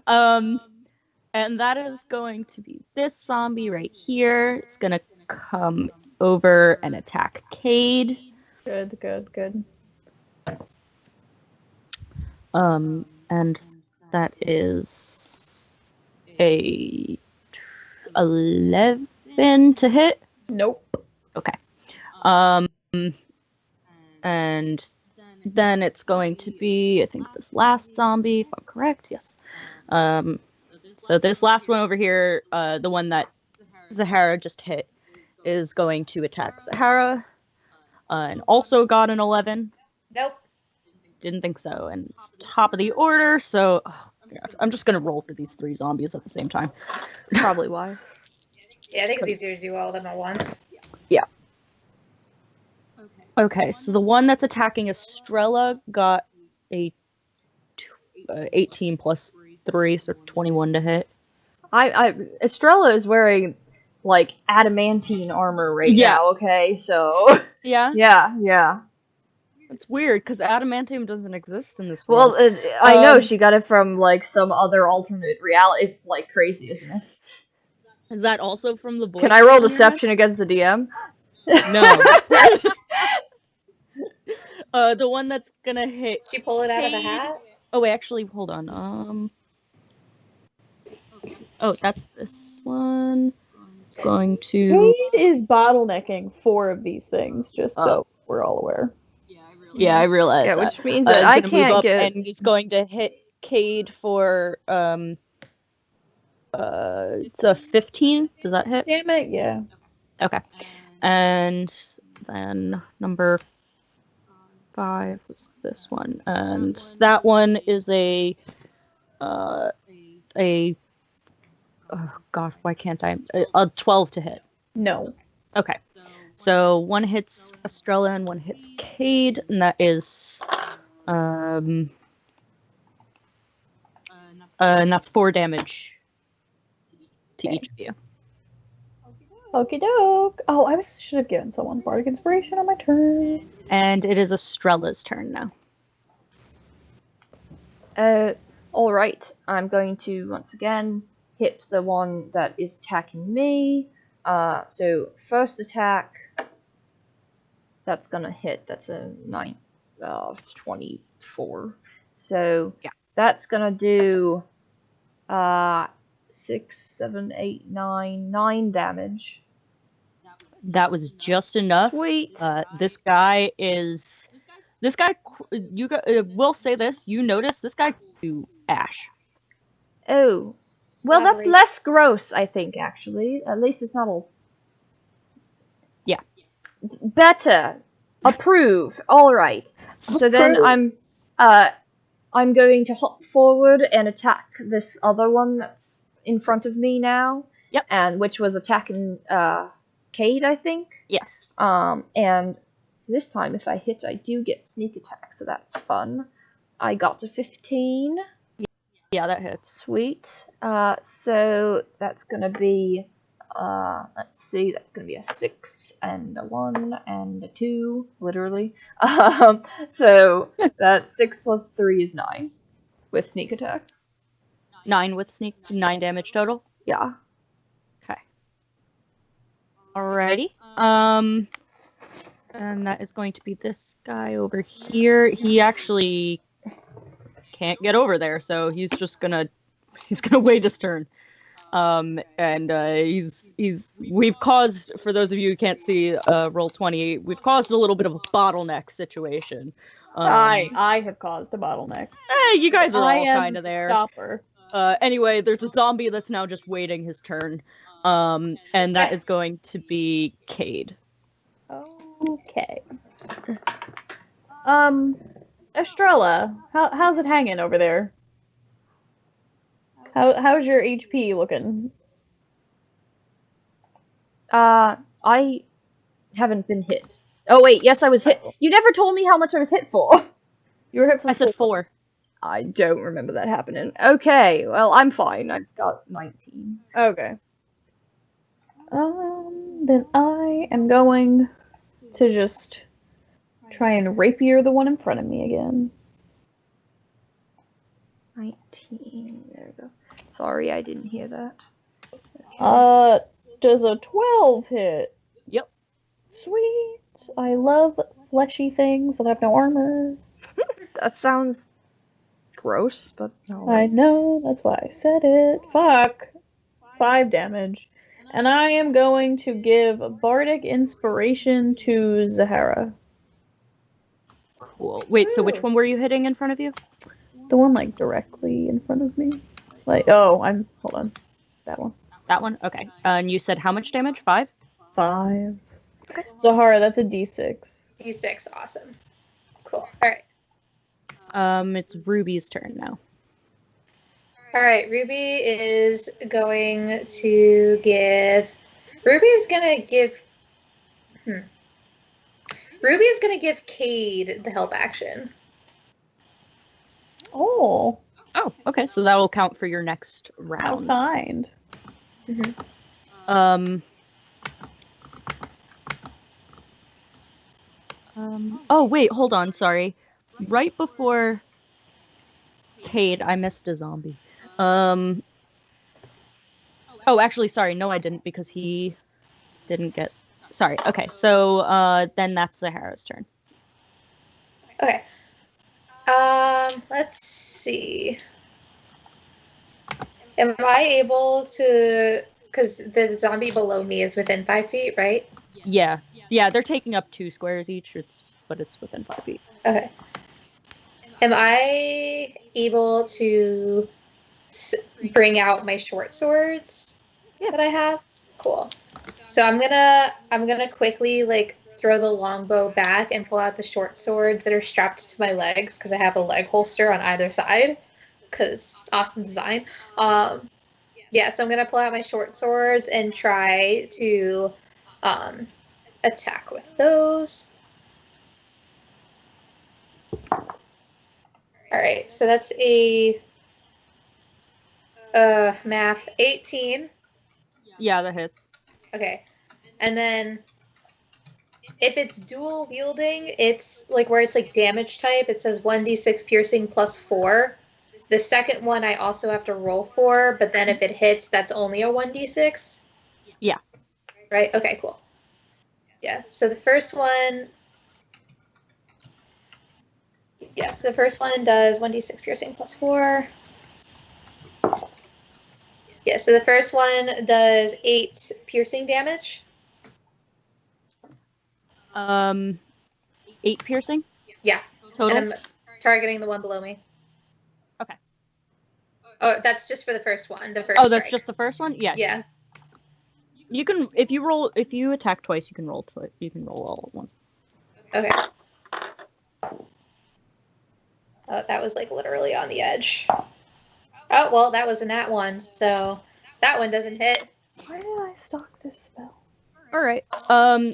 Speaker 2: And that is going to be this zombie right here. It's gonna come over and attack Kade.
Speaker 3: Good.
Speaker 2: And that is a 11 to hit.
Speaker 3: Nope.
Speaker 2: Okay. And then it's going to be, I think, this last zombie, if I'm correct. Yes. So this last one over here, the one that Zahara just hit, is going to attack Zahara, and also got an 11.
Speaker 1: Nope.
Speaker 2: Didn't think so. And it's top of the order, so I'm just gonna roll for these 3 zombies at the same time.
Speaker 5: It's probably wise.
Speaker 1: Yeah, I think it's easier to do all of them at once.
Speaker 2: Okay, so the one that's attacking Estrella got a 18 plus 3, so 21 to hit.
Speaker 5: Estrella is wearing like adamantine armor right
Speaker 2: Yeah.
Speaker 5: now. Okay, so
Speaker 2: Yeah?
Speaker 5: yeah.
Speaker 2: It's weird, because adamantium doesn't exist in this world.
Speaker 5: Well, I know she got it from like some other alternate reality. It's like crazy, isn't it?
Speaker 2: Is that also from the boy?
Speaker 5: Can I roll deception against the DM?
Speaker 2: No. The one that's gonna hit.
Speaker 1: Did you pull it out of the
Speaker 2: Kade.
Speaker 1: hat?
Speaker 2: Oh wait, actually, hold on. Oh, that's this one. It's going to.
Speaker 3: Kade is bottlenecking 4 of these things, just so we're all aware.
Speaker 2: Yeah, I realize.
Speaker 5: Yeah,
Speaker 2: that.
Speaker 5: which means that
Speaker 2: He's
Speaker 5: I
Speaker 2: gonna move
Speaker 5: can't
Speaker 2: up
Speaker 5: get.
Speaker 2: and he's going to hit Kade for it's a 15. Does that hit?
Speaker 3: Damn it, yeah.
Speaker 2: Okay. And then number 5 was this one, and that one is a Oh God, why can't I? 12 to hit.
Speaker 3: No.
Speaker 2: Okay. So one hits Estrella and one hits Kade, and that is, and that's 4 damage to each of you.
Speaker 3: Okie doke. Oh, I should have given someone bardic inspiration on my turn.
Speaker 2: And it is Estrella's turn now.
Speaker 5: Alright. I'm going to, once again, hit the one that is attacking me. So, first attack, that's gonna hit. That's a 24. So,
Speaker 2: yeah.
Speaker 5: That's gonna do 6, 7, 8, 9 damage.
Speaker 2: That was just enough.
Speaker 5: Sweet.
Speaker 2: This guy, you will say this, you notice this guy to ash.
Speaker 5: Oh. Well, that's less gross, I think, actually. At least it's not all...
Speaker 2: Yeah.
Speaker 5: It's better. Approve. Alright. So then I'm going to hop forward and attack this other one that's in front of me now.
Speaker 2: Yep.
Speaker 5: And which was attacking Kade, I think.
Speaker 2: Yes.
Speaker 5: And so this time if I hit I do get sneak attack, so that's fun. I got to 15.
Speaker 2: Yeah, that hits.
Speaker 5: Sweet. So that's gonna be let's see, that's gonna be a 6 and a 1 and a 2, literally. So that's 6 plus 3 is 9 with sneak attack.
Speaker 2: 9 with sneak, 9 damage total?
Speaker 5: Yeah.
Speaker 2: Okay. Alrighty. And that is going to be this guy over here. He actually can't get over there, so he's just gonna wait his turn. We've caused, for those of you who can't see roll 20, we've caused a little bit of a bottleneck situation.
Speaker 3: I have caused a bottleneck.
Speaker 2: You guys are all kind of there.
Speaker 3: Stopper.
Speaker 2: Anyway, there's a zombie that's now just waiting his turn. And that is going to be Kade.
Speaker 3: Okay. Estrella, how's it hanging over there? How's your HP looking?
Speaker 5: I haven't been hit. Oh wait, yes I was hit. You never told me how much I was hit for.
Speaker 3: You were hit for
Speaker 2: I said 4.
Speaker 5: I don't remember that happening. Okay, well I'm fine. I've got 19.
Speaker 3: Okay. Then I am going to just try and rapier the one in front of me again.
Speaker 5: 19. There we go. Sorry, I didn't hear that.
Speaker 3: Okay. Does a 12 hit?
Speaker 2: Yep.
Speaker 3: Sweet. I love fleshy things that have no armor.
Speaker 5: That sounds gross, but no.
Speaker 3: I know, that's why I said it. Fuck. 5 damage. And I am going to give bardic inspiration to Zahara.
Speaker 2: Cool. Wait, so which one were you hitting in front of you?
Speaker 3: The one, like, directly in front of me. Like, hold on. That one.
Speaker 2: That one? Okay. And you said how much damage? 5?
Speaker 3: 5. Okay. Zahara, that's a D6.
Speaker 1: D6, awesome. Cool. Alright.
Speaker 2: It's Ruby's turn now.
Speaker 1: Alright, Ruby is going to give... Ruby's gonna give Kade the help action.
Speaker 3: Oh.
Speaker 2: Oh, okay. So that will count for your next round.
Speaker 3: How kind.
Speaker 1: Mm-hmm.
Speaker 2: Oh, wait, hold on, sorry. Right before Kade, I missed a zombie. Oh, actually, sorry, no I didn't, because he didn't get... Sorry, okay, so then that's Zahara's turn.
Speaker 1: Okay. Let's see. Am I able to... Because the zombie below me is within 5 feet, right?
Speaker 2: Yeah, they're taking up 2 squares each, but it's within 5 feet.
Speaker 1: Okay. Am I able to bring out my short swords that I have? Cool. So I'm gonna quickly like throw the longbow back and pull out the short swords that are strapped to my legs because I have a leg holster on either side. Because awesome design. Yeah, so I'm gonna pull out my short swords and try to attack with those. Alright, so that's a math 18.
Speaker 2: Yeah, that hits.
Speaker 1: Okay. And then if it's dual wielding, it's like where it's like damage type, it says 1d6 piercing plus 4. The second one I also have to roll for, but then if it hits, that's only a 1d6.
Speaker 2: Yeah.
Speaker 1: Right? Okay, cool. Yeah, so the first one. Yeah, so the first one does 1d6 piercing plus 4. Yeah, so the first one does 8 piercing damage.
Speaker 2: 8 piercing?
Speaker 1: Yeah.
Speaker 2: Total?
Speaker 1: And I'm targeting the one below me.
Speaker 2: Okay.
Speaker 1: Oh, that's just for the first one. The first
Speaker 2: Oh, that's
Speaker 1: strike.
Speaker 2: just the first one? Yeah.
Speaker 1: Yeah.
Speaker 2: You can if you attack twice, you can roll twice. You can roll all at once.
Speaker 1: Okay. Oh, that was like literally on the edge. Oh, well, that was a nat one, so that one doesn't hit.
Speaker 3: Why did I stock this spell?
Speaker 2: All right.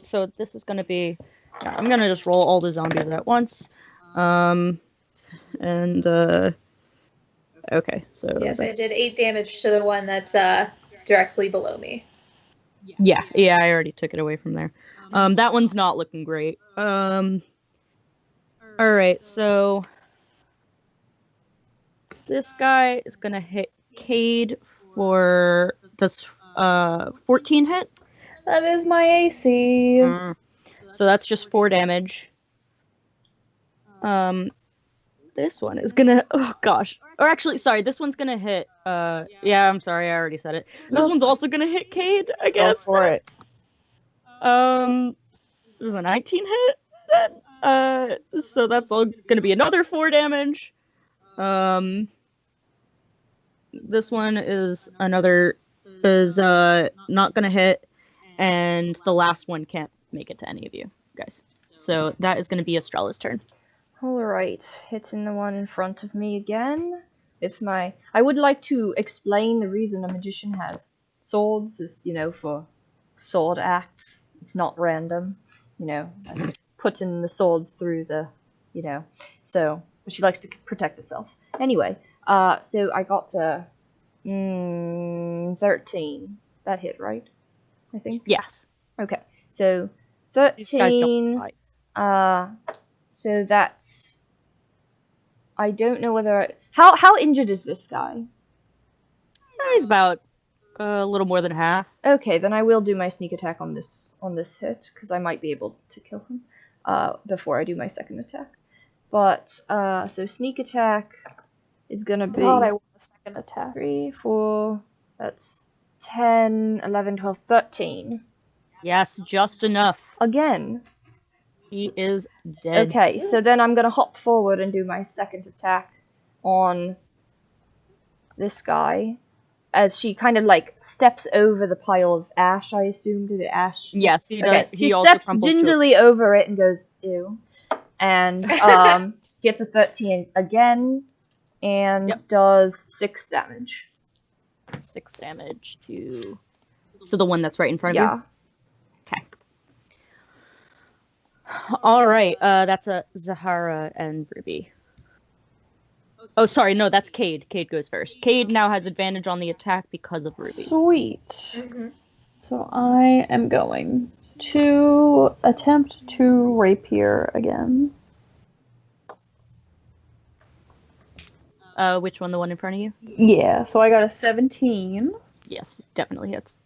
Speaker 2: So this is gonna be. Yeah, I'm gonna just roll all the zombies at once. Okay. So.
Speaker 1: Yes, I did 8 damage to the one that's directly below me.
Speaker 2: Yeah. I already took it away from there. That one's not looking great. All right. So this guy is gonna hit Kade for does 14 hit?
Speaker 3: That is my AC.
Speaker 2: So that's just 4 damage. This one is gonna. Oh gosh. Or actually, sorry. This one's gonna hit. Yeah. I'm sorry. I already said it. This one's also gonna hit Kade. I guess.
Speaker 3: Go for it.
Speaker 2: There's a 19 hit. Then. So that's all gonna be another 4 damage. This one is not gonna hit, and the last one can't make it to any of you guys. So that is gonna be Estrella's turn.
Speaker 5: Alright, hitting the one in front of me again. I would like to explain the reason a magician has swords is, for sword acts. It's not random, like putting the swords through the, so, but she likes to protect herself. Anyway, so I got 13. That hit, right? I think?
Speaker 2: Yes.
Speaker 5: Okay, so
Speaker 2: These guys don't
Speaker 5: 13,
Speaker 2: fight.
Speaker 5: so that's... I don't know whether... How injured is this guy?
Speaker 2: He's about a little more than half.
Speaker 5: Okay, then I will do my sneak attack on this hit, because I might be able to kill him before I do my second attack. But, so sneak attack is gonna be...
Speaker 3: God, I want a second attack.
Speaker 5: 3, 4... That's 10, 11, 12, 13.
Speaker 2: Yes, just enough.
Speaker 5: Again.
Speaker 2: He is dead.
Speaker 5: Okay, so then I'm gonna hop forward and do my second attack on this guy, as she kind of like steps over the pile of ash. I assume, did it ash?
Speaker 2: Yes, he does.
Speaker 5: Okay.
Speaker 2: He
Speaker 5: She
Speaker 2: also
Speaker 5: steps
Speaker 2: crumples to
Speaker 5: gingerly over it and goes ew, and gets a 13 again, and does 6 damage.
Speaker 2: 6 damage to the one that's right in front of you. Okay. All right. That's a Zahara and Ruby. Oh, sorry. No, that's Kade. Kade goes first. Kade now has advantage on the attack because of Ruby.
Speaker 3: Sweet.
Speaker 1: Mm-hmm.
Speaker 3: So I am going to attempt to rapier again.
Speaker 2: Which one? The one in front of you?
Speaker 3: Yeah, so I got a 17.
Speaker 2: Yes, definitely hits.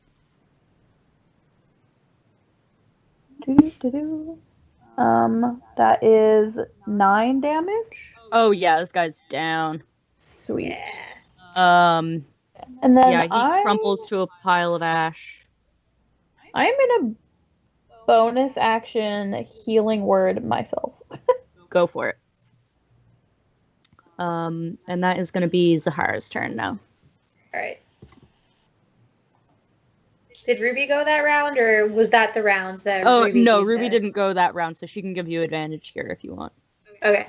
Speaker 3: That is 9 damage.
Speaker 2: Oh yeah, this guy's down.
Speaker 3: Sweet.
Speaker 1: Yeah.
Speaker 3: And then
Speaker 2: Yeah, he crumples to a pile of ash.
Speaker 3: I'm in a bonus action healing word myself.
Speaker 2: Go for it. And that is going to be Zahara's turn now.
Speaker 1: All right. Did Ruby go that round, or was that the rounds that Ruby
Speaker 2: no,
Speaker 1: gave
Speaker 2: Ruby
Speaker 1: the-
Speaker 2: didn't go that round, so she can give you advantage here if you want.
Speaker 1: Okay.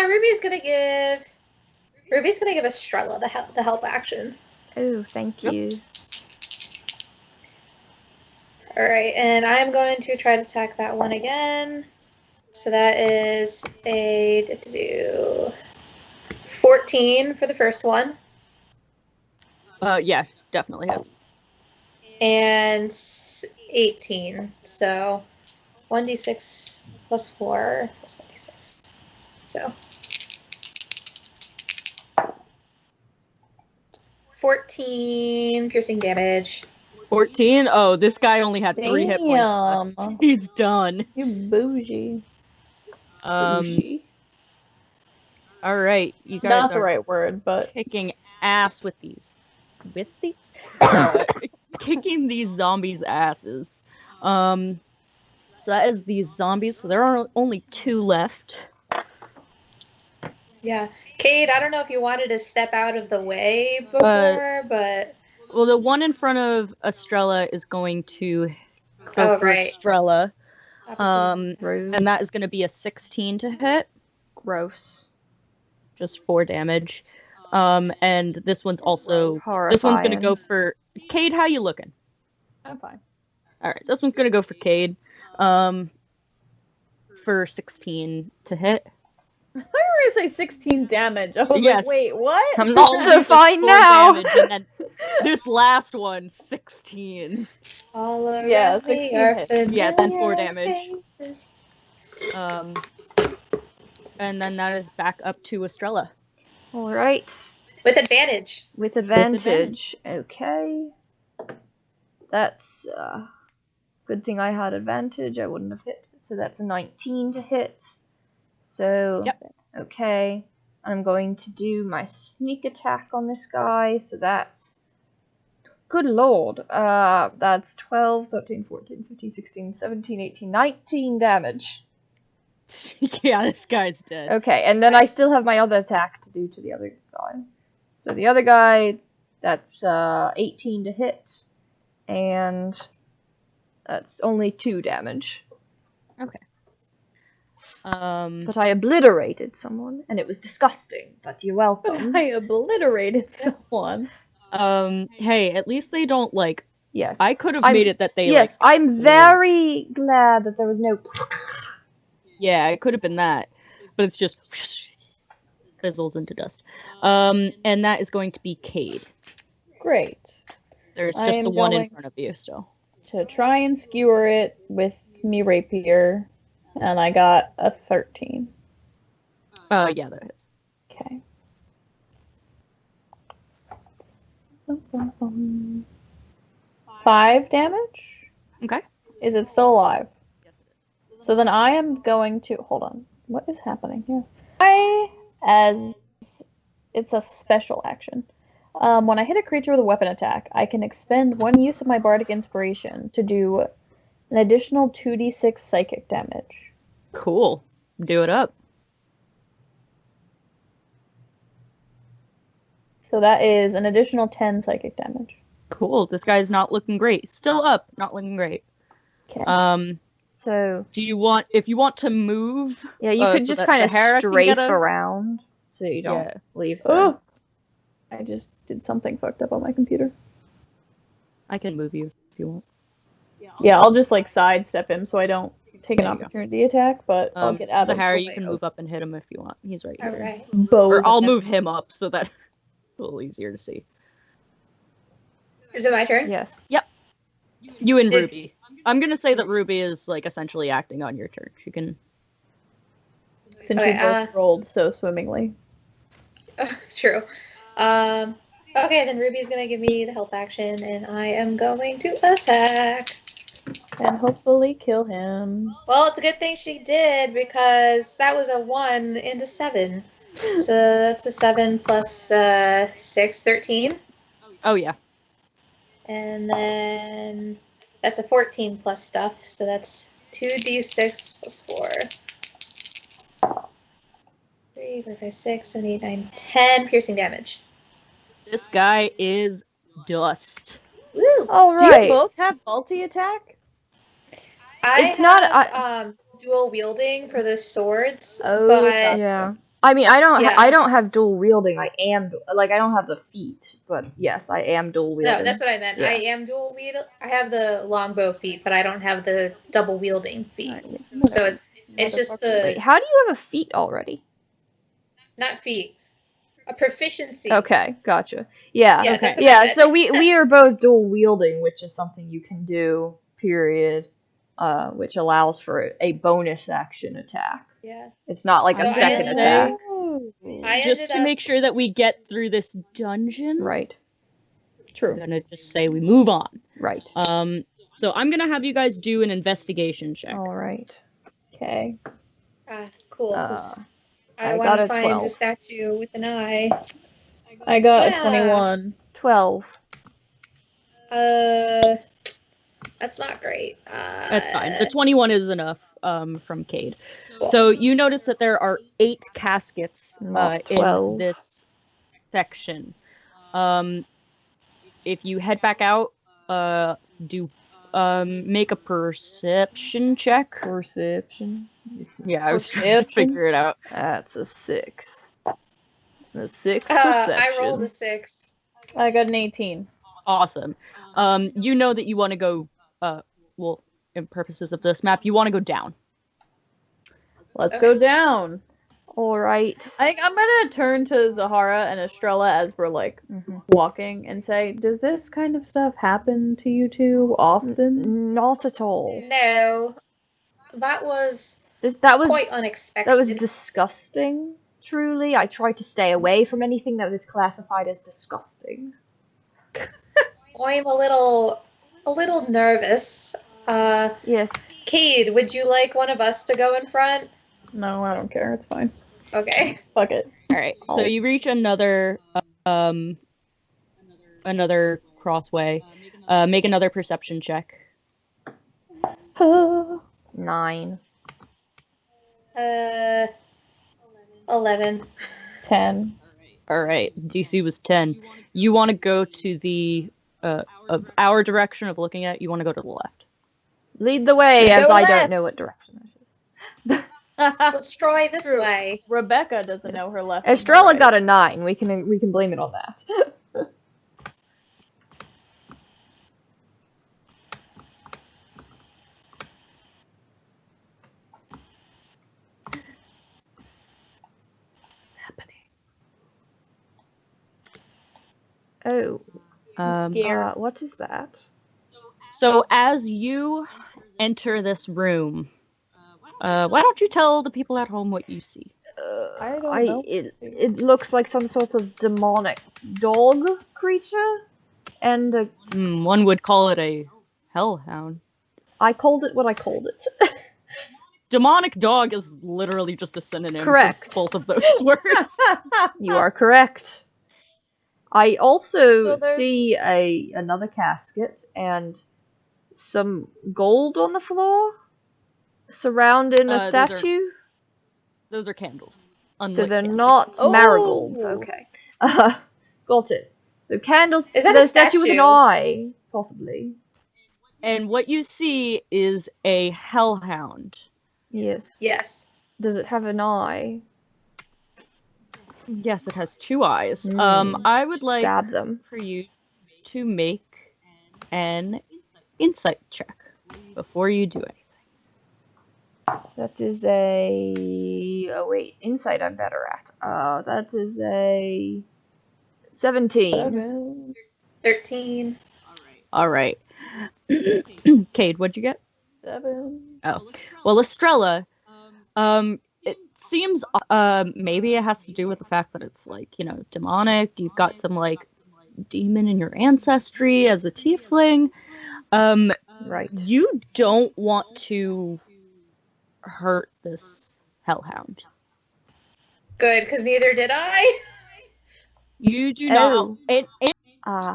Speaker 1: Ruby's gonna give Ruby's gonna give Estrella the help action.
Speaker 5: Oh, thank
Speaker 2: Yep.
Speaker 5: you.
Speaker 1: All right, and I'm going to try to attack that one again. So that is a 14 for the first one.
Speaker 2: Yeah, definitely hits.
Speaker 1: And 18. So 1d6 plus 4 plus 1d6. So 14 piercing damage.
Speaker 2: 14? Oh, this guy only had 3 hit points left.
Speaker 3: Damn.
Speaker 2: He's done.
Speaker 3: You bougie.
Speaker 5: Bougie.
Speaker 2: All right, you guys
Speaker 3: Not the
Speaker 2: are
Speaker 3: right word, but
Speaker 2: kicking ass with these. Kicking these zombies' asses. So that is these zombies. So there are only 2 left.
Speaker 1: Yeah. Kade, I don't know if you wanted to step out of the way before, but...
Speaker 2: Well, the one in front of Estrella is going to go for
Speaker 1: right.
Speaker 2: Estrella.
Speaker 1: Opportunity.
Speaker 2: And that is going to be a 16 to hit.
Speaker 5: Gross.
Speaker 2: Just 4 damage. And this one's also...
Speaker 5: Horrifying.
Speaker 2: This one's going to go for... Kade, how you looking?
Speaker 3: I'm fine.
Speaker 2: Alright, this one's going to go for Kade. For 16 to hit.
Speaker 3: I thought you were going to say 16 damage. I was
Speaker 2: Yes.
Speaker 3: like, wait, what?
Speaker 5: I'm not
Speaker 2: All
Speaker 5: so
Speaker 2: these are
Speaker 5: fine
Speaker 2: 4
Speaker 5: now.
Speaker 2: damage, and then this last one, 16.
Speaker 1: All around
Speaker 3: Yeah,
Speaker 1: me
Speaker 3: 16
Speaker 1: are
Speaker 3: hits.
Speaker 2: Yeah, then 4
Speaker 1: familiar
Speaker 2: damage.
Speaker 1: faces.
Speaker 2: And then that is back up to Estrella.
Speaker 5: All right.
Speaker 1: With advantage.
Speaker 5: With
Speaker 2: advantage.
Speaker 5: advantage. Okay. That's good thing I had advantage. I wouldn't have hit. So that's a 19 to hit. So
Speaker 2: Yep.
Speaker 5: okay. I'm going to do my sneak attack on this guy. So that's good lord. That's 12, 13, 14, 15, 16, 17, 18, 19 damage.
Speaker 2: Yeah, this guy's dead.
Speaker 5: Okay, and then I still have my other attack to do to the other guy. So the other guy, that's 18 to hit, and that's only 2 damage.
Speaker 2: Okay.
Speaker 5: But I obliterated someone, and it was disgusting, but you're welcome.
Speaker 3: I obliterated someone.
Speaker 2: Hey, at least they don't, like...
Speaker 5: Yes.
Speaker 2: I could have
Speaker 5: I'm-
Speaker 2: made it that they,
Speaker 5: Yes,
Speaker 2: like...
Speaker 5: I'm very glad that there was no...
Speaker 2: Yeah, it could have been that. But it's just... fizzles into dust. And that is going to be Kade.
Speaker 3: Great.
Speaker 2: There's
Speaker 3: I
Speaker 2: just
Speaker 3: am
Speaker 2: the one in
Speaker 3: going-
Speaker 2: front of you, so...
Speaker 3: To try and skewer it with me rapier, and I got a 13.
Speaker 2: Yeah, that hits.
Speaker 3: Okay. 5 damage?
Speaker 2: Okay.
Speaker 3: Is it still alive? So then I am going to... Hold on. What is happening here? It's a special action. When I hit a creature with a weapon attack, I can expend 1 use of my Bardic Inspiration to do an additional 2d6 psychic damage.
Speaker 2: Cool. Do it up.
Speaker 3: So that is an additional 10 psychic damage.
Speaker 2: Cool. This guy's not looking great. Still up. Not looking great.
Speaker 3: Okay.
Speaker 5: So,
Speaker 2: Do you want... If you want to move...
Speaker 5: yeah, you could
Speaker 2: so
Speaker 5: just
Speaker 2: that
Speaker 5: kind of
Speaker 2: Zahara can
Speaker 5: strafe
Speaker 2: get a-
Speaker 5: around, so that you don't
Speaker 2: Yeah.
Speaker 5: leave the...
Speaker 3: Oh! I just did something fucked up on my computer.
Speaker 2: I can move you if you want.
Speaker 3: Yeah, I'll just like sidestep him so I don't take an
Speaker 2: There you go.
Speaker 3: opportunity attack, but I'll get out
Speaker 2: Zahara,
Speaker 3: of the
Speaker 2: you
Speaker 3: way
Speaker 2: can
Speaker 3: of
Speaker 2: move up and hit him if you want. He's right here.
Speaker 1: All right.
Speaker 3: bows
Speaker 2: Or I'll
Speaker 3: and
Speaker 2: move him up so that a little easier to see.
Speaker 1: Is it my turn?
Speaker 5: Yes.
Speaker 2: You and
Speaker 1: Did-
Speaker 2: Ruby. I'm gonna say that Ruby is like essentially acting on your turn. She can...
Speaker 3: since
Speaker 1: Okay,
Speaker 3: you both rolled so swimmingly.
Speaker 1: True. Okay, then Ruby's gonna give me the help action, and I am going to attack.
Speaker 3: And hopefully kill him.
Speaker 1: Well, it's a good thing she did, because that was a 1 into 7. So that's a 7 plus 6, 13.
Speaker 2: Oh, yeah.
Speaker 1: And then that's a 14 plus stuff, so that's 2d6 plus 4. 3, 4, 5, 6, 7, 8, 9, 10 piercing damage.
Speaker 2: This guy is dust.
Speaker 1: Woo!
Speaker 5: All
Speaker 3: Do you
Speaker 5: right.
Speaker 3: both have multi-attack?
Speaker 1: I
Speaker 5: It's not-
Speaker 1: have dual wielding for the swords,
Speaker 5: Oh,
Speaker 1: but
Speaker 3: gotcha.
Speaker 5: yeah. I mean,
Speaker 1: Yeah.
Speaker 5: I don't have dual wielding. I am like I don't have the feat, but yes, I am dual wielding.
Speaker 1: No, that's what I meant.
Speaker 5: Yeah.
Speaker 1: I am dual wield. I have the longbow feat, but I don't have the double wielding feat. So it's just the
Speaker 5: Wait, how do you have a feat already?
Speaker 1: not feat, a proficiency.
Speaker 5: Okay, gotcha. Yeah.
Speaker 1: Yeah,
Speaker 2: Okay.
Speaker 1: that's what I
Speaker 5: Yeah,
Speaker 1: meant.
Speaker 5: so we are both dual wielding, which is something you can do, period, which allows for a bonus action attack.
Speaker 1: Yeah.
Speaker 5: It's not like
Speaker 1: So
Speaker 5: a
Speaker 1: I
Speaker 5: second
Speaker 1: ended
Speaker 5: attack.
Speaker 1: I
Speaker 2: Just
Speaker 1: ended
Speaker 2: to
Speaker 1: up-
Speaker 2: make sure that we get through this dungeon,
Speaker 5: Right,
Speaker 2: I'm
Speaker 3: True.
Speaker 2: gonna just say we move on.
Speaker 5: right.
Speaker 2: So I'm gonna have you guys do an investigation check.
Speaker 5: All right.
Speaker 3: Okay.
Speaker 1: Cool. 'Cause
Speaker 5: I
Speaker 1: I
Speaker 5: got
Speaker 1: want
Speaker 5: a
Speaker 1: to find
Speaker 5: 12.
Speaker 1: a statue with an eye.
Speaker 3: I got a
Speaker 1: Yeah.
Speaker 3: 21.
Speaker 5: 12.
Speaker 1: That's not great.
Speaker 2: That's fine. The 21 is enough from Kade.
Speaker 1: Cool.
Speaker 2: So you notice that there are 8 caskets
Speaker 5: Not
Speaker 2: in
Speaker 5: 12.
Speaker 2: this section. If you head back out, make a perception check.
Speaker 5: Perception.
Speaker 2: Yeah, I was trying to figure it out.
Speaker 5: That's a 6. A 6
Speaker 1: I
Speaker 5: perception.
Speaker 1: rolled a 6.
Speaker 3: I got an 18.
Speaker 2: Awesome. You know that you want to go. Well, in purposes of this map, you want to go down.
Speaker 3: Let's
Speaker 1: Okay.
Speaker 3: go down.
Speaker 5: All right.
Speaker 3: I'm gonna turn to Zahara and Estrella as we're like walking and say, "Does this kind of stuff happen to you two often?"
Speaker 5: Not at all.
Speaker 1: No, that was
Speaker 5: That was
Speaker 1: quite unexpected.
Speaker 5: that was disgusting. Truly, I try to stay away from anything that is classified as disgusting.
Speaker 1: I'm a little nervous.
Speaker 5: Yes.
Speaker 1: Kade, would you like one of us to go in front?
Speaker 3: No, I don't care. It's fine.
Speaker 1: Okay.
Speaker 3: Fuck it.
Speaker 2: All right. So you reach another crossway. Make another perception check.
Speaker 5: 9.
Speaker 1: 11.
Speaker 3: 10.
Speaker 2: All right. DC was 10. You want to go to the of our direction of looking at. You want to go to the left.
Speaker 5: Lead the way,
Speaker 3: Go
Speaker 5: as I
Speaker 3: left.
Speaker 5: don't know what direction it is.
Speaker 1: Let's try this
Speaker 3: True.
Speaker 1: way.
Speaker 3: Rebecca doesn't know her left. from her
Speaker 5: Estrella
Speaker 3: right.
Speaker 5: got a 9. We can blame it on that. Oh,
Speaker 3: Scared.
Speaker 5: what is that?
Speaker 2: So as you enter this room, why don't you tell the people at home what you see?
Speaker 3: I don't know.
Speaker 5: It looks like some sort of demonic dog creature, and
Speaker 2: One would call it a hellhound.
Speaker 5: I called it what I called it.
Speaker 2: Demonic dog is literally just a synonym
Speaker 5: Correct.
Speaker 2: for both of those words.
Speaker 5: You are correct. I also
Speaker 3: So there's-
Speaker 5: see another casket and some gold on the floor surrounding a
Speaker 2: Those are-
Speaker 5: statue.
Speaker 2: Those are candles.
Speaker 5: So
Speaker 2: unlit
Speaker 5: they're
Speaker 2: candles.
Speaker 5: not
Speaker 3: Oh.
Speaker 5: marigolds. Okay. Got it. The candles.
Speaker 1: Is that
Speaker 5: the
Speaker 1: a
Speaker 5: statue with an
Speaker 1: statue?
Speaker 5: eye, possibly.
Speaker 2: And what you see is a hellhound.
Speaker 5: Yes.
Speaker 1: Yes.
Speaker 5: Does it have an eye?
Speaker 2: Yes, it has 2 eyes.
Speaker 5: Hmm.
Speaker 2: I would like
Speaker 5: Stab them.
Speaker 2: for you to make an insight check before you do it.
Speaker 5: That is a. Oh wait, insight I'm better at. That is a 17.
Speaker 1: 13.
Speaker 2: All right. Kade, what'd you get?
Speaker 3: 7.
Speaker 2: Oh, well, Estrella. It seems maybe it has to do with the fact that it's like demonic. You've got some like demon in your ancestry as a tiefling.
Speaker 5: Right.
Speaker 2: You don't want to hurt this hellhound.
Speaker 1: Good, because neither did I.
Speaker 2: You do not.
Speaker 5: Oh.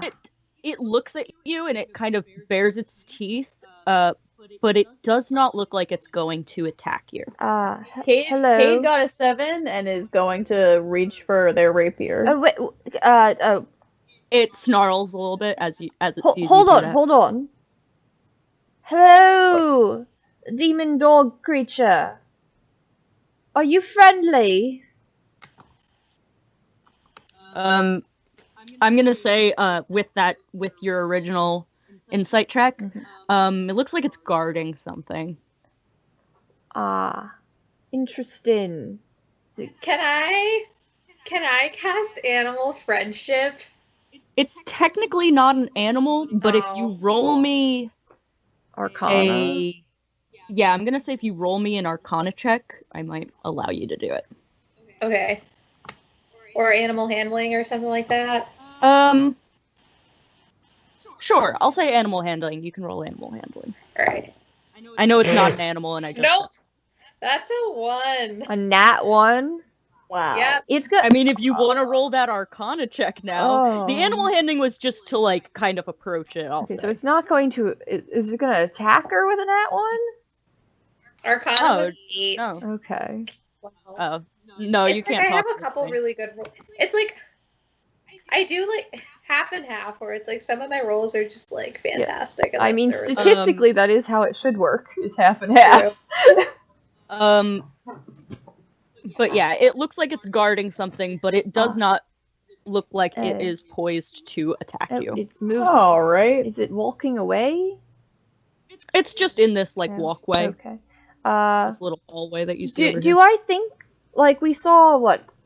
Speaker 2: It looks at you and it kind of bares its teeth, but it does not look like it's going to attack you.
Speaker 3: Kade,
Speaker 5: Hello.
Speaker 3: Kade got a 7 and is going to reach for their rapier.
Speaker 5: Oh wait.
Speaker 2: It snarls a little bit as it sees you
Speaker 5: Hold
Speaker 2: do
Speaker 5: on.
Speaker 2: that.
Speaker 5: Hold on. Hello, demon dog creature. Are you friendly?
Speaker 2: I'm gonna say with your original insight check, it looks like it's guarding something.
Speaker 5: Ah, interesting.
Speaker 1: Can I cast animal friendship?
Speaker 2: It's technically not an animal, but if you roll me
Speaker 5: Arcana.
Speaker 2: yeah, I'm gonna say if you roll me an Arcana check, I might allow you to do it.
Speaker 1: Okay. Or animal handling or something like that.
Speaker 2: Sure. I'll say animal handling. You can roll animal handling.
Speaker 1: All right.
Speaker 2: I know it's not an animal, and I just
Speaker 1: Nope. That's a 1.
Speaker 5: A nat 1.
Speaker 3: Wow.
Speaker 1: Yep.
Speaker 5: It's good.
Speaker 2: I mean, if you want to roll that Arcana check now, the
Speaker 5: Oh.
Speaker 2: animal handling was just to like kind of approach it.
Speaker 5: Okay, so it's not going to. Is it going to attack her with a nat 1?
Speaker 1: Arcana was 8.
Speaker 2: no.
Speaker 5: Okay.
Speaker 2: Oh no,
Speaker 1: It's
Speaker 2: you
Speaker 1: like
Speaker 2: can't.
Speaker 1: I have
Speaker 2: talk
Speaker 1: a
Speaker 2: to
Speaker 1: couple
Speaker 2: this thing.
Speaker 1: really good. It's like I do like half and half, where it's like some of my rolls are just like fantastic. And
Speaker 5: I
Speaker 1: then
Speaker 5: mean,
Speaker 1: there was
Speaker 5: statistically, that is how it should work. Is half and half.
Speaker 2: But yeah, it looks like it's guarding something, but it does not look like it is poised to attack you.
Speaker 5: It's moving.
Speaker 3: All right.
Speaker 5: Is it walking away?
Speaker 2: It's just in this like
Speaker 5: Yeah.
Speaker 2: walkway,
Speaker 5: Okay.
Speaker 2: this little hallway that you see over
Speaker 5: Do
Speaker 2: here.
Speaker 5: I think like we saw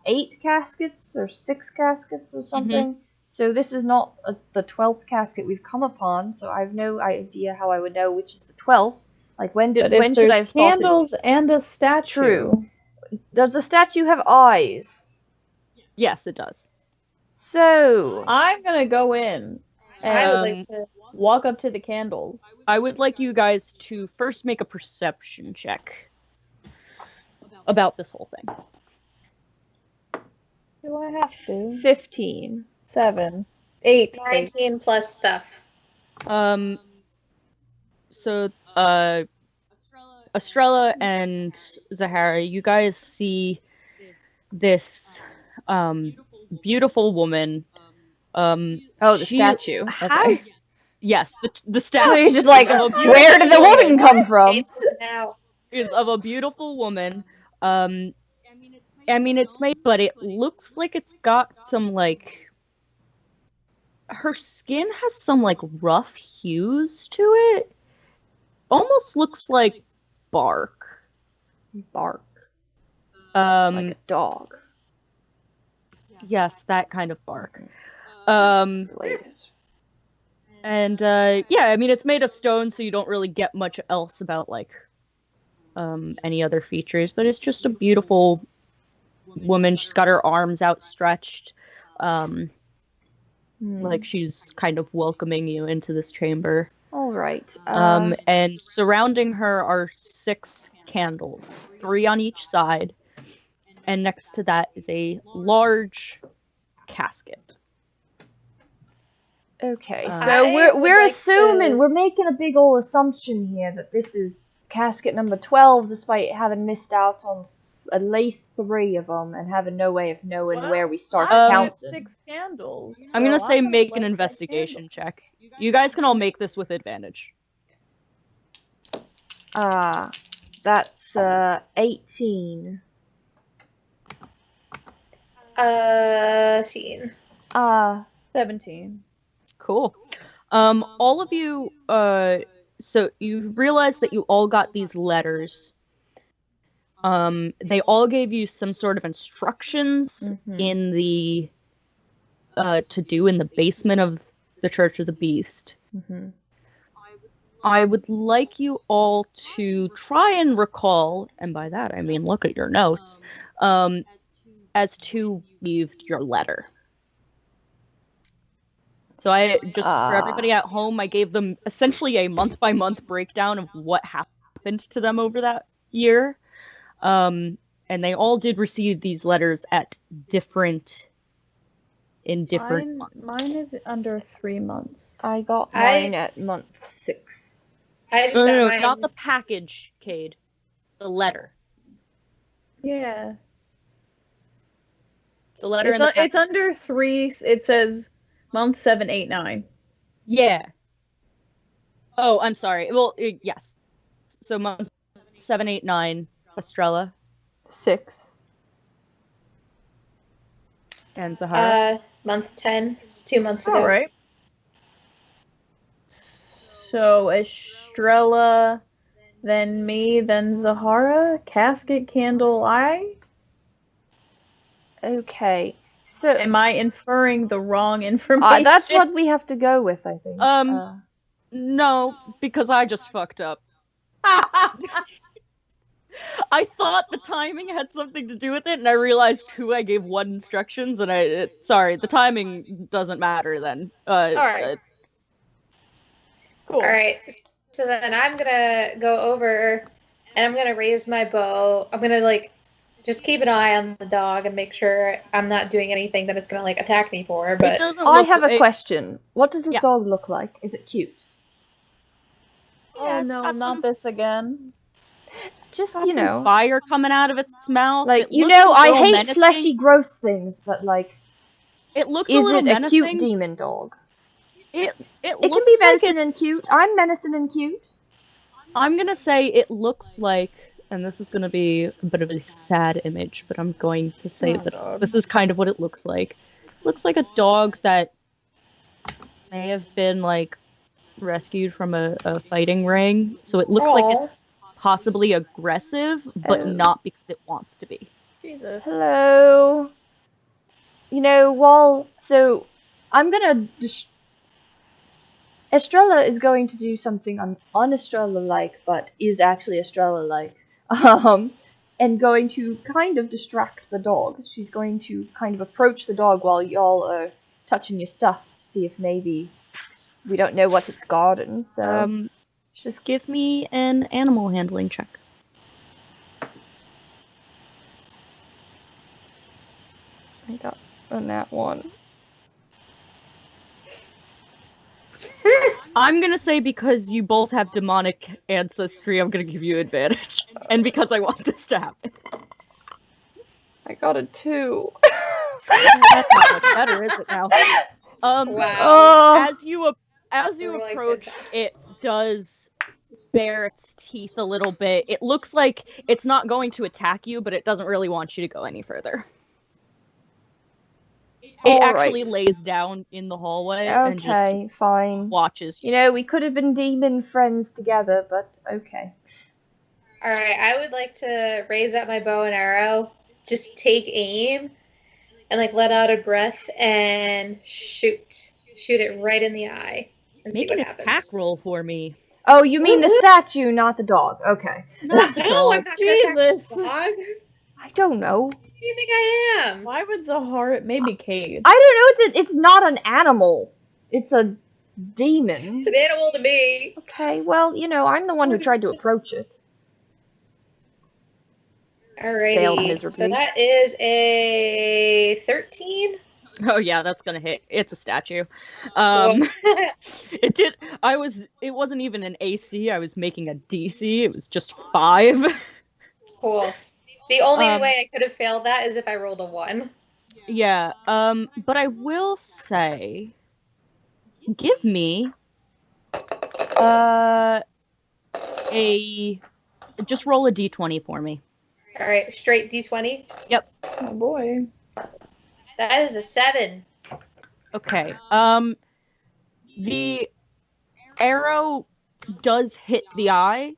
Speaker 5: 8 caskets or 6 caskets or something? So this is not the 12th casket we've come upon. So I have no idea how I would know which is the 12th. Like when should I have thought it?
Speaker 3: Candles and a statue.
Speaker 5: True. Does the statue have eyes?
Speaker 2: Yes, it does.
Speaker 5: So
Speaker 3: I'm gonna go in and
Speaker 1: I would like to.
Speaker 3: walk up to the candles.
Speaker 2: I would like you guys to first make a perception check about this whole thing.
Speaker 3: Do I have to?
Speaker 5: 15.
Speaker 3: 7. 8.
Speaker 1: 19 plus stuff.
Speaker 2: So Estrella and Zahara, you guys see this beautiful woman.
Speaker 5: The
Speaker 2: she
Speaker 5: statue. Okay.
Speaker 2: Yes, the statue.
Speaker 5: So you're just like,
Speaker 2: of a
Speaker 5: where did the woman come from?
Speaker 2: is of a beautiful woman. I mean, it's made, but it looks like it's got some like. Her skin has some like rough hues to it. Almost looks like bark.
Speaker 5: Bark. Like a dog.
Speaker 2: Yes, that kind of bark.
Speaker 5: Related.
Speaker 2: And yeah, I mean it's made of stone, so you don't really get much else about like any other features, but it's just a beautiful woman. She's got her arms outstretched. Like she's kind of welcoming you into this chamber.
Speaker 5: All right.
Speaker 2: And surrounding her are 6 candles, 3 on each side, and next to that is a large casket.
Speaker 5: Okay, so we're assuming we're making a big old assumption here that this is casket number 12, despite having missed out on at least 3 of them and having no way of knowing where we start counting.
Speaker 3: 6 candles.
Speaker 2: I'm gonna say make an investigation check. You guys can all make this with advantage.
Speaker 5: That's 18.
Speaker 1: Scene.
Speaker 3: 17.
Speaker 2: Cool. All of you, so you realize that you all got these letters. They all gave you some sort of instructions in the, to do in the basement of the Church of the Beast. I would like you all to try and recall, and by that I mean look at your notes, as to received your letter. So I just, for everybody at home, I gave them essentially a month-by-month breakdown of what happened to them over that year. And they all did receive these letters at different months.
Speaker 3: Mine is under 3 months.
Speaker 5: I got mine at month 6.
Speaker 1: I just
Speaker 2: No,
Speaker 1: got mine.
Speaker 2: not the package, Kade. The letter.
Speaker 3: Yeah.
Speaker 2: The letter
Speaker 3: It's under 3. It says month 7, 8, 9.
Speaker 2: Yeah. Oh, I'm sorry. Well, yes. So month 7, 8, 9. Estrella.
Speaker 5: 6.
Speaker 2: And Zahara?
Speaker 1: Month 10. It's 2 months ago.
Speaker 3: All right. So Estrella, then me, then Zahara. Casket, candle, eye.
Speaker 5: Okay. So
Speaker 3: Am I inferring the wrong information?
Speaker 5: that's what we have to go with, I think.
Speaker 2: No, because I just fucked up. I thought the timing had something to do with it, and I realized who I gave what instructions, and sorry, the timing doesn't matter then.
Speaker 3: Alright. Cool.
Speaker 1: Alright, so then I'm gonna go over and I'm gonna raise my bow. I'm gonna, like, just keep an eye on the dog and make sure I'm not doing anything that it's gonna, like, attack me for, but...
Speaker 5: I have a question. What does this
Speaker 2: Yes.
Speaker 5: dog look like? Is it cute?
Speaker 3: Oh no, not this again.
Speaker 5: Just,
Speaker 2: Got some fire coming out of its mouth.
Speaker 5: Like,
Speaker 2: It
Speaker 5: you
Speaker 2: looks
Speaker 5: know,
Speaker 2: a
Speaker 5: I
Speaker 2: little
Speaker 5: hate
Speaker 2: menacing.
Speaker 5: fleshy, gross things, but, like,
Speaker 2: It looks a
Speaker 5: is
Speaker 2: little
Speaker 5: it a
Speaker 2: menacing.
Speaker 5: cute demon dog?
Speaker 2: It
Speaker 5: It
Speaker 2: looks
Speaker 5: can be
Speaker 2: like
Speaker 5: menacing and cute. I'm menacing and cute.
Speaker 2: I'm gonna say it looks like, and this is gonna be a bit of a sad image, but I'm going to say that
Speaker 3: God.
Speaker 2: this is kind of what it looks like. It looks like a dog that may have been, like, rescued from a fighting ring. So it looks like it's possibly aggressive, but not because it wants to be.
Speaker 3: Jesus.
Speaker 5: Hello. You know, so I'm gonna Estrella is going to do something un-Estrella-like, but is actually Estrella-like. And going to kind of distract the dog. She's going to kind of approach the dog while y'all are touching your stuff to see if maybe we don't know what it's guarding. So
Speaker 2: Just give me an animal handling check.
Speaker 5: I got a nat 1.
Speaker 2: I'm gonna say because you both have demonic ancestry, I'm gonna give you advantage. And because I want this to happen.
Speaker 5: I got a 2.
Speaker 2: That's not much better, is it now?
Speaker 1: Wow.
Speaker 2: As you approach, it does bare its teeth a little bit. It looks like it's not going to attack you, but it doesn't really want you to go any further. It actually lays down in the hallway and just
Speaker 5: fine.
Speaker 2: watches.
Speaker 5: You know, we could have been demon friends together, but okay.
Speaker 1: Alright, I would like to raise up my bow and arrow, just take aim, and, like, let out a breath and shoot. Shoot it right in the eye and see
Speaker 2: Make
Speaker 1: what
Speaker 2: an
Speaker 1: happens.
Speaker 2: attack roll for me.
Speaker 5: Oh, you mean the statue, not the dog. Okay.
Speaker 2: Not the
Speaker 1: No,
Speaker 2: dog.
Speaker 1: I'm not gonna attack
Speaker 3: Jesus.
Speaker 1: the dog.
Speaker 5: I don't know.
Speaker 1: Who do you think I am?
Speaker 3: Why would Zahara? Maybe Kade.
Speaker 5: I don't know. It's not an animal. It's a demon.
Speaker 1: It's an animal to me.
Speaker 5: Okay, well, you know, I'm the one who tried to approach it. Failed
Speaker 1: Alrighty,
Speaker 5: miserably.
Speaker 1: so that is a 13.
Speaker 2: Oh yeah, that's gonna hit. It's a statue.
Speaker 1: Cool.
Speaker 2: It wasn't even an AC. I was making a DC. It was just 5.
Speaker 1: Cool. The only way I could have failed that is if I rolled a 1.
Speaker 2: Yeah. But I will say, give me just roll a d20 for me.
Speaker 1: Alright, straight D20.
Speaker 2: Yep.
Speaker 3: Oh boy.
Speaker 1: That is a 7.
Speaker 2: Okay. The arrow does hit the eye,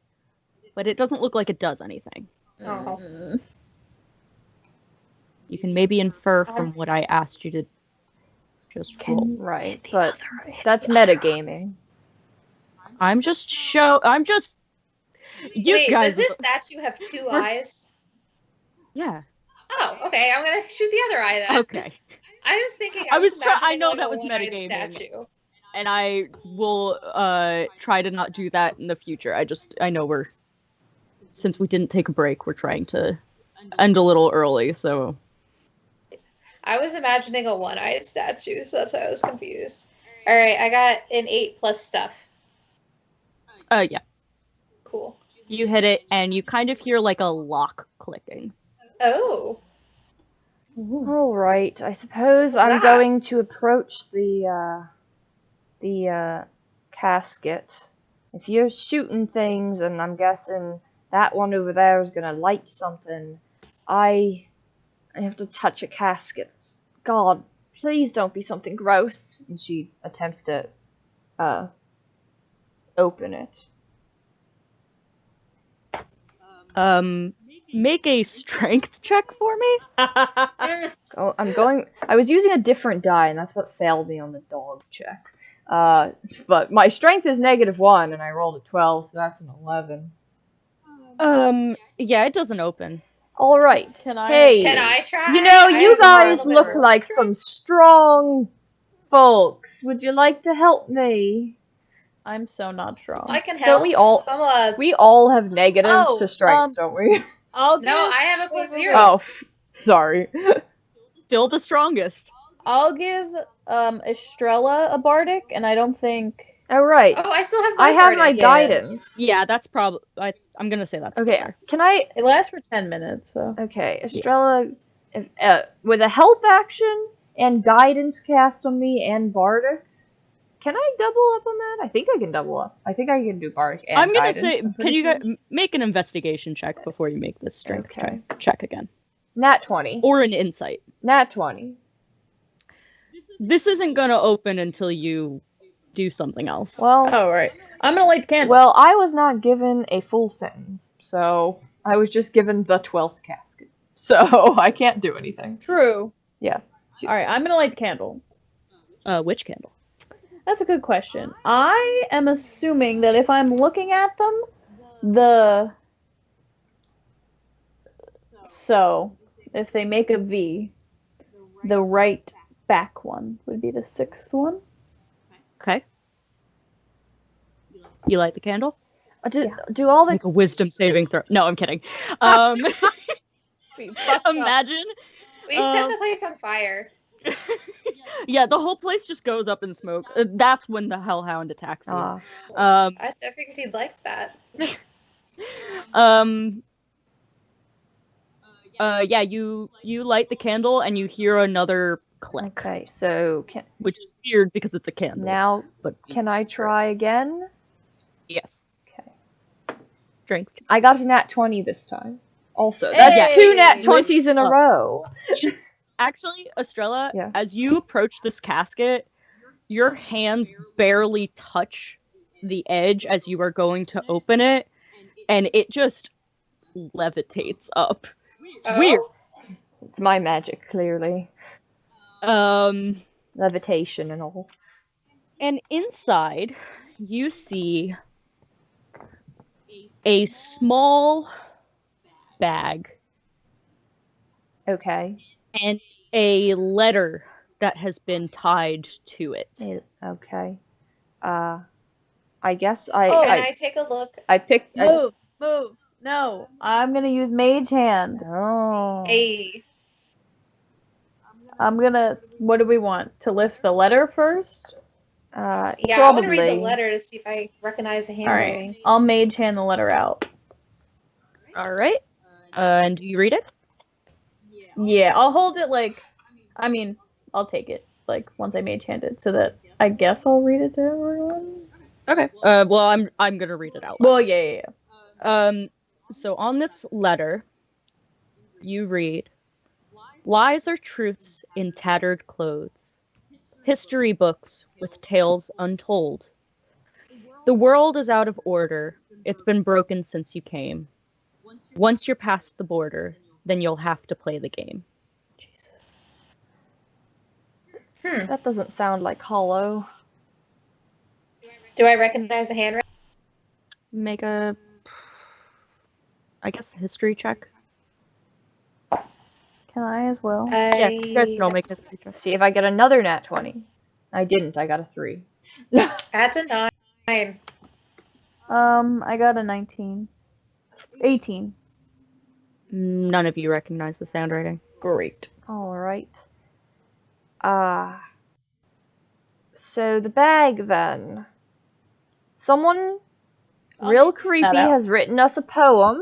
Speaker 2: but it doesn't look like it does anything.
Speaker 1: Oh.
Speaker 2: You can maybe infer from what I asked you to just roll.
Speaker 5: Right, but that's metagaming.
Speaker 2: You
Speaker 1: Wait,
Speaker 2: guys.
Speaker 1: does this statue have 2 eyes?
Speaker 2: Yeah.
Speaker 1: Oh, okay. I'm gonna shoot the other eye then.
Speaker 2: Okay.
Speaker 1: I was thinking.
Speaker 2: I know
Speaker 1: like
Speaker 2: that
Speaker 1: a
Speaker 2: was
Speaker 1: one-eyed
Speaker 2: metagaming.
Speaker 1: statue.
Speaker 2: And I will try to not do that in the future. I know since we didn't take a break, we're trying to end a little early, so.
Speaker 1: I was imagining a one-eyed statue, so that's why I was confused. All right, I got an 8 plus stuff.
Speaker 2: Yeah.
Speaker 1: Cool.
Speaker 2: You hit it, and you kind of hear like a lock clicking.
Speaker 1: Oh.
Speaker 5: All right, I suppose I'm going to approach the casket. If you're shooting things, and I'm guessing that one over there is gonna light something, I have to touch a casket. It's God, please don't be something gross. And she attempts to open it.
Speaker 2: Make a strength check for me.
Speaker 5: Oh, I was using a different die, and that's what failed me on the dog check. But my strength is -1, and I rolled a 12, so that's an 11.
Speaker 2: Yeah, it doesn't open.
Speaker 5: All right.
Speaker 3: Can I?
Speaker 5: Hey,
Speaker 1: Can I try?
Speaker 5: you know,
Speaker 1: I
Speaker 5: you
Speaker 1: have a
Speaker 5: guys
Speaker 1: little bit
Speaker 5: look
Speaker 1: of
Speaker 5: like some strong folks. Would you like to help me?
Speaker 3: I'm so not strong.
Speaker 1: I can
Speaker 5: Don't
Speaker 1: help.
Speaker 5: we all?
Speaker 1: I'm a...
Speaker 5: We all have negatives
Speaker 3: Oh,
Speaker 5: to strength, don't we?
Speaker 3: I'll give.
Speaker 1: No, I have a
Speaker 3: wait,
Speaker 1: +0.
Speaker 3: wait, wait.
Speaker 5: Oh, sorry.
Speaker 2: Still the strongest.
Speaker 3: I'll give Estrella a bardic, and I don't think.
Speaker 5: All right.
Speaker 1: Oh, I still have
Speaker 5: I have my
Speaker 1: bardic.
Speaker 3: Yeah.
Speaker 5: guidance.
Speaker 2: Yeah, that's probably. I'm gonna say that's
Speaker 5: Okay.
Speaker 2: there.
Speaker 5: Can I?
Speaker 3: It lasts for 10 minutes, so.
Speaker 5: Okay, Estrella, with a help action and guidance cast on me and bardic. Can I double up on that? I think I can double up. I think I can do bardic and
Speaker 2: I'm gonna
Speaker 5: guidance.
Speaker 2: say,
Speaker 5: I'm
Speaker 2: can
Speaker 5: pretty
Speaker 2: you
Speaker 5: sure.
Speaker 2: guys make an investigation check before you make this strength
Speaker 5: Okay.
Speaker 2: check again,
Speaker 5: Nat 20.
Speaker 2: or an insight.
Speaker 5: Nat 20.
Speaker 2: This isn't gonna open until you do something else.
Speaker 5: Well,
Speaker 3: Oh, right. I'm gonna light the candle.
Speaker 5: well, I was not given a full sentence, so I was just given the 12th casket. So I can't do anything.
Speaker 3: True.
Speaker 5: Yes.
Speaker 3: Alright, I'm gonna light the candle.
Speaker 2: Which candle?
Speaker 3: That's a good question. I am assuming that if I'm looking at them, so if they make a V, the right back one would be the 6th one.
Speaker 2: Okay. You light the candle?
Speaker 5: Do all the
Speaker 2: Make a wisdom saving throw. No, I'm kidding. Imagine.
Speaker 1: We set the place on fire.
Speaker 2: Yeah, the whole place just goes up in smoke. That's when the hellhound attacks you.
Speaker 1: I figured he'd like that.
Speaker 2: Yeah, you light the candle and you hear another click,
Speaker 5: Okay, so
Speaker 2: which is weird because it's a candle.
Speaker 5: now
Speaker 2: but
Speaker 5: can I try again?
Speaker 2: yes,
Speaker 5: Okay.
Speaker 2: strength.
Speaker 5: I got a nat 20 this time. Also, that's
Speaker 3: Hey!
Speaker 5: 2 nat 20s in a row.
Speaker 2: Actually, Estrella,
Speaker 5: Yeah.
Speaker 2: as you approach this casket, your hands barely touch the edge as you are going to open it, and it just levitates up. It's weird.
Speaker 5: It's my magic, clearly. Levitation and all.
Speaker 2: And inside, you see a small bag
Speaker 5: Okay.
Speaker 2: and a letter that has been tied to it.
Speaker 5: Okay. I guess
Speaker 1: Can I take a look?
Speaker 5: I picked.
Speaker 3: Move! No, I'm gonna use Mage Hand.
Speaker 5: Oh.
Speaker 1: Hey.
Speaker 3: I'm gonna. What do we want? To lift the letter first?
Speaker 1: Yeah,
Speaker 5: Probably.
Speaker 1: I want to read the letter to see if I recognize the handwriting.
Speaker 3: Alright, I'll Mage Hand the letter out.
Speaker 2: All right. And do you read it?
Speaker 3: Yeah, I'll hold it like. I mean, I'll take it like once I Mage Hand it, so that I guess I'll read it to everyone.
Speaker 2: Okay. Well, I'm gonna read it out loud.
Speaker 3: Well, yeah.
Speaker 2: So on this letter, you read, "Lies are truths in tattered clothes, history books with tales untold. The world is out of order. It's been broken since you came. Once you're past the border, then you'll have to play the game."
Speaker 3: Jesus.
Speaker 5: That doesn't sound like Hollow.
Speaker 1: Do I recognize the handwriting?
Speaker 2: Make a, I guess, history check.
Speaker 3: Can I as well?
Speaker 2: Yeah, you guys can all make a history check.
Speaker 5: See if I get another nat 20. I didn't. I got a 3.
Speaker 1: That's a 9.
Speaker 3: I got a 19. 18.
Speaker 2: None of you recognize the handwriting.
Speaker 3: Great.
Speaker 5: All right. So the bag then. Someone real creepy
Speaker 3: out.
Speaker 5: has written us a poem.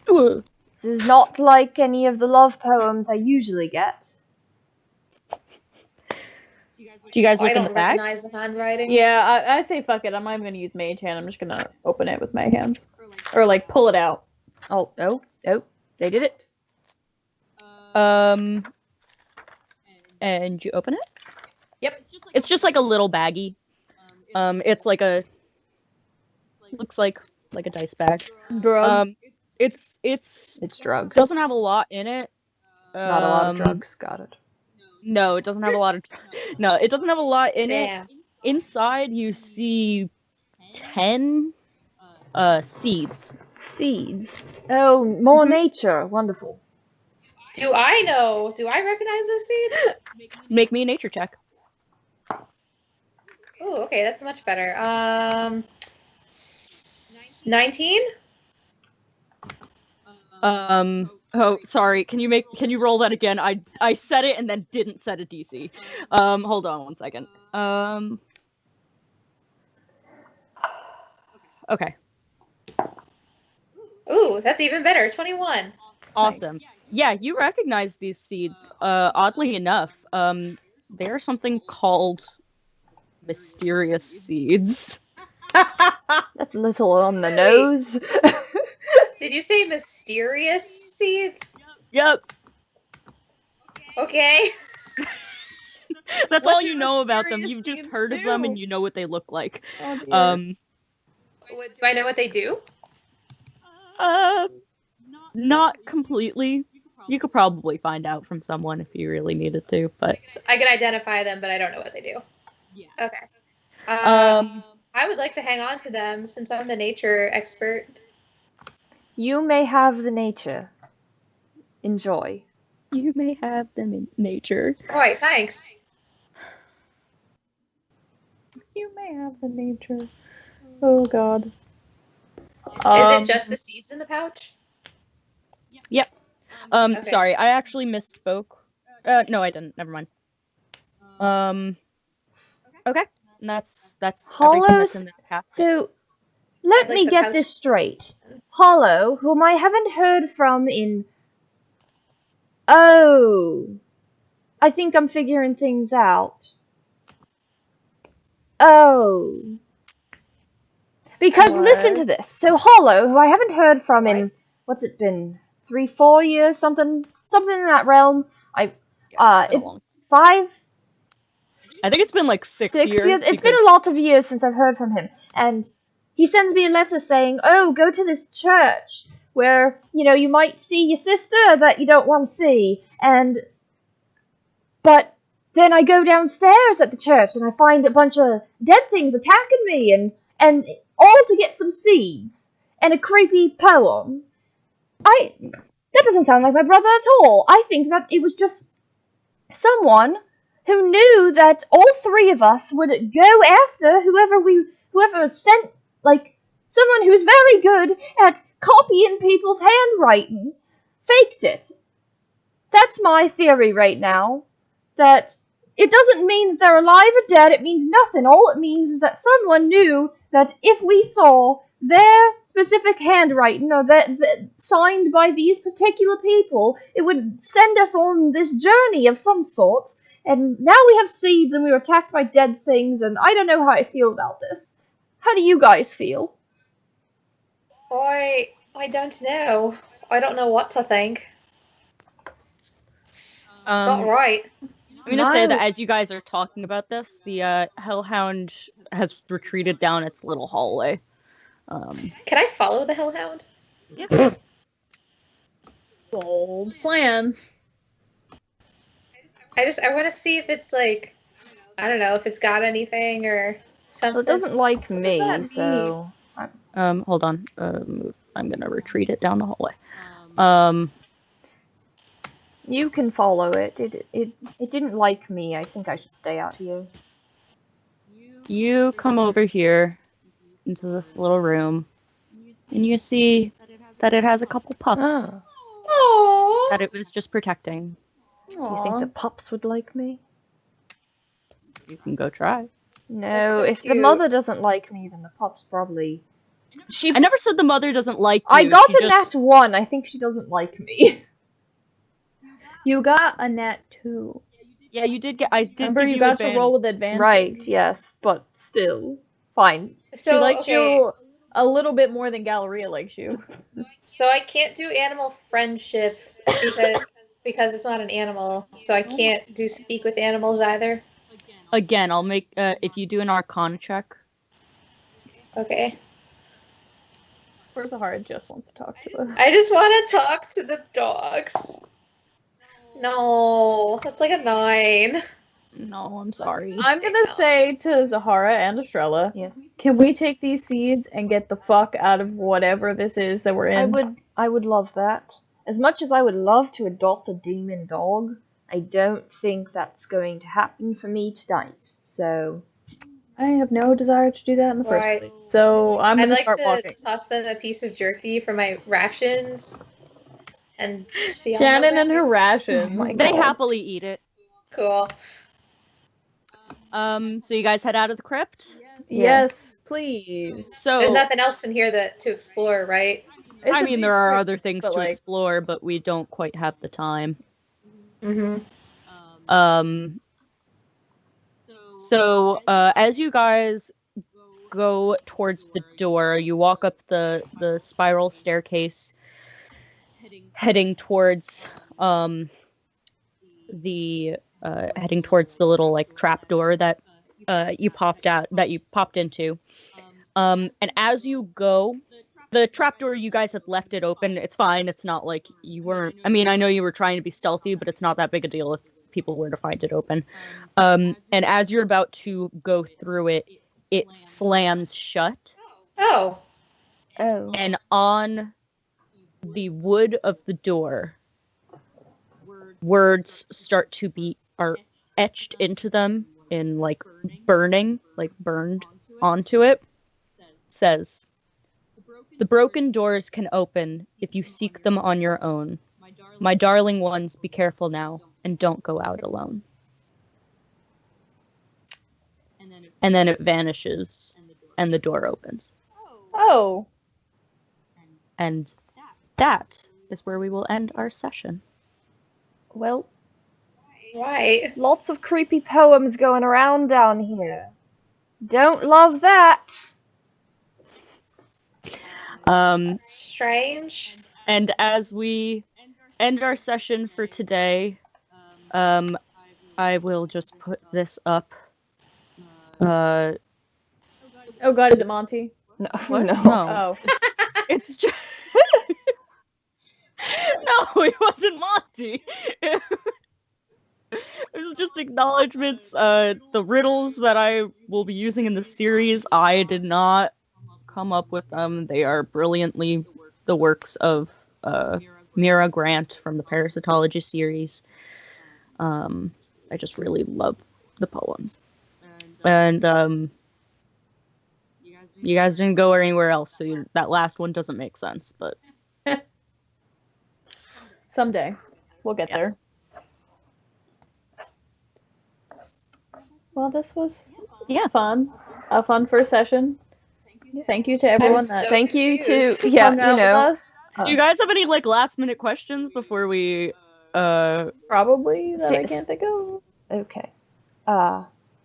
Speaker 2: Ooh.
Speaker 5: This is not like any of the love poems I usually get.
Speaker 2: Do you guys
Speaker 1: I
Speaker 2: look in
Speaker 1: don't
Speaker 2: the bag?
Speaker 1: recognize the handwriting.
Speaker 3: Yeah, I say fuck it. I'm not even gonna use Mage Hand. I'm just gonna open it with my hands. Or like pull it out.
Speaker 5: Oh, they did it.
Speaker 2: and you open it.
Speaker 3: Yep.
Speaker 2: It's just like a little baggie. It's like looks like a dice bag.
Speaker 3: Drugs.
Speaker 2: It's
Speaker 5: It's drugs.
Speaker 2: doesn't have a lot in it.
Speaker 5: Not a lot of drugs. Got it.
Speaker 2: No, it doesn't have a lot of. No, it doesn't have a lot in it.
Speaker 1: Damn.
Speaker 2: Inside, you see 10 seeds.
Speaker 5: Seeds. Oh, more nature. Wonderful.
Speaker 1: Do I know? Do I recognize those seeds?
Speaker 2: Make me a nature check.
Speaker 1: Ooh, okay, that's much better. 19?
Speaker 2: Oh, sorry. Can you roll that again? I said it and then didn't set a DC. Hold on 1 second. Okay.
Speaker 1: Ooh, that's even better. 21.
Speaker 2: Awesome. Yeah, you recognize these seeds. Oddly enough, they are something called mysterious seeds.
Speaker 5: That's a little on the nose.
Speaker 1: Did you say mysterious seeds?
Speaker 2: Yep.
Speaker 1: Okay.
Speaker 2: That's
Speaker 3: What
Speaker 2: all
Speaker 3: do
Speaker 2: you know about them.
Speaker 3: mysterious
Speaker 2: You've just
Speaker 3: seeds
Speaker 2: heard of them
Speaker 3: do?
Speaker 2: and you know what they look like.
Speaker 3: Oh, dear.
Speaker 1: Do I know what they do?
Speaker 2: Not completely. You could probably find out from someone if you really needed to, but
Speaker 1: I can identify them, but I don't know what they do.
Speaker 2: Yeah.
Speaker 1: Okay. I would like to hang on to them since I'm the nature expert.
Speaker 5: You may have the nature. Enjoy.
Speaker 2: you may have them in nature.
Speaker 1: All right, thanks.
Speaker 2: You may have the nature. Oh god.
Speaker 1: Is it just the seeds in the pouch?
Speaker 2: Yep.
Speaker 1: Okay.
Speaker 2: Sorry, I actually misspoke. No, I didn't. Never mind. Okay. And that's everything that's in this casket.
Speaker 5: So, let
Speaker 1: I'd like
Speaker 5: me
Speaker 1: the
Speaker 5: get
Speaker 1: pouch.
Speaker 5: this straight. Hollow, whom I haven't heard from in... Oh. I think I'm figuring things out. Oh. Because listen to this. So Hollow, who I haven't heard from in... What's it been? 3-4 years? Something in that realm. It's 5...
Speaker 2: I think it's been like 6 years.
Speaker 5: It's been a lot of years since I've heard from him. And he sends me a letter saying, oh, go to this church where, you might see your sister that you don't want to see. But then I go downstairs at the church and I find a bunch of dead things attacking me and all to get some seeds and a creepy poem. That doesn't sound like my brother at all. I think that it was just someone who knew that all three of us would go after whoever sent, someone who's very good at copying people's handwriting, faked it. That's my theory right now. That it doesn't mean that they're alive or dead, it means nothing. All it means is that someone knew that if we saw their specific handwriting, or that signed by these particular people, it would send us on this journey of some sort. And now we have seeds and we were attacked by dead things, and I don't know how I feel about this. How do you guys feel?
Speaker 1: I don't know. I don't know what to think. It's not right.
Speaker 2: I'm gonna say that as you guys are talking about this, the Hellhound has retreated down its little hallway.
Speaker 1: Can I follow the Hellhound?
Speaker 2: Yeah.
Speaker 3: Bold plan.
Speaker 1: I want to see if it's I don't know, if it's got anything or something.
Speaker 5: Well, it doesn't like me, so...
Speaker 2: Hold on. I'm gonna retreat it down the hallway.
Speaker 5: You can follow it. It didn't like me. I think I should stay out here.
Speaker 2: You come over here into this little room, and you see that it has a couple pups that it was just protecting.
Speaker 5: You think the pups would like me?
Speaker 2: You can go try.
Speaker 5: No,
Speaker 1: so
Speaker 5: if the
Speaker 1: cute.
Speaker 5: mother doesn't like me, then the pups probably...
Speaker 2: I never said the mother doesn't like you.
Speaker 5: I got a nat 1. I think she doesn't like me.
Speaker 3: You got a nat 2.
Speaker 2: Yeah, you did get. I did.
Speaker 3: Remember,
Speaker 2: give
Speaker 3: you
Speaker 2: you
Speaker 3: got
Speaker 2: advantage.
Speaker 3: to roll with advantage.
Speaker 5: Right, yes, but still. Fine.
Speaker 3: She
Speaker 1: So
Speaker 3: likes
Speaker 1: okay,
Speaker 3: you a little bit more than Galleria likes you.
Speaker 1: so I can't do animal friendship because because it's not an animal, so I can't do speak with animals either.
Speaker 2: Again, I'll make if you do an Arcana check.
Speaker 1: Okay.
Speaker 3: Where's Zahara just wants to talk to her.
Speaker 1: I just want to talk to the dogs. No, that's like a 9.
Speaker 2: No, I'm sorry.
Speaker 3: I'm gonna say to Zahara and Estrella,
Speaker 5: Yes.
Speaker 3: can we take these seeds and get the fuck out of whatever this is that we're in?
Speaker 5: I would love that. As much as I would love to adopt a demon dog, I don't think that's going to happen for me tonight. So
Speaker 3: I have no desire to do that in the first
Speaker 1: Right.
Speaker 3: place. So I'm
Speaker 1: I'd
Speaker 3: gonna
Speaker 1: like
Speaker 3: start
Speaker 1: to
Speaker 3: walking.
Speaker 1: toss them a piece of jerky for my rations and just be on
Speaker 3: Shannon
Speaker 1: my
Speaker 3: and
Speaker 1: way.
Speaker 3: her rations.
Speaker 5: Oh my
Speaker 2: They
Speaker 5: God.
Speaker 2: happily eat it.
Speaker 1: Cool.
Speaker 2: So you guys head out of the crypt.
Speaker 3: Yes, please.
Speaker 2: So
Speaker 1: There's nothing else in here to explore, right?
Speaker 3: It's
Speaker 2: I
Speaker 3: a
Speaker 2: mean,
Speaker 3: big
Speaker 2: there are
Speaker 3: crypt,
Speaker 2: other things
Speaker 3: but,
Speaker 2: to
Speaker 3: like,
Speaker 2: explore, but we don't quite have the time.
Speaker 1: Mm-hmm.
Speaker 2: So as you guys go towards the door, you walk up the spiral staircase, heading towards the little like trap door that you popped into. And as you go, the trapdoor, you guys had left it open. It's fine. It's not like you weren't. I mean, I know you were trying to be stealthy, but it's not that big a deal if people were to find it open. And as you're about to go through it, it slams shut.
Speaker 1: Oh.
Speaker 5: Oh.
Speaker 2: And on the wood of the door, words are etched into them in like burned onto it. Says, "The broken doors can open if you seek them on your own. My darling ones, be careful now and don't go out alone." And then it vanishes and the door opens.
Speaker 3: Oh.
Speaker 2: And that is where we will end our session.
Speaker 5: Well,
Speaker 1: Right.
Speaker 5: lots of creepy poems going around down here. Don't love that.
Speaker 1: Strange.
Speaker 2: And as we end our session for today, I will just put this up.
Speaker 3: Oh God, is it Monty?
Speaker 5: No,
Speaker 2: What?
Speaker 5: no.
Speaker 3: Oh.
Speaker 2: It's just... No, it wasn't Monty. It was just acknowledgements. The riddles that I will be using in the series, I did not come up with them. They are brilliantly the works of Mira Grant from the Parasitology series. I just really love the poems. And you guys didn't go anywhere else, so that last one doesn't make sense, but
Speaker 3: Someday. We'll get there. Well, this was fun. A fun first session. Thank you to everyone that
Speaker 5: Thank you to
Speaker 1: confused.
Speaker 5: yeah,
Speaker 3: hung
Speaker 5: you
Speaker 3: out
Speaker 5: know.
Speaker 3: with us.
Speaker 2: do you guys have any like last minute questions before we
Speaker 3: Probably that I
Speaker 5: Yes.
Speaker 3: can't think of.
Speaker 5: Okay.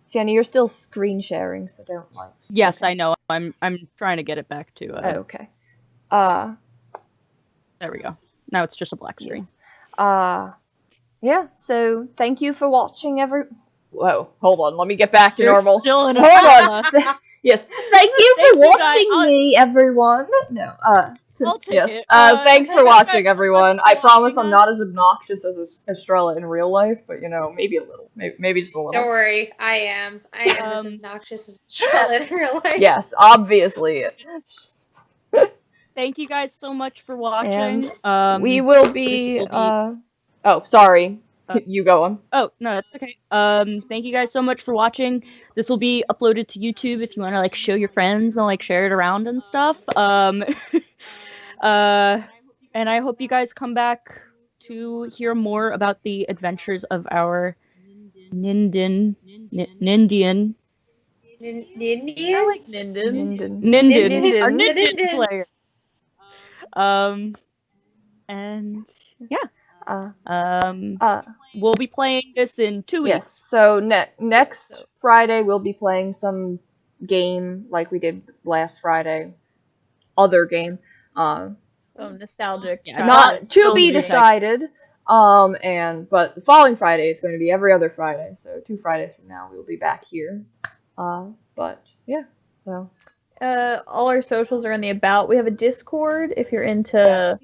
Speaker 5: Sienna, you're still screen sharing, so don't like.
Speaker 2: Yes,
Speaker 5: Okay.
Speaker 2: I know. I'm trying to get it back to
Speaker 5: Okay.
Speaker 2: there we go. Now it's just a black screen.
Speaker 5: Yes. Yeah. So thank you for watching, Whoa, hold on. Let me get back to
Speaker 2: You're
Speaker 5: normal.
Speaker 2: still in a
Speaker 5: Hold on. Yes. Thank you
Speaker 2: Thank
Speaker 5: for
Speaker 2: you, guys.
Speaker 5: watching me, everyone. No.
Speaker 2: I'll take
Speaker 5: Yes.
Speaker 2: it.
Speaker 5: Thanks for
Speaker 2: thank you
Speaker 5: watching,
Speaker 2: guys so
Speaker 5: everyone.
Speaker 2: much for
Speaker 5: I promise
Speaker 2: watching
Speaker 5: I'm not
Speaker 2: us.
Speaker 5: as obnoxious as Estrella in real life, but maybe a little. Maybe just a little.
Speaker 1: Don't worry, I am as obnoxious as Estrella in real life.
Speaker 5: Yes, obviously.
Speaker 2: Thank you guys so much for watching.
Speaker 5: We will be. Oh, sorry. You go on.
Speaker 2: Oh, no, that's okay. Thank you guys so much for watching. This will be uploaded to YouTube if you want to like show your friends and like share it around and stuff. And I hope you guys come back to hear more about the adventures of our Nindian
Speaker 1: Nindians?
Speaker 3: I like Ninden.
Speaker 5: Ninden.
Speaker 2: our
Speaker 1: The
Speaker 2: Nindian
Speaker 1: Nindens.
Speaker 2: players. And yeah. We'll be playing this in 2 weeks.
Speaker 5: Yes. So next Friday we'll be playing some game like we did last Friday. Other game.
Speaker 3: So nostalgic.
Speaker 2: Yeah,
Speaker 5: Not to be
Speaker 2: Nostalgia.
Speaker 5: decided.
Speaker 4: But the following Friday, it's going to be every other Friday. So 2 Fridays from now, we will be back here. But yeah, so.
Speaker 3: All our socials are in the about. We have a Discord if you're into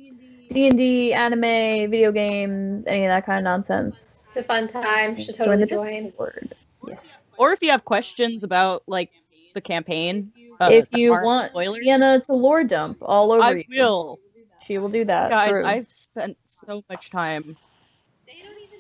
Speaker 3: D&D, anime, video games, any of that kind of nonsense.
Speaker 1: It's a fun time. Should
Speaker 3: Join
Speaker 1: totally
Speaker 3: the
Speaker 1: join.
Speaker 3: Discord.
Speaker 4: Yes.
Speaker 2: Or if you have questions about like the campaign,
Speaker 3: If
Speaker 2: that
Speaker 3: you
Speaker 2: aren't
Speaker 3: want
Speaker 2: spoilers,
Speaker 3: Sienna to lore dump all over
Speaker 2: I
Speaker 3: you,
Speaker 2: will.
Speaker 3: she will do that.
Speaker 2: Guys,
Speaker 4: True.
Speaker 2: I've spent so much time.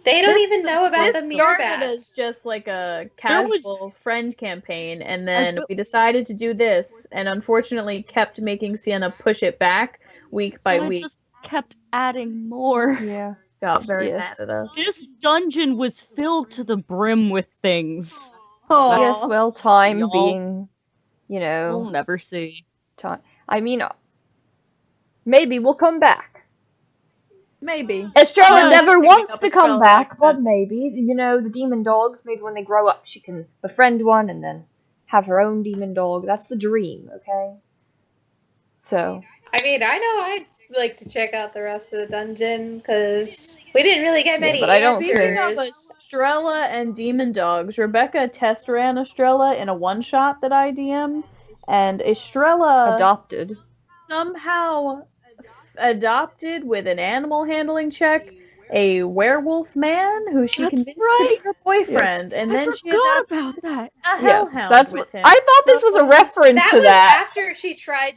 Speaker 1: They don't
Speaker 3: This-
Speaker 1: even know about
Speaker 3: This
Speaker 1: the mirror
Speaker 3: started as
Speaker 1: bats.
Speaker 3: just like a
Speaker 2: There was-
Speaker 3: casual friend campaign, and then
Speaker 2: feel-
Speaker 3: we decided to do this, and unfortunately kept making Sienna push it back week by
Speaker 2: So I
Speaker 3: week.
Speaker 2: just kept adding more.
Speaker 4: Yeah.
Speaker 3: Got very
Speaker 4: Yes.
Speaker 3: mad at us.
Speaker 2: This dungeon was filled to the brim with things
Speaker 3: Oh,
Speaker 4: Yes, well, time
Speaker 2: Y'all-
Speaker 4: being, you
Speaker 2: we'll
Speaker 4: know,
Speaker 2: never see.
Speaker 4: time. I mean, maybe we'll come back.
Speaker 3: maybe.
Speaker 4: Estrella
Speaker 2: Yeah,
Speaker 4: never
Speaker 3: picking
Speaker 4: wants
Speaker 3: up
Speaker 4: to come
Speaker 3: Estrella
Speaker 4: back,
Speaker 3: like
Speaker 4: but
Speaker 3: that.
Speaker 4: maybe. You know, the demon dogs, maybe when they grow up, she can befriend one and then have her own demon dog. That's the dream, okay? So,
Speaker 1: I mean, I know I'd like to check out the rest of the dungeon because we didn't really get
Speaker 4: Yeah,
Speaker 1: many
Speaker 4: but I don't
Speaker 1: answers.
Speaker 3: Speaking of Estrella and demon dogs, Rebecca test ran Estrella in a one-shot that I DM'd, and Estrella
Speaker 4: adopted.
Speaker 3: somehow adopted with an animal handling check a werewolf man who she
Speaker 2: That's
Speaker 3: convinced to
Speaker 2: right.
Speaker 3: be her boyfriend, and
Speaker 2: I
Speaker 3: then she
Speaker 2: forgot
Speaker 3: adopted
Speaker 2: about that.
Speaker 3: a
Speaker 4: Yeah,
Speaker 3: hellhound
Speaker 4: that's
Speaker 3: with
Speaker 4: what
Speaker 3: him.
Speaker 4: I thought this was a
Speaker 3: So-
Speaker 4: reference
Speaker 1: that
Speaker 4: to
Speaker 1: was
Speaker 4: that.
Speaker 1: after she tried.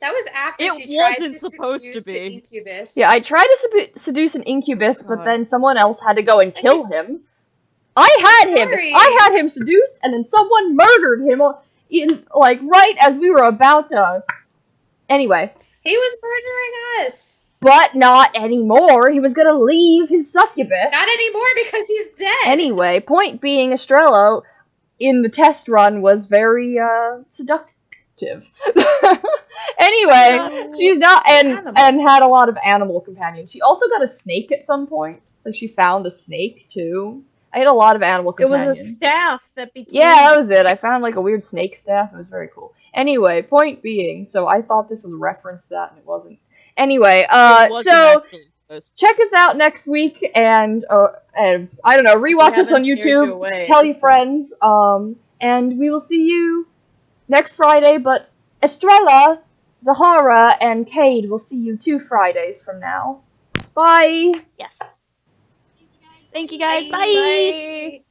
Speaker 1: That was after
Speaker 2: It
Speaker 1: she tried
Speaker 2: wasn't
Speaker 1: to
Speaker 2: supposed to
Speaker 1: seduce the
Speaker 2: be.
Speaker 1: incubus.
Speaker 4: Yeah, I tried to seduce an incubus, but
Speaker 2: God.
Speaker 4: then someone else had to go and
Speaker 1: I
Speaker 4: kill
Speaker 1: just-
Speaker 4: him. I
Speaker 1: Sorry.
Speaker 4: had him seduced, and then someone murdered him in like right as we were about to. Anyway,
Speaker 1: He was murdering us.
Speaker 4: but not anymore. He was gonna leave his succubus.
Speaker 1: Not anymore because he's dead.
Speaker 4: Anyway, point being, Estrella in the test run was very seductive. Anyway, she's not
Speaker 3: Animal.
Speaker 4: and had a lot of animal companions. She also got a snake at some point. Like she found a snake too. I had a lot of animal
Speaker 3: It was
Speaker 4: companions.
Speaker 3: a staff that became.
Speaker 4: Yeah, that was it. I found like a weird snake staff. It was very cool. Anyway, point being, so I thought this was a reference to that, and it wasn't. Anyway,
Speaker 2: It wasn't
Speaker 4: so
Speaker 2: actually supposed
Speaker 4: check us out next week, and I don't know, rewatch us on
Speaker 3: haven't scared you
Speaker 4: YouTube,
Speaker 3: away
Speaker 4: tell
Speaker 3: at
Speaker 4: your
Speaker 3: this point.
Speaker 4: friends, and we will see you next Friday. But Estrella, Zahara, and Kade will see you 2 Fridays from now. Bye.
Speaker 2: Yes. Thank you guys.
Speaker 1: Bye.
Speaker 2: Bye.
Speaker 3: Bye.